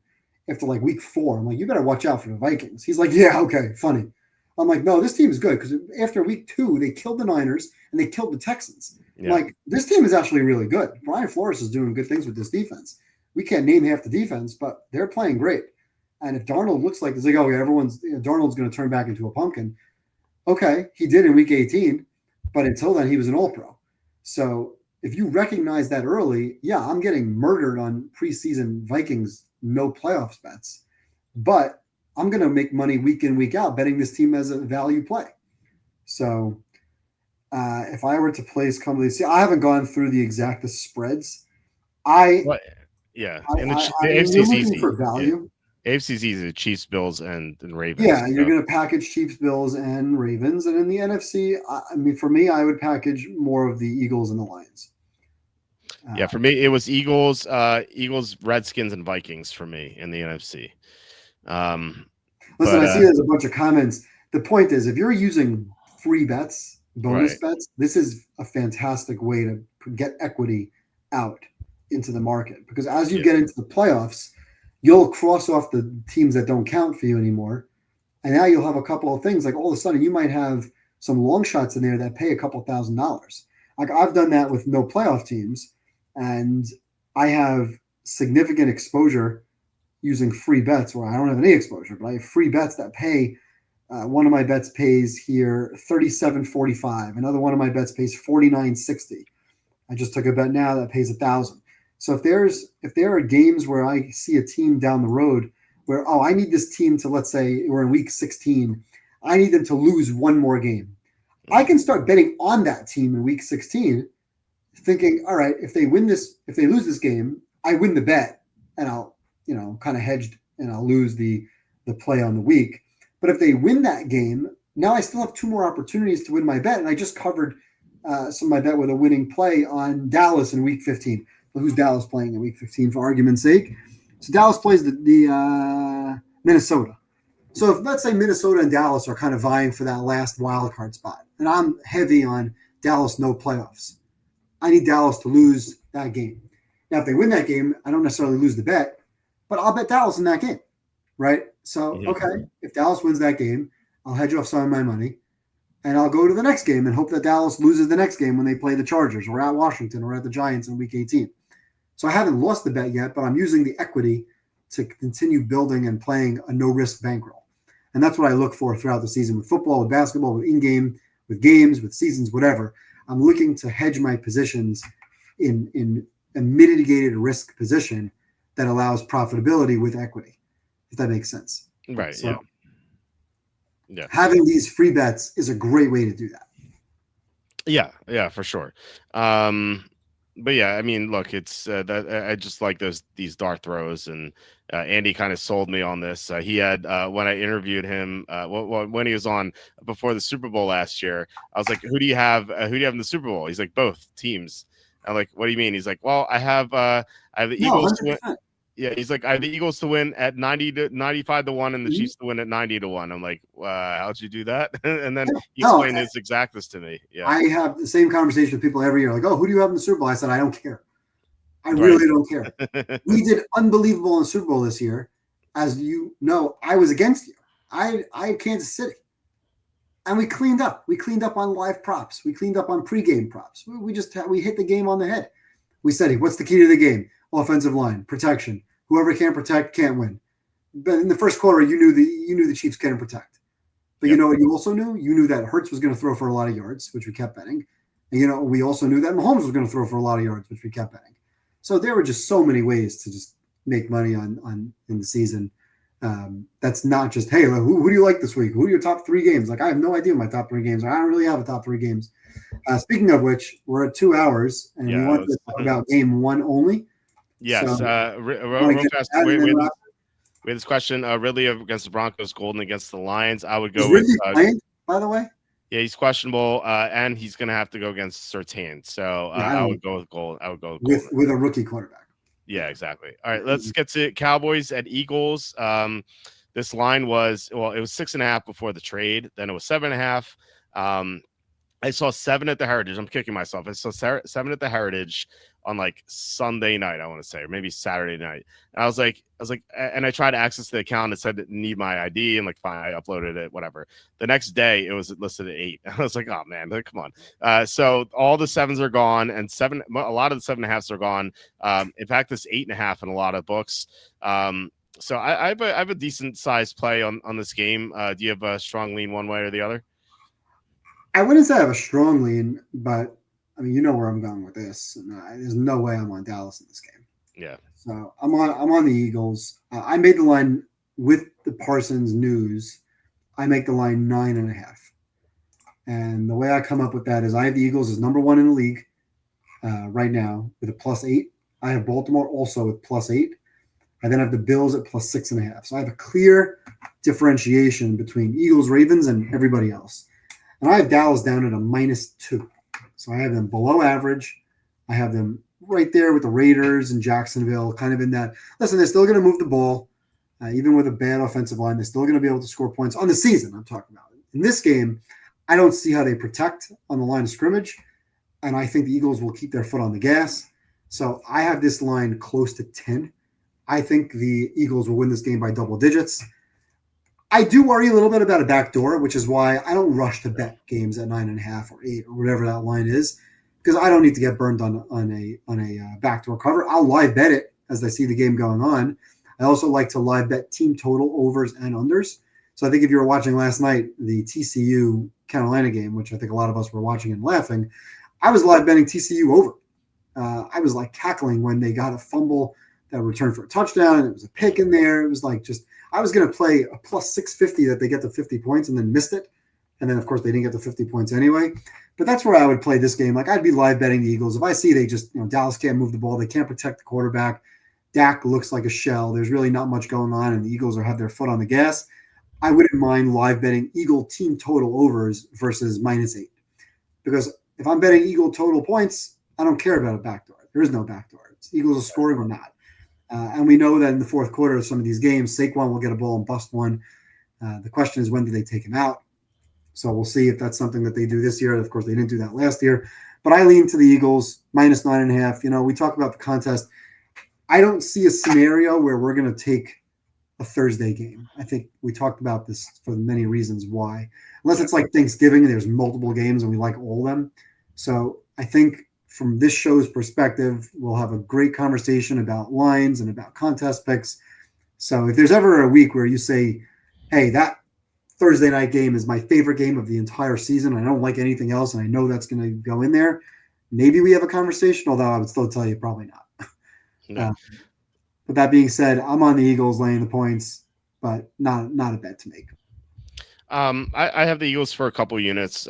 after like week 4, I'm like, you better watch out for the Vikings. He's like, yeah, okay, funny. I'm like, no, this team is good because after week 2, they killed the Niners and they killed the Texans. Yeah. Like, this team is actually really good. Brian Flores is doing good things with this defense. We can't name half the defense, but they're playing great. And if Darnold looks like, it's like, Darnold's going to turn back into a pumpkin. Okay, he did in week 18. But until then, he was an all-pro. So if you recognize that early, I'm getting murdered on preseason Vikings no playoffs bets. But I'm going to make money week in, week out betting this team as a value play. So if I were to place I haven't gone through the exact spreads. And the AFC is easy for value. AFC is easy. Chiefs, Bills, and Ravens. Yeah, you're going to package Chiefs, Bills, and Ravens. And in the NFC, I mean, for me, I would package more of the Eagles and the Lions. For me, it was Eagles, Redskins, and Vikings for me in the NFC. Listen, I see there's a bunch of comments. The point is, if you're using free bets, bonus bets, this is a fantastic way to get equity out into the market, because as you get into the playoffs, you'll cross off the teams that don't count for you anymore. And now you'll have a couple of things, like all of a sudden you might have some long shots in there that pay a couple $1,000s. Like I've done that with no playoff teams, and I have significant exposure using free bets where I don't have any exposure, but I have free bets that pay. One of my bets pays here $37.45. Another one of my bets pays $49.60. I just took a bet now that pays $1,000. So if there are games where I see a team down the road where, I need this team to, let's say we're in week 16, I need them to lose one more game, I can start betting on that team in week 16, thinking, all right, if they lose this game, I win the bet, and I'll, kind of hedged, and I'll lose the play on the week. But if they win that game, now I still have two more opportunities to win my bet, and I just covered some of my bet with a winning play on Dallas in week 15. Well, who's Dallas playing in week 15 for argument's sake? So Dallas plays the Minnesota. So if, let's say, Minnesota and Dallas are kind of vying for that last wild card spot, and I'm heavy on Dallas no playoffs, I need Dallas to lose that game. Now, if they win that game, I don't necessarily lose the bet, but I'll bet Dallas in that game, right? So, okay, if Dallas wins that game, I'll hedge off some of my money, and I'll go to the next game and hope that Dallas loses the next game when they play the Chargers or at Washington or at the Giants in week 18. So I haven't lost the bet yet, but I'm using the equity to continue building and playing a no-risk bankroll. And that's what I look for throughout the season with football, with basketball, with in-game, with games, with seasons, whatever. I'm looking to hedge my positions in a mitigated risk position that allows profitability with equity, if that makes sense. Right, so yeah. Having these free bets is a great way to do that. Yeah, for sure. But yeah, I mean, look, it's that I just like these dart throws, and Andy kind of sold me on this. He had when I interviewed him, when he was on before the Super Bowl last year, I was like, "Who do you have? Who do you have in the Super Bowl?" He's like, "Both teams." I'm like, "What do you mean?" He's like, "Well, I have the Eagles." Yeah, he's like, I have the Eagles to win at 95 to 1 and the Chiefs to win at 90 to 1. I'm like, how'd you do that? And then he explained his exactnness to me. Yeah, I have the same conversation with people every year. Like, who do you have in the Super Bowl? I said, I don't care. I really don't care. We did unbelievable in the Super Bowl this year. As you know, I was against you. I had Kansas City. And we cleaned up. We cleaned up on live props. We cleaned up on pregame props. We hit the game on the head. We said, what's the key to the game? Offensive line, protection. Whoever can't protect can't win. But in the first quarter, you knew the Chiefs couldn't protect. But you know what you also knew? You knew that Hurts was going to throw for a lot of yards, which we kept betting. And we also knew that Mahomes was going to throw for a lot of yards, which we kept betting. So there were just so many ways to just make money on in the season. That's not just, hey, who do you like this week? Who are your top 3 games? Like, I have no idea my top 3 games. I don't really have a top 3 games. Speaking of which, we're at 2 hours, and we want to talk about game 1 only. Yes. So, real fast, we had this question. Ridley against the Broncos, Golden against the Lions. I would go with playing, by the way. Yeah, he's questionable, and he's going to have to go against Surtain. So I would go with Golden. I would go with a rookie quarterback. Yeah, exactly. All right, let's get to Cowboys and Eagles. This line was, it was 6.5 before the trade. Then it was 7.5. I saw 7 at the Heritage. I'm kicking myself. I saw 7 at the Heritage on like Sunday night, I want to say, or maybe Saturday night. And I was like, and I tried to access the account. It said it need my ID, and like, fine, I uploaded it, whatever. The next day, it was listed at 8. I was like, oh man, come on. So all the 7s are gone, and a lot of the 7.5s are gone. In fact, this 8.5 in a lot of books. So I have a decent sized play on this game. Do you have a strong lean one way or the other? I wouldn't say I have a strong lean, but I mean, you know where I'm going with this. There's no way I'm on Dallas in this game. Yeah. So I'm on the Eagles. I made the line with the Parsons news. I make the line 9.5. And the way I come up with that is I have the Eagles as number 1 in the league right now with a +8. I have Baltimore also with +8. I then have the Bills at +6.5. So I have a clear differentiation between Eagles, Ravens, and everybody else. And I have Dallas down at a -2. So I have them below average. I have them right there with the Raiders and Jacksonville, kind of in that. Listen, they're still going to move the ball. Even with a bad offensive line, they're still going to be able to score points on the season I'm talking about. In this game, I don't see how they protect on the line of scrimmage, and I think the Eagles will keep their foot on the gas. So I have this line close to 10. I think the Eagles will win this game by double digits. I do worry a little bit about a backdoor, which is why I don't rush to bet games at 9.5 or 8 or whatever that line is, because I don't need to get burned on a backdoor cover. I'll live bet it as I see the game going on. I also like to live bet team total overs and unders. So I think if you were watching last night the TCU Carolina game, which I think a lot of us were watching and laughing, I was live betting TCU over. I was like cackling when they got a fumble that returned for a touchdown, and it was a pick in there. It was like just I was going to play a plus 650 that they get to 50 points and then missed it. And then, of course, they didn't get to 50 points anyway. But that's where I would play this game. Like, I'd be live betting the Eagles. If I see they just, Dallas can't move the ball, they can't protect the quarterback, Dak looks like a shell, there's really not much going on, and the Eagles have their foot on the gas, I wouldn't mind live betting Eagle team total overs versus -8. Because if I'm betting Eagle total points, I don't care about a backdoor. There is no backdoor. It's Eagles are scoring or not. And we know that in the fourth quarter of some of these games, Saquon will get a ball and bust one. The question is, when do they take him out? So we'll see if that's something that they do this year. Of course, they didn't do that last year. But I lean to the Eagles, -9.5. We talk about the contest. I don't see a scenario where we're going to take a Thursday game. I think we talked about this for many reasons why. Unless it's like Thanksgiving, there's multiple games and we like all of them. So I think from this show's perspective, we'll have a great conversation about lines and about contest picks. So if there's ever a week where you say, hey, that Thursday night game is my favorite game of the entire season, I don't like anything else, and I know that's going to go in there, maybe we have a conversation, although I would still tell you probably not. No. But that being said, I'm on the Eagles laying the points, but not a bet to make. I have the Eagles for a couple units.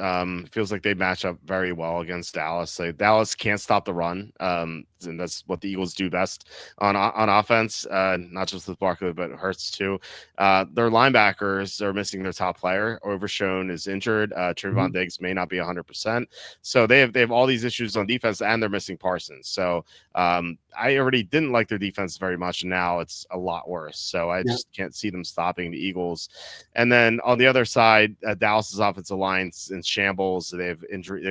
Feels like they match up very well against Dallas. Like, Dallas can't stop the run, and that's what the Eagles do best on offense. Not just with Barkley, but Hurts too. Their linebackers are missing their top player. Overshown is injured. Trayvon Diggs may not be 100%. So they have all these issues on defense, and they're missing Parsons. So I already didn't like their defense very much, and now it's a lot worse. So I just can't see them stopping the Eagles. And then on the other side, Dallas's offensive line's in shambles. They have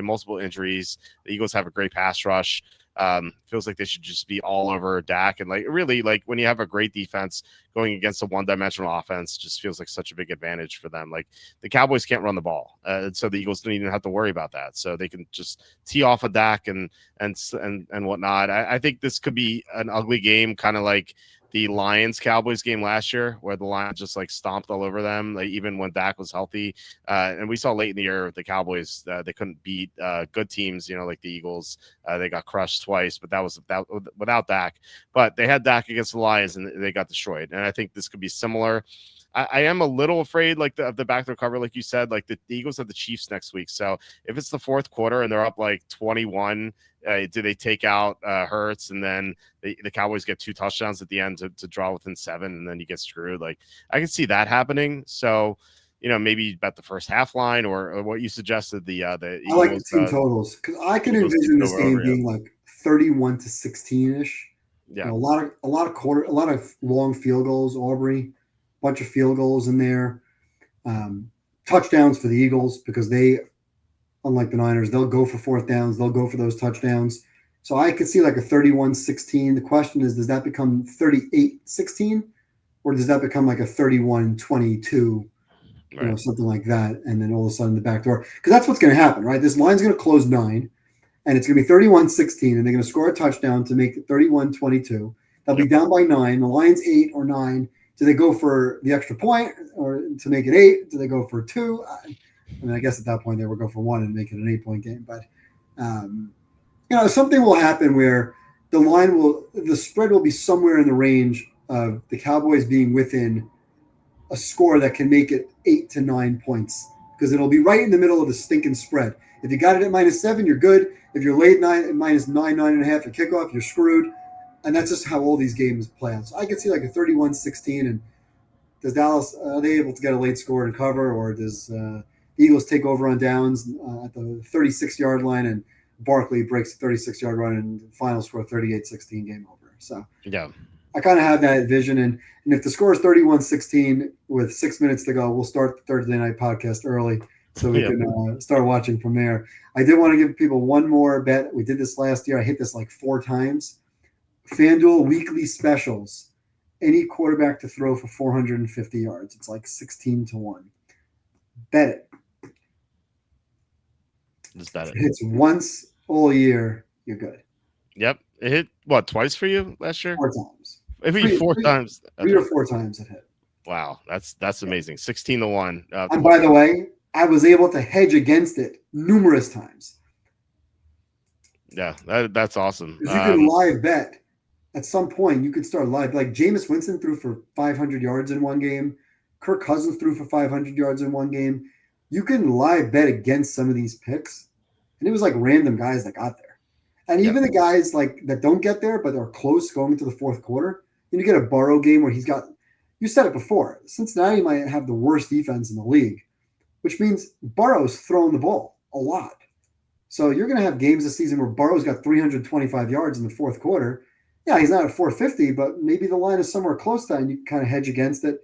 multiple injuries. The Eagles have a great pass rush. Feels like they should just be all over Dak, and really when you have a great defense going against a one-dimensional offense, just feels like such a big advantage for them. Like, the Cowboys can't run the ball, so the Eagles don't even have to worry about that. So they can just tee off of Dak and whatnot. I think this could be an ugly game, kind of like the Lions-Cowboys game last year, where the Lions just stomped all over them, even when Dak was healthy. And we saw late in the year with the Cowboys, they couldn't beat good teams, like the Eagles. They got crushed twice, but that was without Dak. But they had Dak against the Lions, and they got destroyed. And I think this could be similar. I am a little afraid, of the backdoor cover, like you said. The Eagles have the Chiefs next week. So if it's the fourth quarter and they're up 21, do they take out Hurts, and then the Cowboys get 2 touchdowns at the end to draw within 7, and then you get screwed? I can see that happening. So, maybe bet the first half line or what you suggested. The Eagles, I like the team totals, because I can envision this game being 31-16-ish. Yeah, a lot of long field goals. Aubrey, bunch of field goals in there. Touchdowns for the Eagles, because they, unlike the Niners, they'll go for fourth downs. They'll go for those touchdowns. So I could see a 31-16. The question is, does that become 38-16, or does that become a 31-22, right, something like that, and then all of a sudden the back door? Because that's what's going to happen, right? This line's going to close 9, and it's going to be 31-16, and they're going to score a touchdown to make it 31-22. They'll be down by 9. The line's 8 or 9. Do they go for the extra point or to make it 8? Do they go for 2? I guess at that point they would go for 1 and make it an 8-point game. But, something will happen where the spread will be somewhere in the range of the Cowboys being within a score that can make it 8 to 9 points, because it'll be right in the middle of the stinking spread. If you got it at -7, you're good. If you're late -9, -9.5 at kickoff, you're screwed. And that's just how all these games play out. So I could see a 31-16. And does Dallas, are they able to get a late score and cover, or does the Eagles take over on downs at the 36-yard line, and Barkley breaks the 36-yard run, and final score 38-16, game over? So yeah, I kind of have that vision. And if the score is 31-16 with 6 minutes to go, we'll start the Thursday night podcast early so we can start watching from there. I did want to give people one more bet. We did this last year. I hit this like 4 times. FanDuel weekly specials. Any quarterback to throw for 450 yards. It's like 16-1. Bet it. Just bet it. If it hits once all year, you're good. Yep. It hit, what, twice for you last year? 4 times. It hit 4 times. 3 or 4 times it hit. Wow. That's amazing. 16-1. And by the way, I was able to hedge against it numerous times. Yeah, that's awesome. Because you can live bet. At some point, you could start live. Like Jameis Winston threw for 500 yards in one game. Kirk Cousins threw for 500 yards in one game. You can live bet against some of these picks. And it was like random guys that got there. And even the guys like that don't get there, but are close going into the fourth quarter. And you get a Burrow game where he's got – you said it before. Cincinnati might have the worst defense in the league, which means Burrow's throwing the ball a lot. So you're going to have games this season where Burrow's got 325 yards in the fourth quarter. Yeah, he's not at 450, but maybe the line is somewhere close to that, and you kind of hedge against it.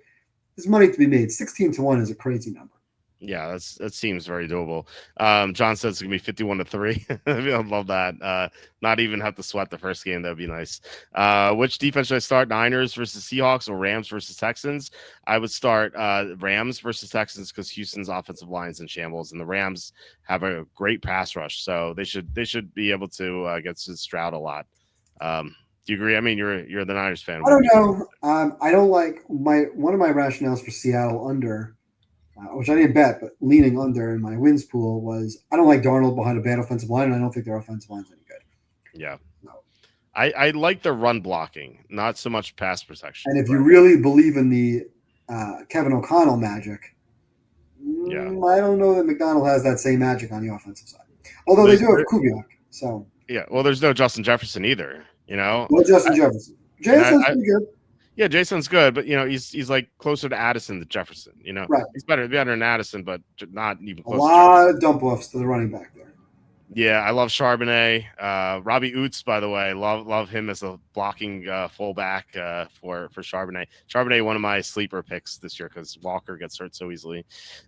There's money to be made. 16-1 is a crazy number. Yeah, that seems very doable. John says it's gonna be 51-3. I love that. Not even have to sweat the first game. That'd be nice. Which defense should I start? Niners versus Seahawks or Rams versus Texans? I would start Rams versus Texans because Houston's offensive line's in shambles, and the Rams have a great pass rush, so they should be able to get to Stroud a lot. Do you agree? I mean, you're the Niners fan. I don't know. I don't like one of my rationales for Seattle under. Which I didn't bet, but leaning under in my wins pool was I don't like Darnold behind a bad offensive line, and I don't think their offensive line's any good. Yeah. No. I like the run blocking, not so much pass protection. And if you really believe in the Kevin O'Connell magic, I don't know that McDonald has that same magic on the offensive side. Although they do have Kubiak. So yeah, well, there's no Justin Jefferson either, No Justin Jefferson. Jason's pretty good. Yeah, Jason's good, but he's like closer to Addison than Jefferson. Right. He's better than Addison, but not even close. A lot of dump offs to the running back there. Yeah, I love Charbonnet. Robbie Oots, by the way, love him as a blocking fullback for Charbonnet. Charbonnet, one of my sleeper picks this year because Walker gets hurt so easily.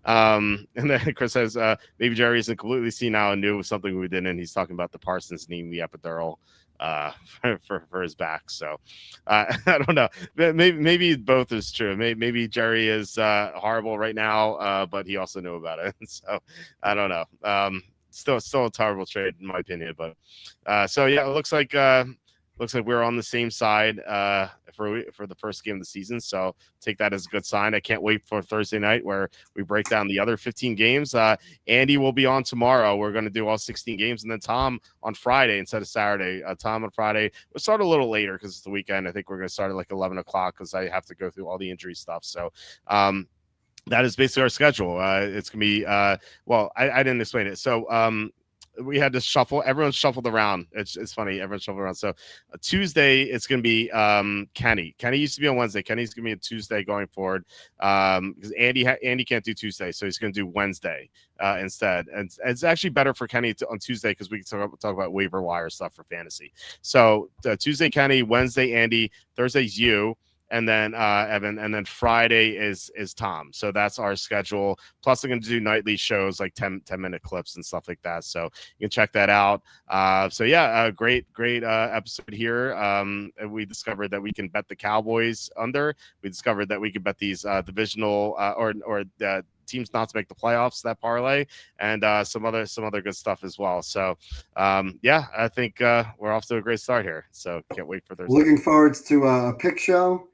And then Chris says maybe Jerry isn't completely senile and knew something we didn't. He's talking about the Parsons knee, the epidural. For his back, so I don't know. Maybe both is true. Maybe Jerry is horrible right now, but he also knew about it. So I don't know. Still a terrible trade in my opinion. But so yeah, it looks like we're on the same side for the first game of the season. So take that as a good sign. I can't wait for Thursday night where we break down the other 15 games. Andy will be on tomorrow. We're going to do all 16 games. And then Tom on Friday instead of Saturday. Tom on Friday. We'll start a little later because it's the weekend. I think we're going to start at like 11 o'clock because I have to go through all the injury stuff. So that is basically our schedule. It's going to be well, I didn't explain it. So we had to shuffle. Everyone's shuffled around. It's funny. Everyone's shuffled around. So Tuesday, it's going to be Kenny. Kenny used to be on Wednesday. Kenny's going to be a Tuesday going forward because Andy can't do Tuesday, so he's going to do Wednesday instead. And it's actually better for Kenny on Tuesday because we can talk about waiver wire stuff for fantasy. So Tuesday, Kenny. Wednesday, Andy. Thursday's you. And then Evan, and then Friday is Tom. So that's our schedule. Plus, I'm going to do nightly shows like 10-minute clips and stuff like that. So you can check that out. So yeah, great episode here. We discovered that we can bet the Cowboys under. We discovered that we could bet these divisional or teams not to make the playoffs, that parlay, and some other good stuff as well. So yeah, I think we're off to a great start here. So can't wait for Thursday. Looking forward to a pick show.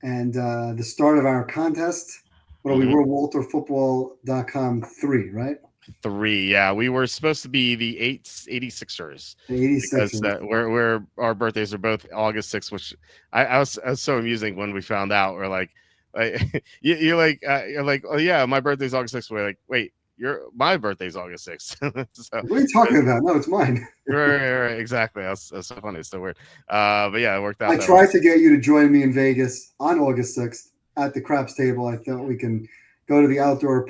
And the start of our contest, we were WalterFootball.com 3, right? 3, yeah. We were supposed to be the 86ers. The 86ers. Because we're our birthdays are both August 6th, which I was so amusing when we found out. We're like you're like, oh yeah, my birthday's August 6th. We're like, wait, my birthday's August 6th. So, what are you talking about? No, it's mine. right, exactly. That's so funny. It's so weird. But yeah, it worked out. I tried to get you to join me in Vegas on August 6th at the craps table. I thought we can go to the outdoor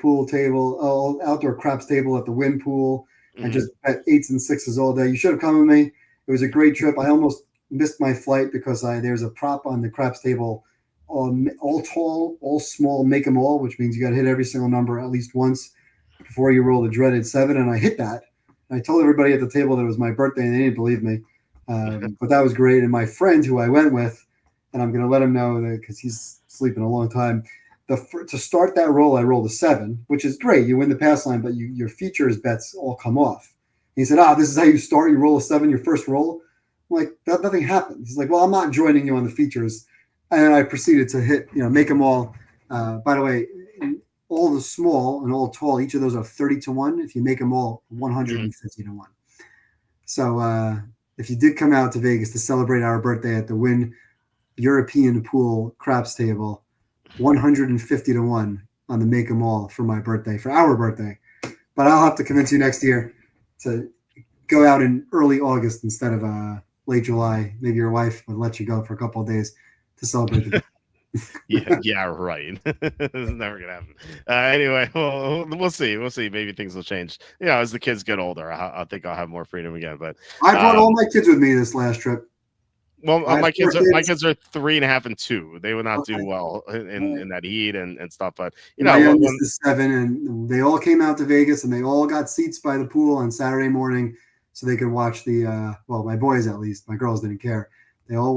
craps table at the Wynn Pool and just bet 8s and 6s all day. You should have come with me. It was a great trip. I almost missed my flight because there's a prop on the craps table, all tall, all small, make them all, which means you got to hit every single number at least once. before you roll the dreaded 7, and I hit that. And I told everybody at the table that it was my birthday, and they didn't believe me. But that was great. And my friend who I went with, and I'm going to let him know that because he's sleeping a long time, to start that roll, I rolled a 7, which is great. You win the pass line, but your futures bets all come off. He said, this is how you start. You roll a 7, your first roll. I'm like, nothing happened. He's like, well, I'm not joining you on the features. And I proceeded to hit, make them all. By the way, all the small and all tall, each of those are 30 to 1. If you make them all 150 to 1. So if you did come out to Vegas to celebrate our birthday at the Wynn European Pool craps table, 150 to 1 on the make them all for my birthday, for our birthday. But I'll have to convince you next year to go out in early August instead of late July. Maybe your wife would let you go for a couple of days to celebrate the yeah, right. It's never gonna happen. Anyway, we'll see. Maybe things will change. As the kids get older, I think I'll have more freedom again. But I brought all my kids with me this last trip. Well, my kids are 3.5 and 2. They would not do well in that heat and stuff. But my youngest is 7, and they all came out to Vegas, and they all got seats by the pool on Saturday morning, so they could watch the. My boys at least. My girls didn't care. They all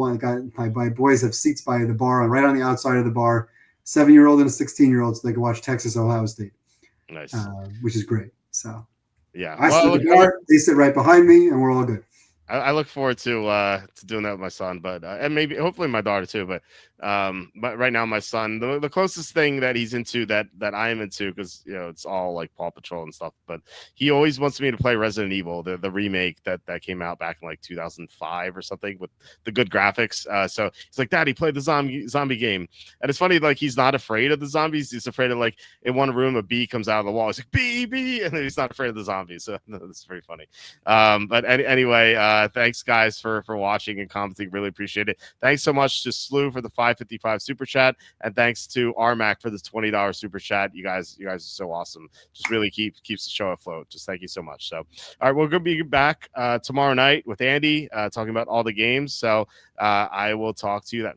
my boys have seats by the bar, right on the outside of the bar. 7-year-old and a 16-year-old, so they can watch Texas, Ohio State. Nice, which is great. So yeah, I sit at the bar. They sit right behind me, and we're all good. I look forward to doing that with my son, but and maybe hopefully my daughter too. But right now my son, the closest thing that he's into that I am into, because it's all like Paw Patrol and stuff. But he always wants me to play Resident Evil, the remake that came out back in like 2005 or something with the good graphics. So he's like, Daddy, play the zombie game. And it's funny, like he's not afraid of the zombies. He's afraid of, like, in one room a bee comes out of the wall. He's like, bee, and he's not afraid of the zombies. So that's very funny. But anyway. Thanks, guys, for watching and commenting. Really appreciate it. Thanks so much to Slew for the $5.55 super chat, and thanks to Armac for the $20 super chat. You guys are so awesome. Just really keeps the show afloat. Just thank you so much. So, all right, we're gonna be back tomorrow night with Andy talking about all the games. So I will talk to you then.